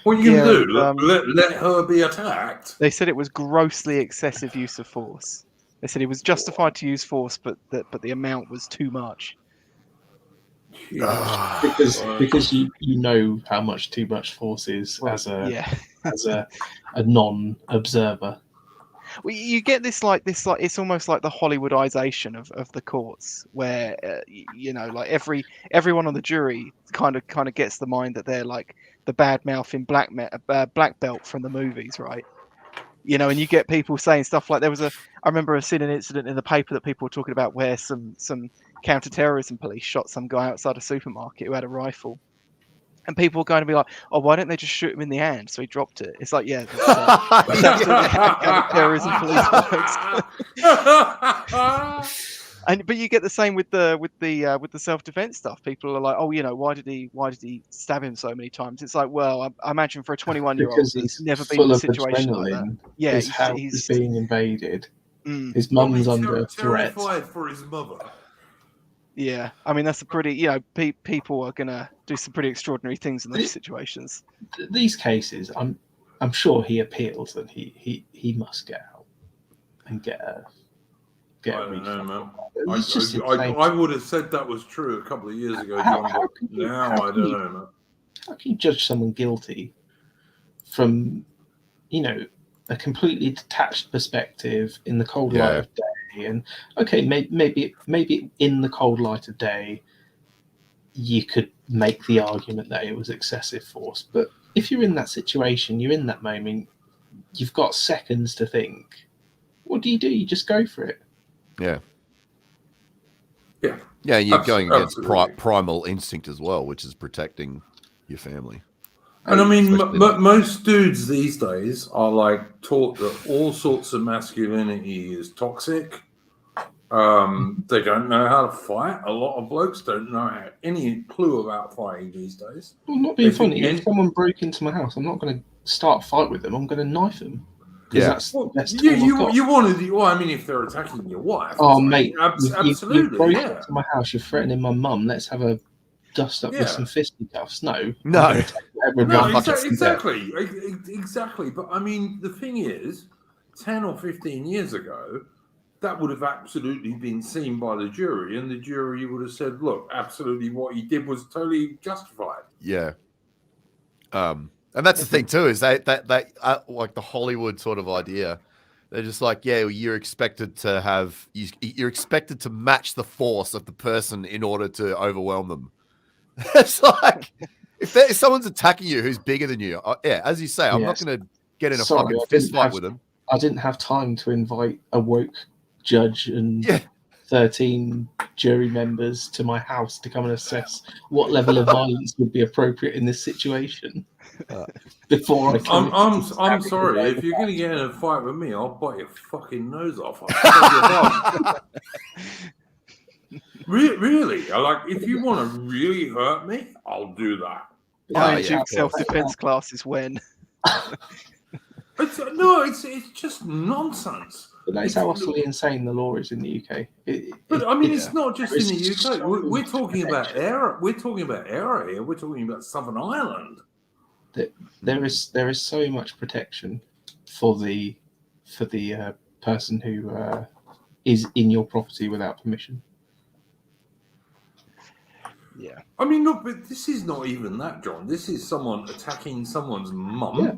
What are you going to do? Let her be attacked? They said it was grossly excessive use of force. They said it was justified to use force, but the amount was too much. Because you know how much too much force is Well, as a yeah. as a non-observer. Well, you get this like it's almost like the Hollywoodization of the courts, where like everyone on the jury kind of gets the mind that they're like the bad mouth in black belt from the movies, right? And you get people saying stuff like I remember seeing an incident in the paper that people were talking about where some counter-terrorism police shot some guy outside a supermarket who had a rifle. And people are going to be like, "Oh, why don't they just shoot him in the hand?" So he dropped it. It's like, yeah, that's absolutely how terrorism police works. But you get the same with the self-defense stuff. People are like, "Oh, why did he stab him so many times?" It's like, well, I imagine for a 21-year-old Because that's he's never been in full a of situation like that. adrenaline. Yeah, His house is being invaded. His Probably mum's under threat. terrified for his mother. Yeah, I mean that's a pretty, people are gonna do some pretty extraordinary things in those situations. These cases, I'm sure he appeals and he must get out and get a I don't know, man. It's just I would have said that was true a couple of years ago, John, but now I don't know, man. How can you judge someone guilty from, a completely detached perspective in the cold light of day? And okay, maybe in the cold light of day, you could make the argument that it was excessive force. But if you're in that situation, you're in that moment, you've got seconds to think. What do? You just go for it. Yeah. Yeah. Yeah, and you're going against Absolutely. primal instinct as well, which is protecting your family. And I mean, Especially most dudes these days are like taught that all sorts of masculinity is toxic. They don't know how to fight. A lot of blokes don't know any clue about fighting these days. Well, not being funny. If someone broke into my house, I'm not going to start a fight with them. I'm going to knife them. Yeah. That's the best you want to do. Well, I mean, if they're attacking your wife. Oh, mate, absolutely. You broke into my house. You're threatening my mum. Let's have a dust up with some fisticuffs. No. Exactly. But I mean, the thing is, 10 or 15 years ago, that would have absolutely been seen by the jury, and the jury would have said, "Look, absolutely, what he did was totally justified." Yeah. And that's the thing too, is that like the Hollywood sort of idea. They're just like, yeah, you're expected to match the force of the person in order to overwhelm them. It's like if someone's attacking you who's bigger than you, as you say, I'm not going to get in a fucking fist fight with them. I didn't have time to invite a woke judge and 13 jury members to my house to come and assess what level of violence would be appropriate in this situation. Before I'm sorry, if you're going to get in a fight with me, I'll bite your fucking nose off. Really? Like, if you want to really hurt me, I'll do that. Self-defense classes when. It's just nonsense. But that's how utterly insane the law is in the UK. It's not just in the UK. We're talking about era. We're talking about era here. We're talking about Southern Ireland. There is so much protection for the person who is in your property without permission. Yeah. I mean, look, but this is not even that, John. This is someone attacking someone's mum. Yeah.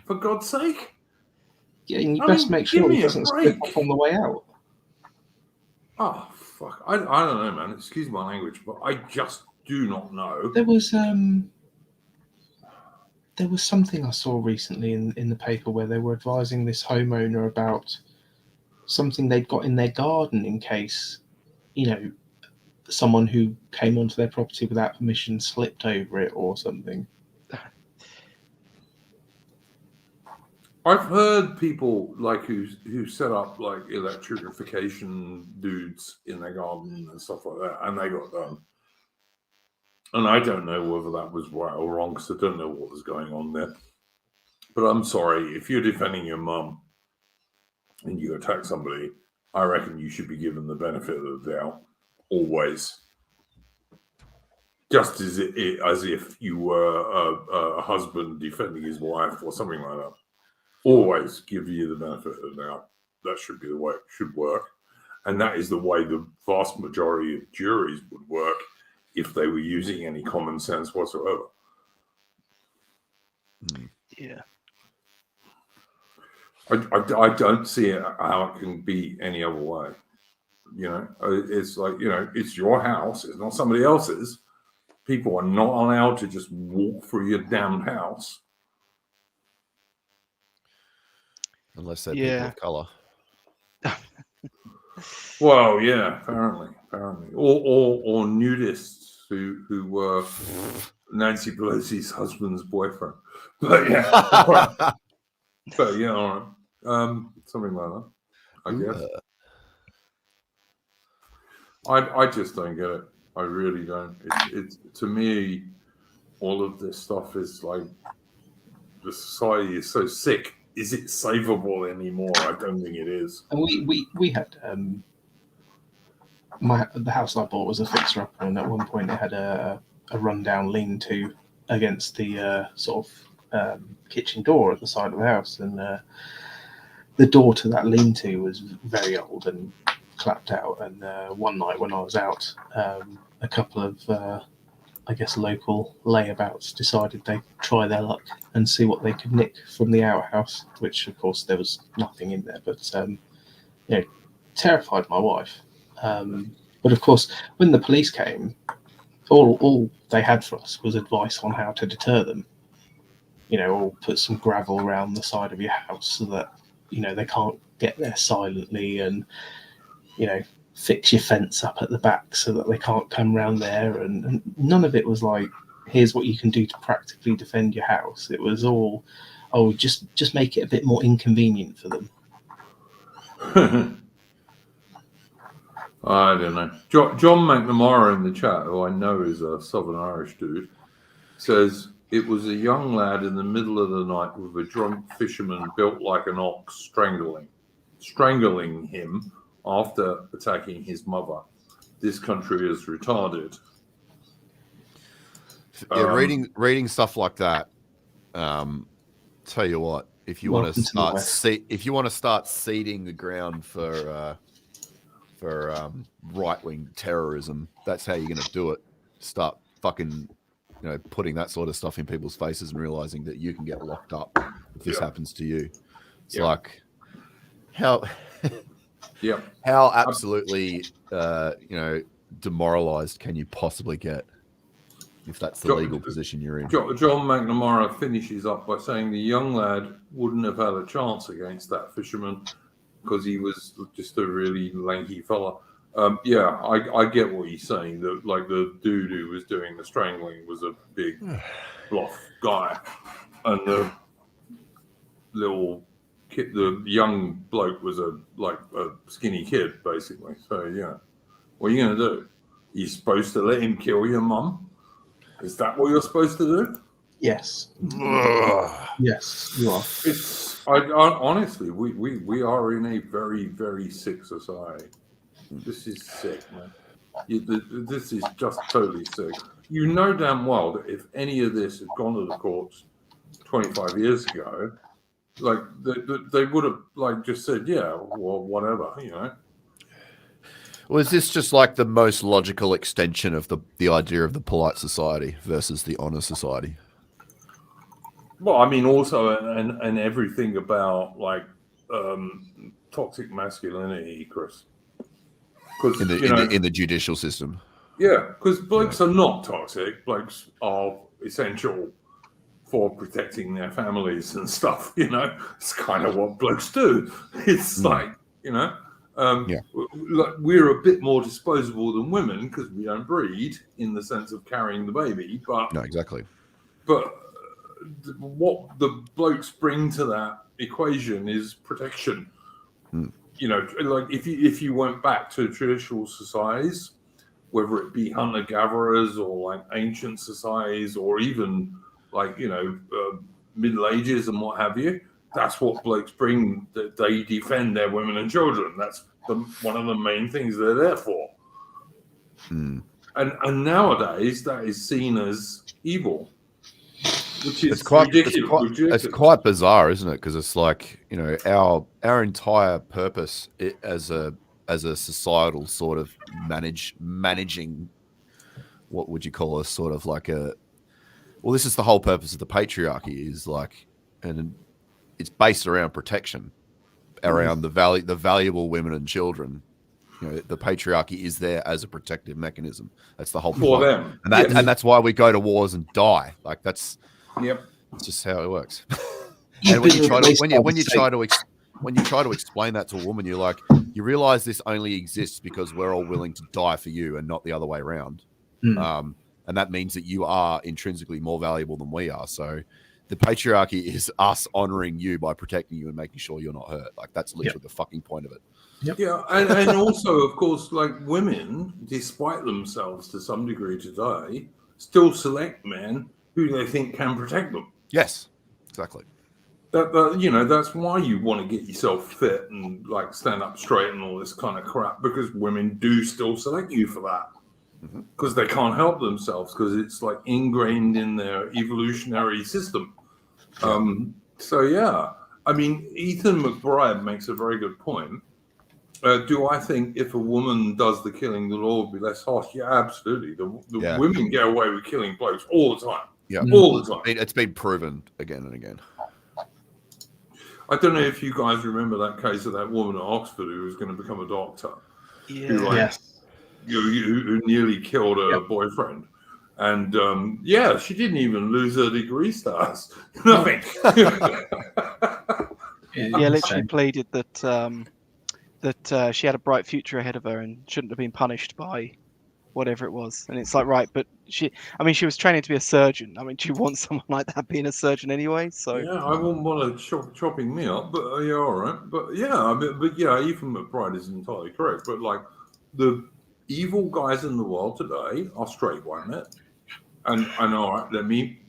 For God's sake. Yeah, and you best make sure he doesn't split off on the way out. Oh, fuck. I don't know, man. Excuse my language, but I just do not know. There was something I saw recently in the paper where they were advising this homeowner about something they'd got in their garden in case, someone who came onto their property without permission slipped over it or something. I've heard people like who set up like electrification dudes in their garden and stuff like that, and they got done. And I don't know whether that was right or wrong, because I don't know what was going on there. But I'm sorry, if you're defending your mum and you attack somebody, I reckon you should be given the benefit of the doubt, always. Just as if you were a husband defending his wife or something like that. Always give you the benefit of the doubt. That should be the way it should work. And that is the way the vast majority of juries would work if they were using any common sense whatsoever. Yeah. I don't see how it can be any other way. It's like, it's your house. It's not somebody else's. People are not allowed to just walk through your damn house. Unless they're people of colour. Well, yeah, apparently. Or nudists who were Nancy Pelosi's husband's boyfriend. But yeah. All right. But yeah, all right. Something like that, I guess. I just don't get it. I really don't. It's to me, all of this stuff is like, the society is so sick. Is it savable anymore? I don't think it is. And we had the house I bought was a fixer upper, and at one point it had a rundown lean-to against the sort of kitchen door at the side of the house, and the door to that lean-to was very old and clapped out. And one night when I was out, a couple of I guess local layabouts decided they'd try their luck and see what they could nick from the outhouse, which of course there was nothing in there, but terrified my wife. But of course, when the police came, all they had for us was advice on how to deter them. Or put some gravel around the side of your house so that they can't get there silently, and fix your fence up at the back so that they can't come round there. And none of it was like, here's what you can do to practically defend your house. It was all, just make it a bit more inconvenient for them. I don't know. John McNamara in the chat, who I know is a Southern Irish dude, says it was a young lad in the middle of the night with a drunk fisherman built like an ox strangling him after attacking his mother. This country is retarded. Yeah, reading stuff like that. Tell you what, if you want to start seeding the ground for right-wing terrorism, that's how you're going to do it. Start fucking, putting that sort of stuff in people's faces and realizing that you can get locked up if this happens to you. It's like how. Yeah. How absolutely, demoralized can you possibly get if that's the legal position you're in? John McNamara finishes up by saying the young lad wouldn't have had a chance against that fisherman because he was just a really lanky fella. I get what he's saying. That like the dude who was doing the strangling was a big bluff guy, and the little kid, the young bloke was a skinny kid, basically. So yeah, what are you going to do? You're supposed to let him kill your mum? Is that what you're supposed to do? Yes. Yes, you are. It's honestly, we are in a very, very sick society. This is sick, man. This is just totally sick. You know damn well that if any of this had gone to the courts 25 years ago, like they would have just said, yeah, well, whatever, Well, is this just like the most logical extension of the idea of the polite society versus the honor society? Well, I mean, also and everything about toxic masculinity, Chris. Because in the judicial system. Yeah, because blokes are not toxic. Blokes are essential for protecting their families and stuff. It's kind of what blokes do. It's we're a bit more disposable than women because we don't breed in the sense of carrying the baby. But no, exactly. But what the blokes bring to that equation is protection. If you went back to traditional societies, whether it be hunter-gatherers or ancient societies or even Middle Ages and what have you, that's what blokes bring. That they defend their women and children. That's one of the main things they're there for. Hmm. And nowadays that is seen as evil, which is It's quite ridiculous. it's quite bizarre, isn't it? Because it's like, you know, our entire purpose as a societal sort of managing, what would you call us, sort of like well, this is the whole purpose of the patriarchy, is like, and it's based around protection, around the valuable women and children. You know, the patriarchy is there as a protective mechanism. That's the whole For point. them. And that Yes. and that's why we go to wars and die. Like that's just how it works. And when you try to explain that to a woman, you're like, you realize this only exists because we're all willing to die for you and not the other way around. And that means that you are intrinsically more valuable than we are. So the patriarchy is us honoring you by protecting you and making sure you're not hurt. Like that's literally the fucking point of it. Yeah, and also, of course, like women, despite themselves to some degree today, still select men who they think can protect them. Yes, exactly. That you know, that's why you want to get yourself fit and like stand up straight and all this kind of crap, because women do still select you for that. Because they can't help themselves, because it's like ingrained in their evolutionary system. So yeah, I mean, Ethan McBride makes a very good point. Do I think if a woman does the killing, the law will be less harsh? Yeah, absolutely. The women get away with killing blokes all the time. Yeah, all the time. It's been proven again and again. I don't know if you guys remember that case of that woman at Oxford who was going to become a doctor. Yeah. Who nearly killed her boyfriend. And she didn't even lose her degree stars. Nothing. Literally pleaded that that she had a bright future ahead of her and shouldn't have been punished by whatever it was. And it's like, right, but she was training to be a surgeon. I mean, do you want someone like that being a surgeon anyway? So yeah, I wouldn't want to chopping me up, but yeah, all right. But yeah, I mean, Ethan McBride is entirely correct. But like the evil guys in the world today are straight white men. And all right, let me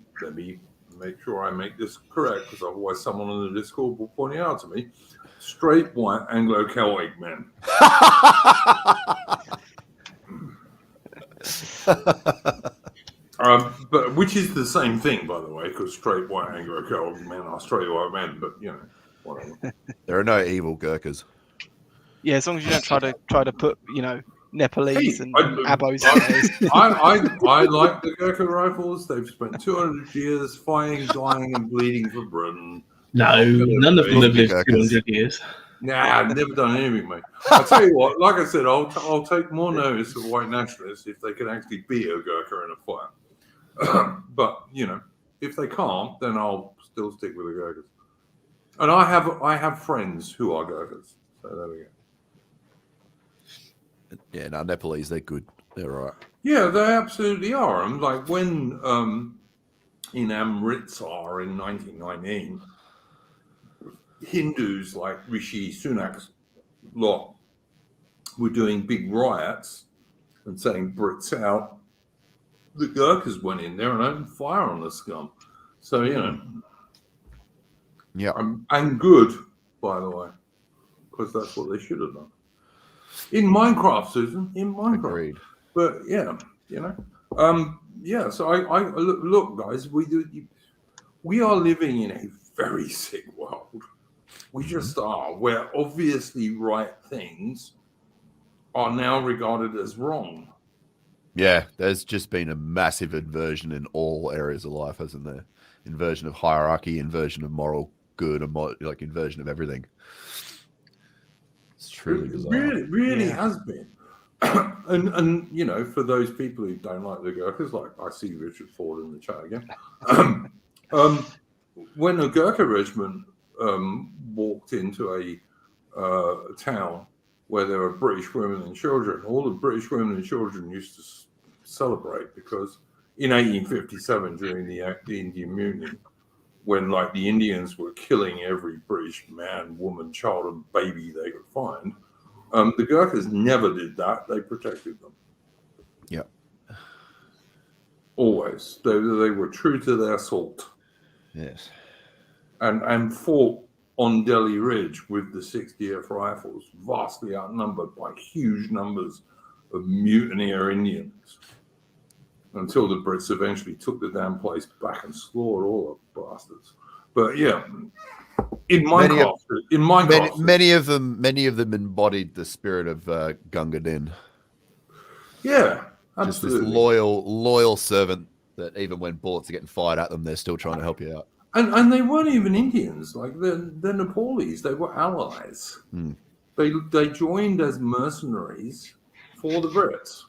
make sure I make this correct, because otherwise someone on the Discord will point it out to me. Straight white Anglo-Celtic men. But which is the same thing, by the way, because straight white Anglo-Celtic men are straight white men. But you know, whatever. There are no evil Gurkhas. Yeah, as long as you don't try to put, you know, Nepalese and Abos. I like the Gurkha rifles. They've spent 200 years fighting, dying, and bleeding for Britain. No, none of them have lived 200 years. Nah, I've never done anything, mate. I'll tell you what, like I said, I'll take more notice of white nationalists if they can actually beat a Gurkha in a fight. But, you know, if they can't, then I'll still stick with the Gurkhas. And I have friends who are Gurkhas. So there we go. Yeah, no, Nepalese, they're good. They're all right. Yeah, they absolutely are. And like when in Amritsar in 1919, Hindus like Rishi Sunak's lot were doing big riots and saying Brits out. The Gurkhas went in there and opened fire on the scum. So, you know. Yeah. And good, by the way, because that's what they should have done. In Minecraft, Susan, in Minecraft. Agreed. But yeah, you know. So I look, guys, we are living in a very sick world. We just are, where obviously right things are now regarded as wrong. Yeah, there's just been a massive inversion in all areas of life, hasn't there? Inversion of hierarchy, inversion of moral good, and like inversion of everything. It's truly bizarre. Really has been. and you know, for those people who don't like the Gurkhas, like I see Richard Ford in the chat again. When a Gurkha regiment walked into a town where there were British women and children, all the British women and children used to celebrate, because in 1857, during the Indian Mutiny, when like the Indians were killing every British man, woman, child, and baby they could find, the Gurkhas never did that. They protected them. Yeah. Always. They were true to their salt. Yes. And fought on Delhi Ridge with the 60th Rifles, vastly outnumbered by huge numbers of mutineer Indians, until the Brits eventually took the damn place back and slaughtered all the bastards. But yeah, in Minecraft, Many of them embodied the spirit of Gunga Din. yeah, Just this absolutely. loyal servant that even when bullets are getting fired at them, they're still trying to help you out. And they weren't even Indians. Like they're Nepalese. They were allies. Hmm. They joined as mercenaries for the Brits,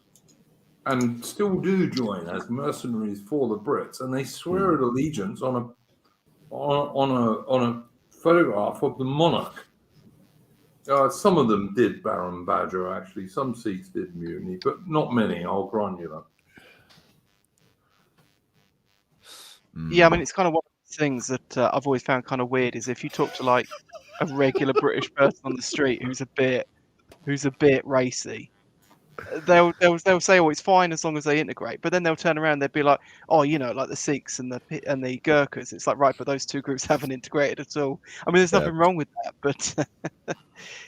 and still do join as mercenaries for the Brits. And they swear at allegiance on a photograph of the monarch. Some of them did Baron Badger, actually. Some Sikhs did mutiny, but not many. I'll grant you that. Yeah, I mean, it's kind of one of the things that I've always found kind of weird is if you talk to like a regular British person on the street who's a bit racy, they'll say, "Oh, it's fine as long as they integrate," but then they'll turn around, they'll be like, "Oh, you know, like the Sikhs and the Gurkhas." It's like, right, but those two groups haven't integrated at all. I mean, there's nothing wrong with that, but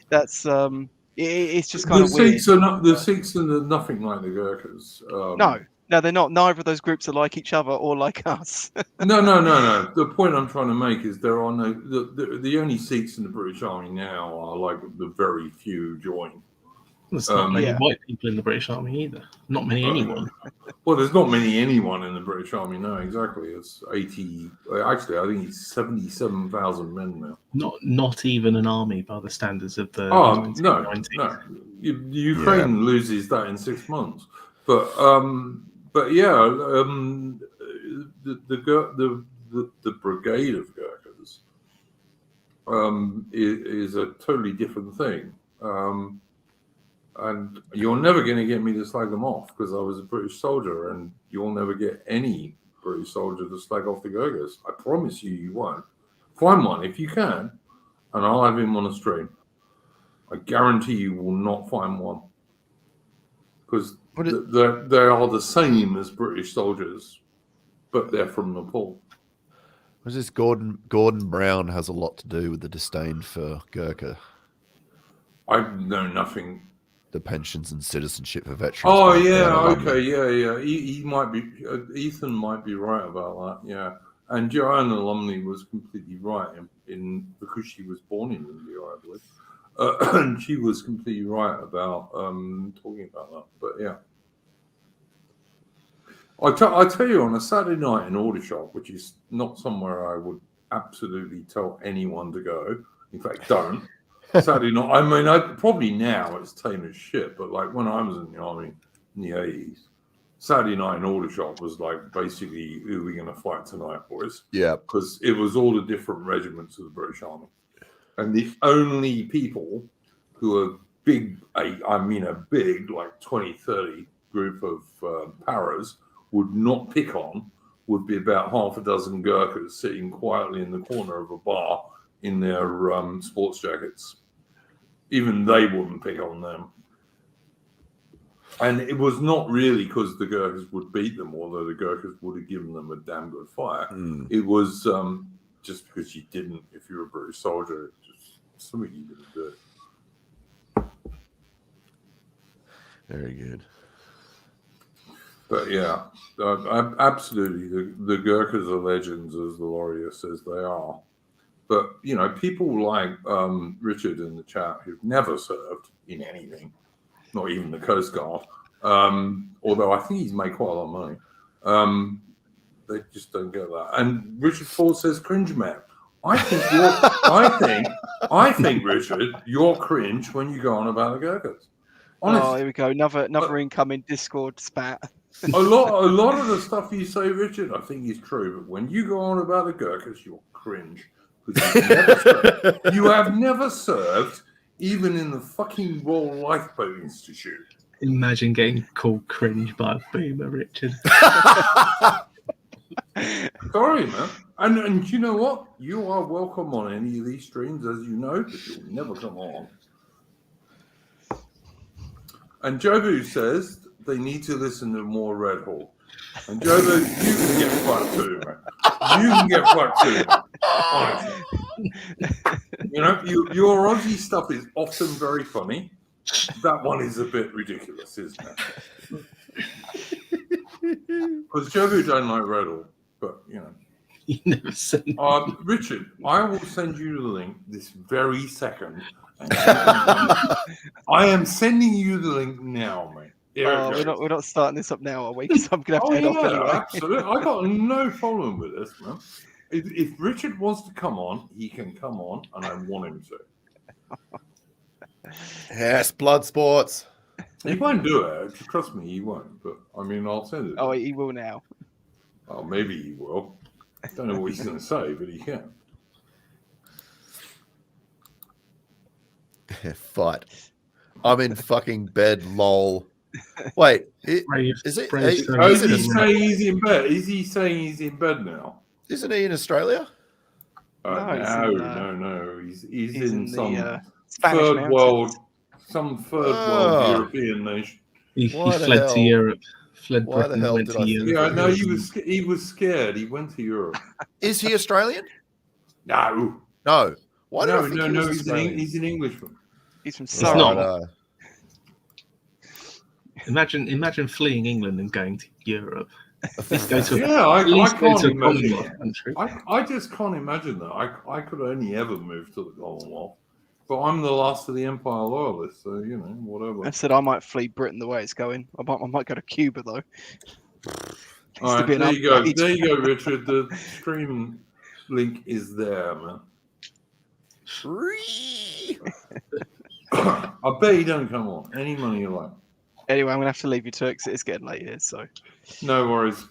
that's it's just kind of weird. The Sikhs are nothing like the Gurkhas. No, they're not. Neither of those groups are like each other or like us. No. The point I'm trying to make is there are no the only Sikhs in the British Army now are like the very few join. There's not many white people in the British Army either. Not many anyone. Well, there's not many anyone in the British Army. No, exactly. It's 80. Actually, I think it's 77,000 men now. Not even an army by the standards of the. No. Ukraine loses that in 6 months. But yeah, the brigade of Gurkhas is a totally different thing. And you're never going to get me to slag them off because I was a British soldier, and you'll never get any British soldier to slag off the Gurkhas. I promise you won't. Find one if you can, and I'll have him on a stream. I guarantee you will not find one because they are the same as British soldiers, but they're from Nepal. Was this Gordon Brown has a lot to do with the disdain for Gurkha? I know nothing. The pensions and citizenship for veterans. Oh yeah, okay, yeah. He might be. Ethan might be right about that. Yeah, and Joanna Lumley was completely right in because she was born in India, I believe, and she was completely right about talking about that. But yeah, I tell you, on a Saturday night in Aldershot, which is not somewhere I would absolutely tell anyone to go. In fact, don't. Saturday night. I mean, probably now it's tame as shit, but like when I was in the army in the 80s, Saturday night in Aldershot was like basically, who are we going to fight tonight, boys? Yeah. Because it was all the different regiments of the British Army. And the only people who are big, a big, like 20, 30 group of paras would not pick on would be about half a dozen Gurkhas sitting quietly in the corner of a bar in their sports jackets. Even they wouldn't pick on them. And it was not really because the Gurkhas would beat them, although the Gurkhas would have given them a damn good fight. It was just because you didn't, if you're a British soldier, just something you didn't do. Very good. But yeah, absolutely. The Gurkhas are legends, as the Laureate says they are. But, you know, people like Richard in the chat who've never served in anything, not even the Coast Guard, although I think he's made quite a lot of money. They just don't get that. And Richard Ford says, cringe man. I think, Richard, you're cringe when you go on about the Gurkhas. Honestly. Oh, here we go. Another incoming Discord spat. A lot of the stuff you say, Richard, I think is true. But when you go on about the Gurkhas, you're cringe. You have never served, even in the fucking Royal Lifeboat Institute. Imagine getting called cringe by a boomer, Richard. Sorry, man. And you know what? You are welcome on any of these streams, as you know, but you'll never come on. And Jobu says they need to listen to more Red Hawk. And Jobu, you can get fucked too, man. You can get fucked too, man. Honestly. You know, your Aussie stuff is often very funny. That one is a bit ridiculous, isn't it? Because Jobu don't like Redall, but you know. You never said. Richard, I will send you the link this very second. I am sending you the link now, mate. We're not starting this up now, are we? Because I'm gonna have to head off anyway. Absolutely. I got no problem with this, man. If Richard wants to come on, he can come on, and I want him to. Yes, blood sports. He won't do it. Trust me, he won't. But I mean, I'll send it. Oh, he will now. Oh, maybe he will. I don't know what he's going to say, but he can. Fight. I'm in fucking bed, lol. Wait, is it? Is he saying he's in bed? Is he saying he's in bed now? Isn't he in Australia? No. He's in some Spanish world European nation. He fled to Europe. Fled Why Britain, the hell went did to I Europe. Yeah, no, he was scared. He went to Europe. Is he Australian? No. No. Why did I think no. he was Australian? He's an Englishman. He's from He's not. Surrey. Imagine fleeing England and going to Europe. Let's go to I can't to a imagine Commonwealth that. country. I just can't imagine that. I could only ever move to the Commonwealth. But I'm the last of the Empire loyalists, so, you know, whatever. I said I might flee Britain the way it's going. I might go to Cuba, though. All right, there you go. There you go, Richard. The stream link is there, man. Free. I bet you don't come on. Any money you like. Anyway, I'm going to have to leave you to it 'cause it's getting late here, so. No worries.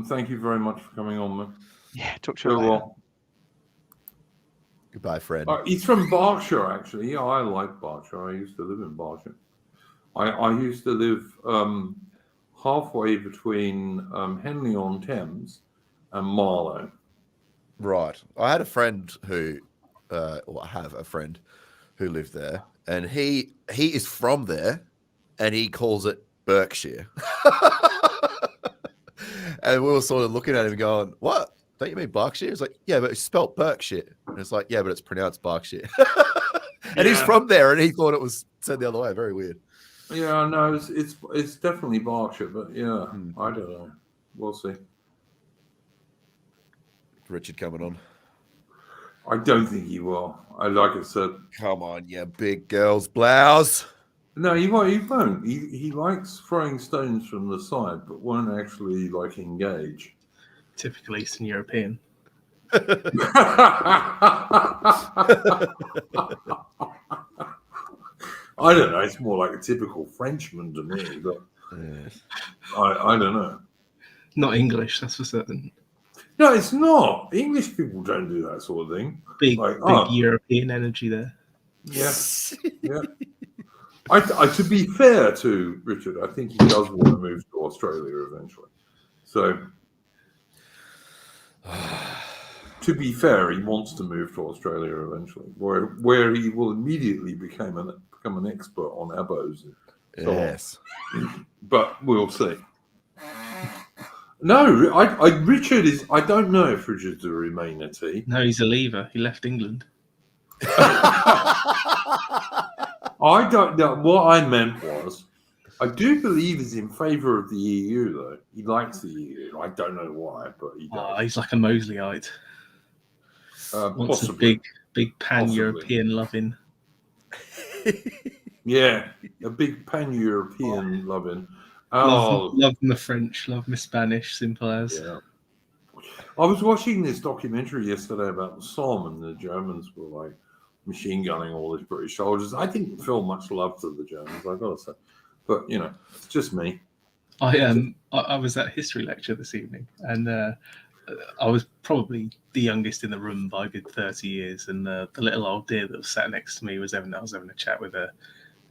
Thank you very much for coming on, man. Yeah, talk to you later. Goodbye, Fred. He's from Berkshire, actually. Yeah, I like Berkshire. I used to live in Berkshire. I used to live halfway between Henley-on-Thames and Marlow. Right. I had a friend who, I have a friend who lived there, and he is from there, and he calls it Berkshire. And we were sort of looking at him going, what? Don't you mean Berkshire? It's like, yeah, but it's spelt Berkshire. And it's like, yeah, but it's pronounced Berkshire. And he's from there, and he thought it was said the other way. Very weird. Yeah, no, it's definitely Berkshire, but yeah, I don't know. We'll see. Richard coming on. I don't think he will. Like I said. Come on, you big girl's blouse. No, he won't. He won't. He likes throwing stones from the side, but won't actually like engage. Typical Eastern European. I don't know. It's more like a typical Frenchman to me, but I don't know. Not English, that's for certain. No, it's not. English people don't do that sort of thing. Big European energy there. Yeah, yeah. To be fair to Richard, I think he does want to move to Australia eventually. So, to be fair, he wants to move to Australia eventually, where he will immediately become an expert on abos. And so on. But we'll see. No, Richard is. I don't know if Richard's a Remainer T. No, he's a leaver. He left England. I don't know. What I meant was, I do believe he's in favour of the EU, though. He likes the EU. I don't know why, but he does. He's like a Mosleyite. Wants Possibly. a big pan-European loving. Yeah, a big pan-European loving. Love the French, love the Spanish, simple as. Yeah. I was watching this documentary yesterday about the Somme, and the Germans were like machine gunning all these British soldiers. I didn't feel much love to the Germans, I gotta say. But you know, it's just me. I was at history lecture this evening, and I was probably the youngest in the room by a good 30 years, and the little old dear that was sat next to me I was having a chat with her.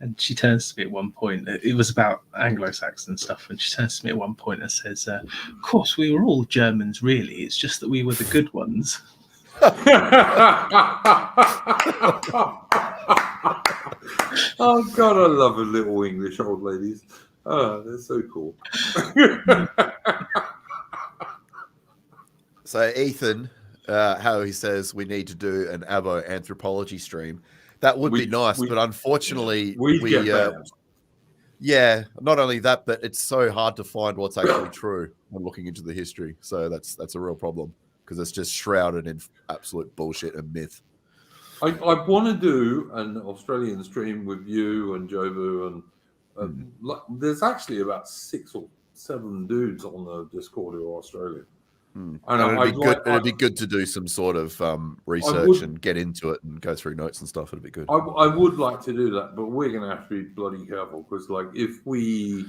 And she turns to me at one point. It was about Anglo-Saxon stuff, and she turns to me at one point and says, "Of course, we were all Germans, really. It's just that we were the good ones." Oh God, I love the little English old ladies. Oh, they're so cool. So, Ethan, how he says we need to do an abo anthropology stream. That would be nice, but unfortunately, we'd get banned. Yeah, not only that, but it's so hard to find what's actually true when looking into the history. So that's a real problem because it's just shrouded in absolute bullshit and myth. I want to do an Australian stream with you and Jobu, and there's actually about 6 or 7 dudes on the Discord who are Australian. And it'd be good to do some sort of research and get into it and go through notes and stuff. It'd be good. I would like to do that, but we're going to have to be bloody careful because, like, if we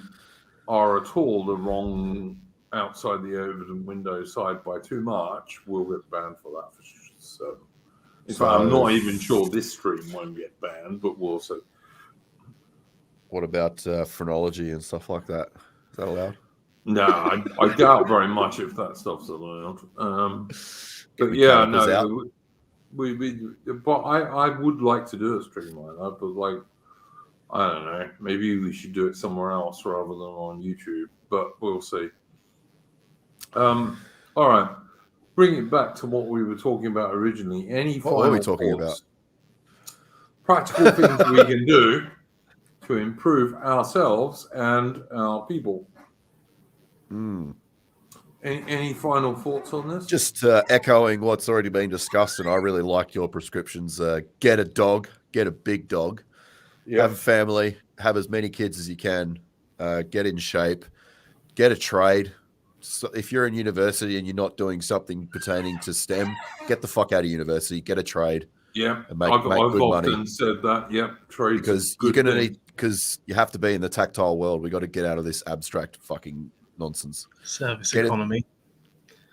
are at all the wrong outside the Overton window side by too much, we'll get banned for that. So, in fact, I'm not even sure this stream won't get banned, but we'll see. What about phrenology and stuff like that? Is that allowed? No, I doubt very much if that stuff's allowed. But yeah, no, but I would like to do a stream like that, but like, I don't know, maybe we should do it somewhere else rather than on YouTube, but we'll see. All right, bring it back to what we were talking about originally. What were we talking about? Practical things we can do to improve ourselves and our people. Any final thoughts on this? Just echoing what's already been discussed, and I really like your prescriptions. Get a dog, get a big dog, have a family, have as many kids as you can, get in shape, get a trade. So if you're in university and you're not doing something pertaining to STEM, get the fuck out of university, get a trade. Yeah, and make I've good often money. Said that. Trade because you're gonna need because you have to be in the tactile world. We got to get out of this abstract fucking nonsense. Service economy.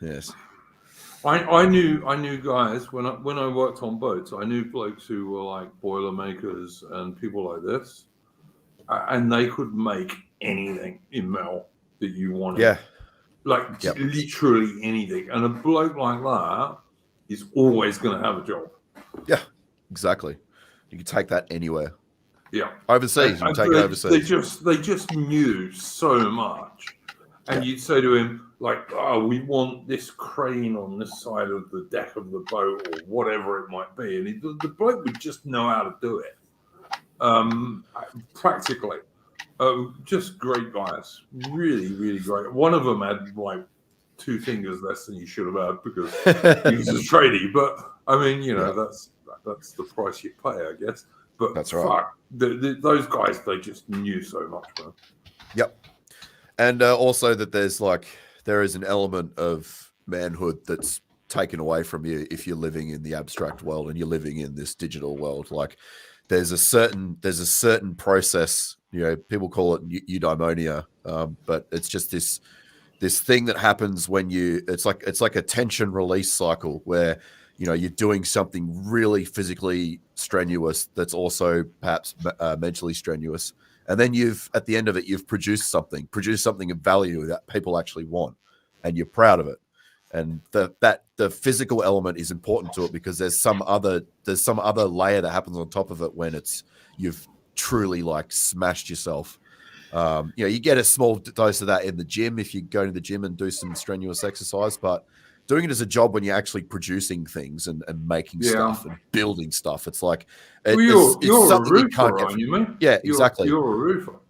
Yes. I knew guys when I worked on boats. I knew blokes who were like boiler makers and people like this, and they could make anything in metal that you wanted. Yeah. Like literally anything. And a bloke like that is always going to have a job. Yeah, exactly. You can take that anywhere. Yeah. Overseas, you can take it overseas. They just knew so much. And you'd say to him, like, oh, we want this crane on this side of the deck of the boat or whatever it might be. And the bloke would just know how to do it. Practically. Just great guys. Really, really great. One of them had like 2 fingers less than he should have had because he was a tradie. But, I mean, you know, that's the price you pay, I guess. But that's right. Those guys, they just knew so much, man. Yep. And also that there is an element of manhood that's taken away from you if you're living in the abstract world and you're living in this digital world. Like there's a certain process, you know, people call it eudaimonia, but it's just this thing that happens when it's like a tension release cycle where, you know, you're doing something really physically strenuous that's also perhaps mentally strenuous. And then at the end of it, you've produced something of value that people actually want, and you're proud of it. And the physical element is important to it because there's some other layer that happens on top of it when you've truly like smashed yourself. You know, you get a small dose of that in the gym if you go to the gym and do some strenuous exercise, but doing it as a job when you're actually producing things and making stuff and building stuff, it's like you're something a roofer, you can't get. Aren't you, mate? Yeah, exactly. You're a roofer.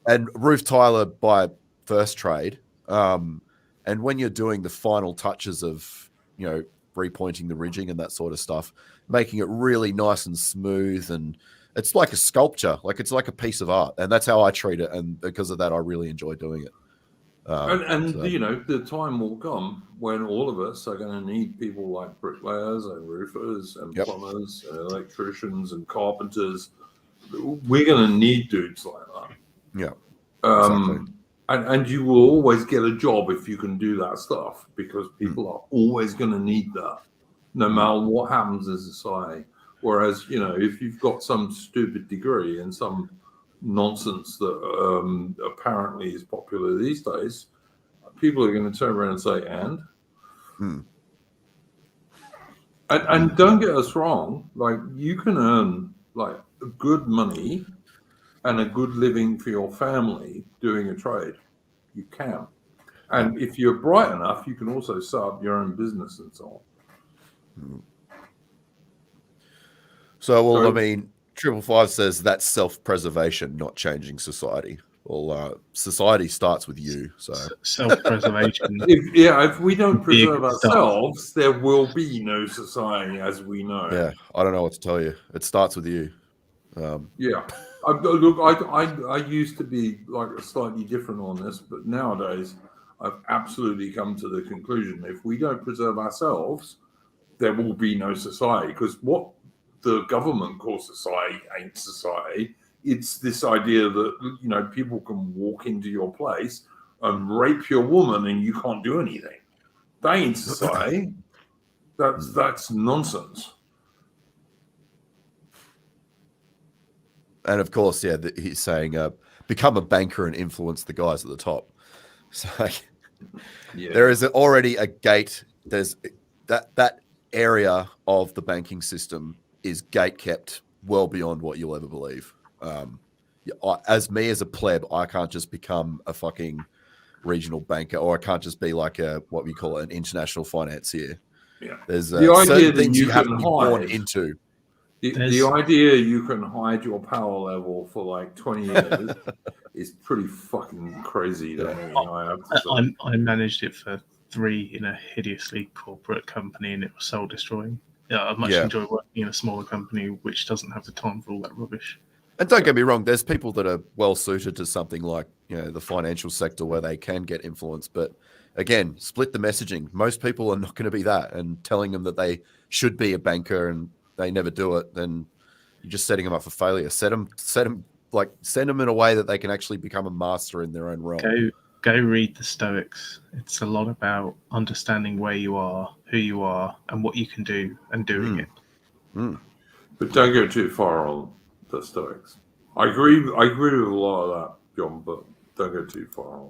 And roof tiler by first trade. And when you're doing the final touches of, you know, repointing the ridging and that sort of stuff, making it really nice and smooth, and it's like a sculpture, like it's like a piece of art, and that's how I treat it. And because of that, I really enjoy doing it. You know, the time will come when all of us are going to need people like bricklayers and roofers and plumbers and electricians and carpenters. We're going to need dudes like that. Yeah. Exactly. And you will always get a job if you can do that stuff because people are always going to need that no matter what happens in society. Whereas, you know, if you've got some stupid degree and some nonsense that apparently is popular these days, people are going to turn around and say, and don't get us wrong, like you can earn like good money and a good living for your family doing a trade. You can. And if you're bright enough, you can also set up your own business and so on. So, well, So- I mean, 555 says that's self-preservation, not changing society. Well, society starts with you. So, Self-preservation. if we don't Be a preserve good start. ourselves, there will be no society as we know it. yeah, I don't know what to tell you. It starts with you. Yeah. Look, I used to be like slightly different on this, but nowadays I've absolutely come to the conclusion if we don't preserve ourselves, there will be no society. Because what the government calls society ain't society. It's this idea that people can walk into your place and rape your woman and you can't do anything. That ain't society. That's nonsense. And of course, yeah, he's saying become a banker and influence the guys at the top. So Yeah. there is already a gate. There's that area of the banking system is gate kept well beyond what you'll ever believe. As a pleb, I can't just become a fucking regional banker, or I can't just be like what we call an international financier. Yeah. There's The idea certain that things you you have can to be born hide. into. The idea you can hide your power level for like 20 years is pretty fucking crazy to me. I have to say. I managed it for 3 in a hideously corporate company, and it was soul destroying. Yeah, I much enjoy working in a smaller company which doesn't have the time for all that rubbish. And don't get me wrong, there's people that are well suited to something like the financial sector where they can get influence. But again, split the messaging. Most people are not going to be that, and telling them that they should be a banker and they never do it, then you're just setting them up for failure. Send them in a way that they can actually become a master in their own realm. Go read the Stoics. It's a lot about understanding where you are, who you are, and what you can do, and doing it. But don't go too far on the Stoics. I agree with a lot of that, John, but don't go too far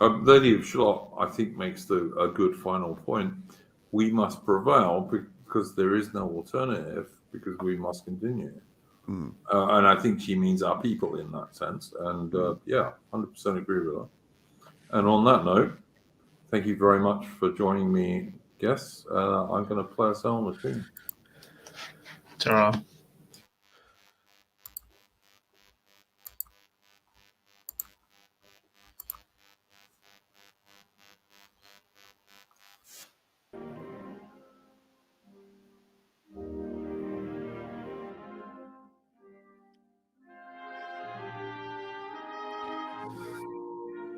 on. Lady of Shalott, I think, makes a good final point. We must prevail because there is no alternative, because we must continue. And I think she means our people in that sense. And 100% agree with her. And on that note, thank you very much for joining me, guests. I'm going to play us out on the screen. Ta-ra.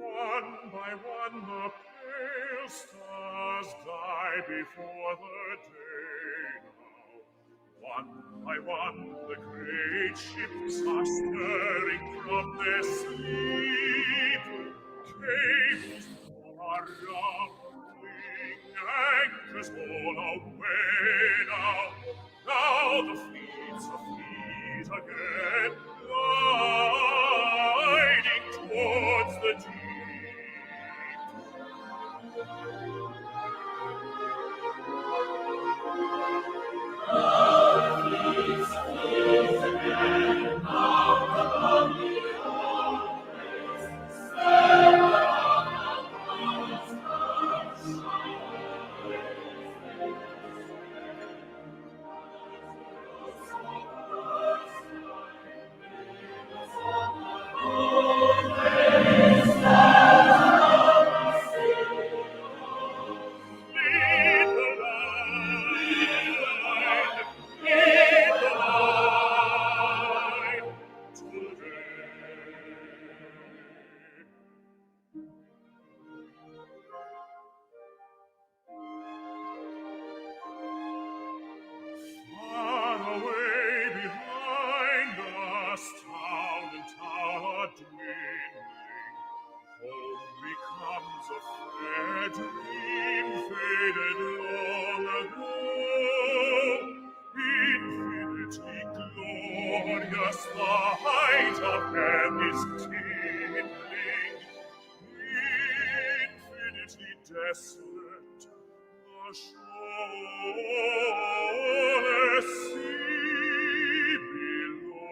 One by one the pale stars die before the day now. One by one the great ships are stirring from their sleep. Cables are rumbling, anchors all away now. Now the fleets are fleet again, gliding towards the deep. Far away behind us, town and tower dwindling, home becomes a fair dream faded long ago. Infinitely glorious, the height of heaven is kindling, infinitely desolate, the shoreless sea below.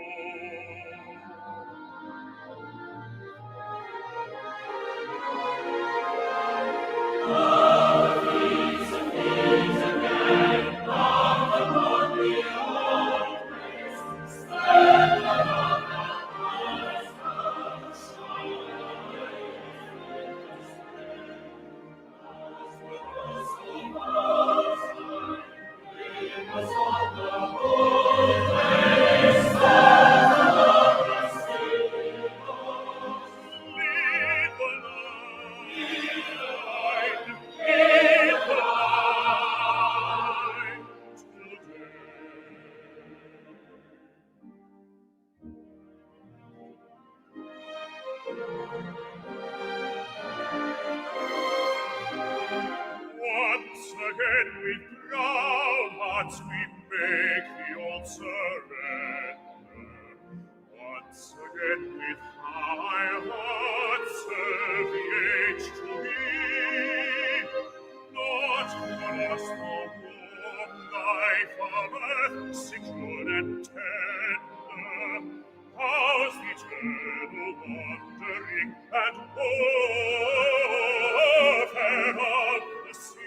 with proud hearts we make the old surrender. Once again with high hearts serve the age to be. Not for us the warm life of earth, secure and tender. How's the eternal wandering and warfare of the sea?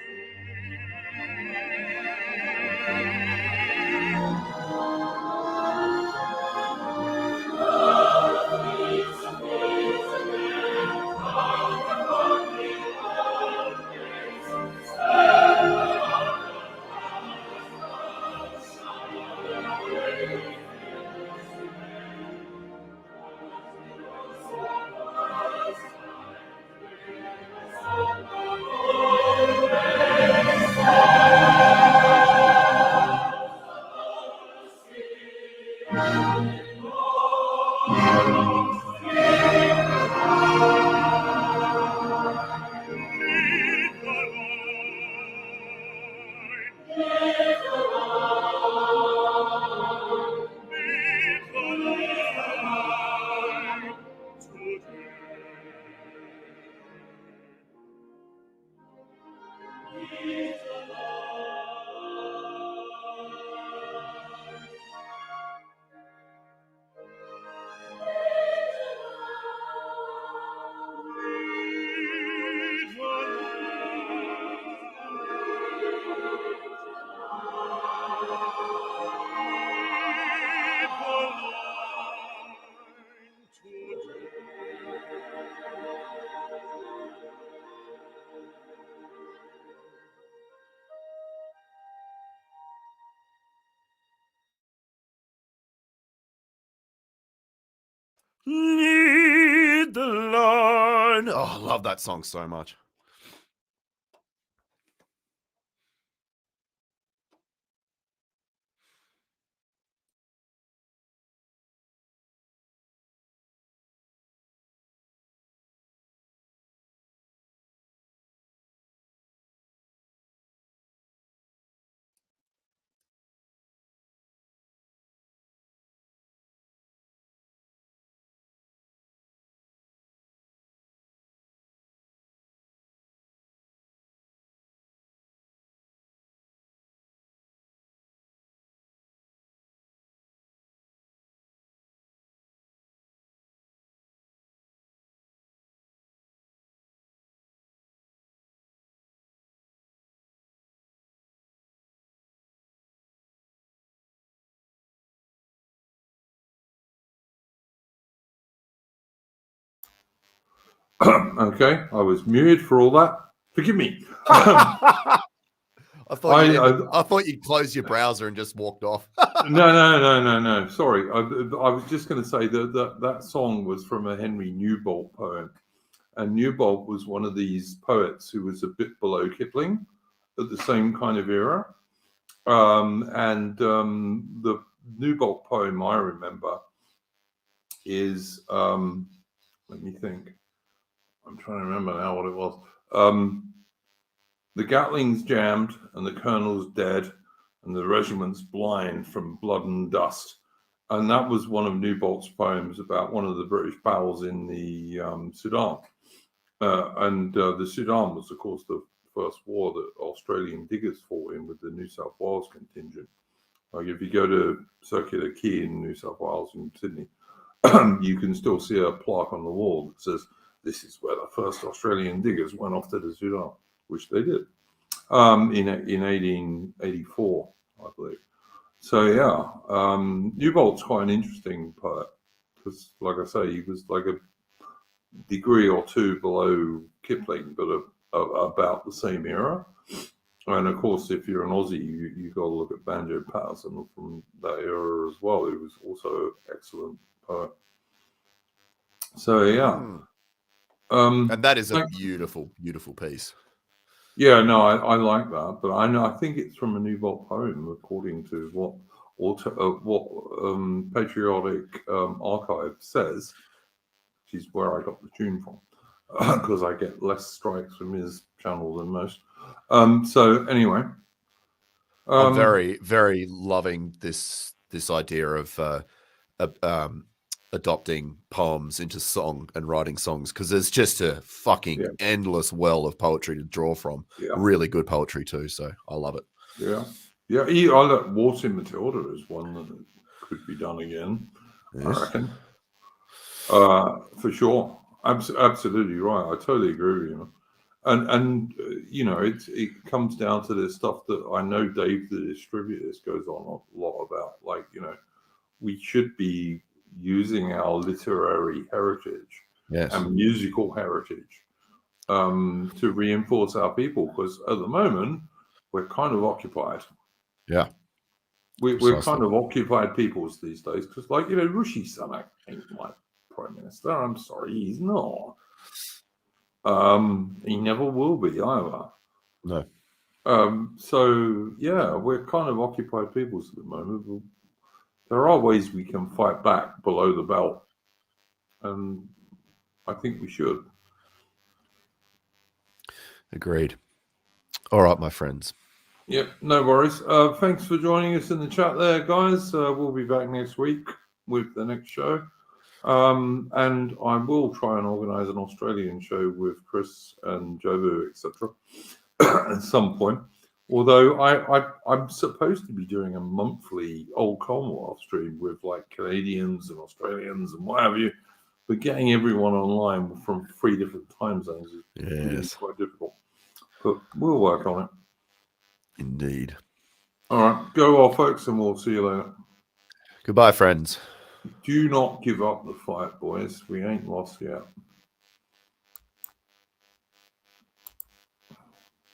Lead the line today. Lead the line today. Lead the line. Oh, I love that song so much. Okay, I was muted for all that. Forgive me. I thought you'd close your browser and just walked off. No. Sorry, I was just going to say that song was from a Henry Newbolt poem, and Newbolt was one of these poets who was a bit below Kipling at the same kind of era. The Newbolt poem I remember is let me think. I'm trying to remember now what it was. The Gatling's jammed and the colonel's dead and the regiment's blind from blood and dust. And that was one of Newbolt's poems about one of the British battles in the Sudan. The Sudan was, of course, the first war that Australian diggers fought in with the New South Wales contingent. Like if you go to Circular Quay in New South Wales and Sydney, you can still see a plaque on the wall that says, "This is where the first Australian diggers went off to the Sudan," which they did in 1884, I believe. So yeah, Newbolt's quite an interesting poet because, like I say, he was like a degree or two below Kipling, but about the same era. And of course, if you're an Aussie, you got to look at Banjo Patterson from that era as well. He was also an excellent poet. So yeah, and that is a beautiful, beautiful piece. Yeah, no, I like that, but I think it's from a Newbolt poem, according to what Patriotic Archive says, which is where I got the tune from, because I get less strikes from his channel than most. So anyway, I'm very, very loving this idea of adopting poems into song and writing songs, because there's just a fucking endless well of poetry to draw from. Really good poetry too, so I love it. I look, Water Matilda is one that could be done again. Yes. I reckon. For sure, absolutely right. I totally agree with you. And you know, it comes down to this stuff that I know Dave, the distributor, goes on a lot about. Like, you know, we should be using our literary heritage and musical heritage to reinforce our people, because at the moment we're kind of occupied. Yeah. We're kind of occupied peoples these days, because, like, you know, Rishi Sunak ain't my prime minister. I'm sorry, he's not. He never will be either. No. So yeah, we're kind of occupied peoples at the moment. There are ways we can fight back below the belt, and I think we should. Agreed. All right, my friends. Yep, no worries. Thanks for joining us in the chat there, guys. We'll be back next week with the next show. And I will try and organise an Australian show with Chris and Jobu, etc. at some point. Although I'm supposed to be doing a monthly Old Commonwealth stream with, like, Canadians and Australians and what have you. But getting everyone online from 3 different time zones is really quite difficult. But we'll work on it. Indeed. All right. Go well, folks, and we'll see you later. Goodbye, friends. Do not give up the fight, boys. We ain't lost yet.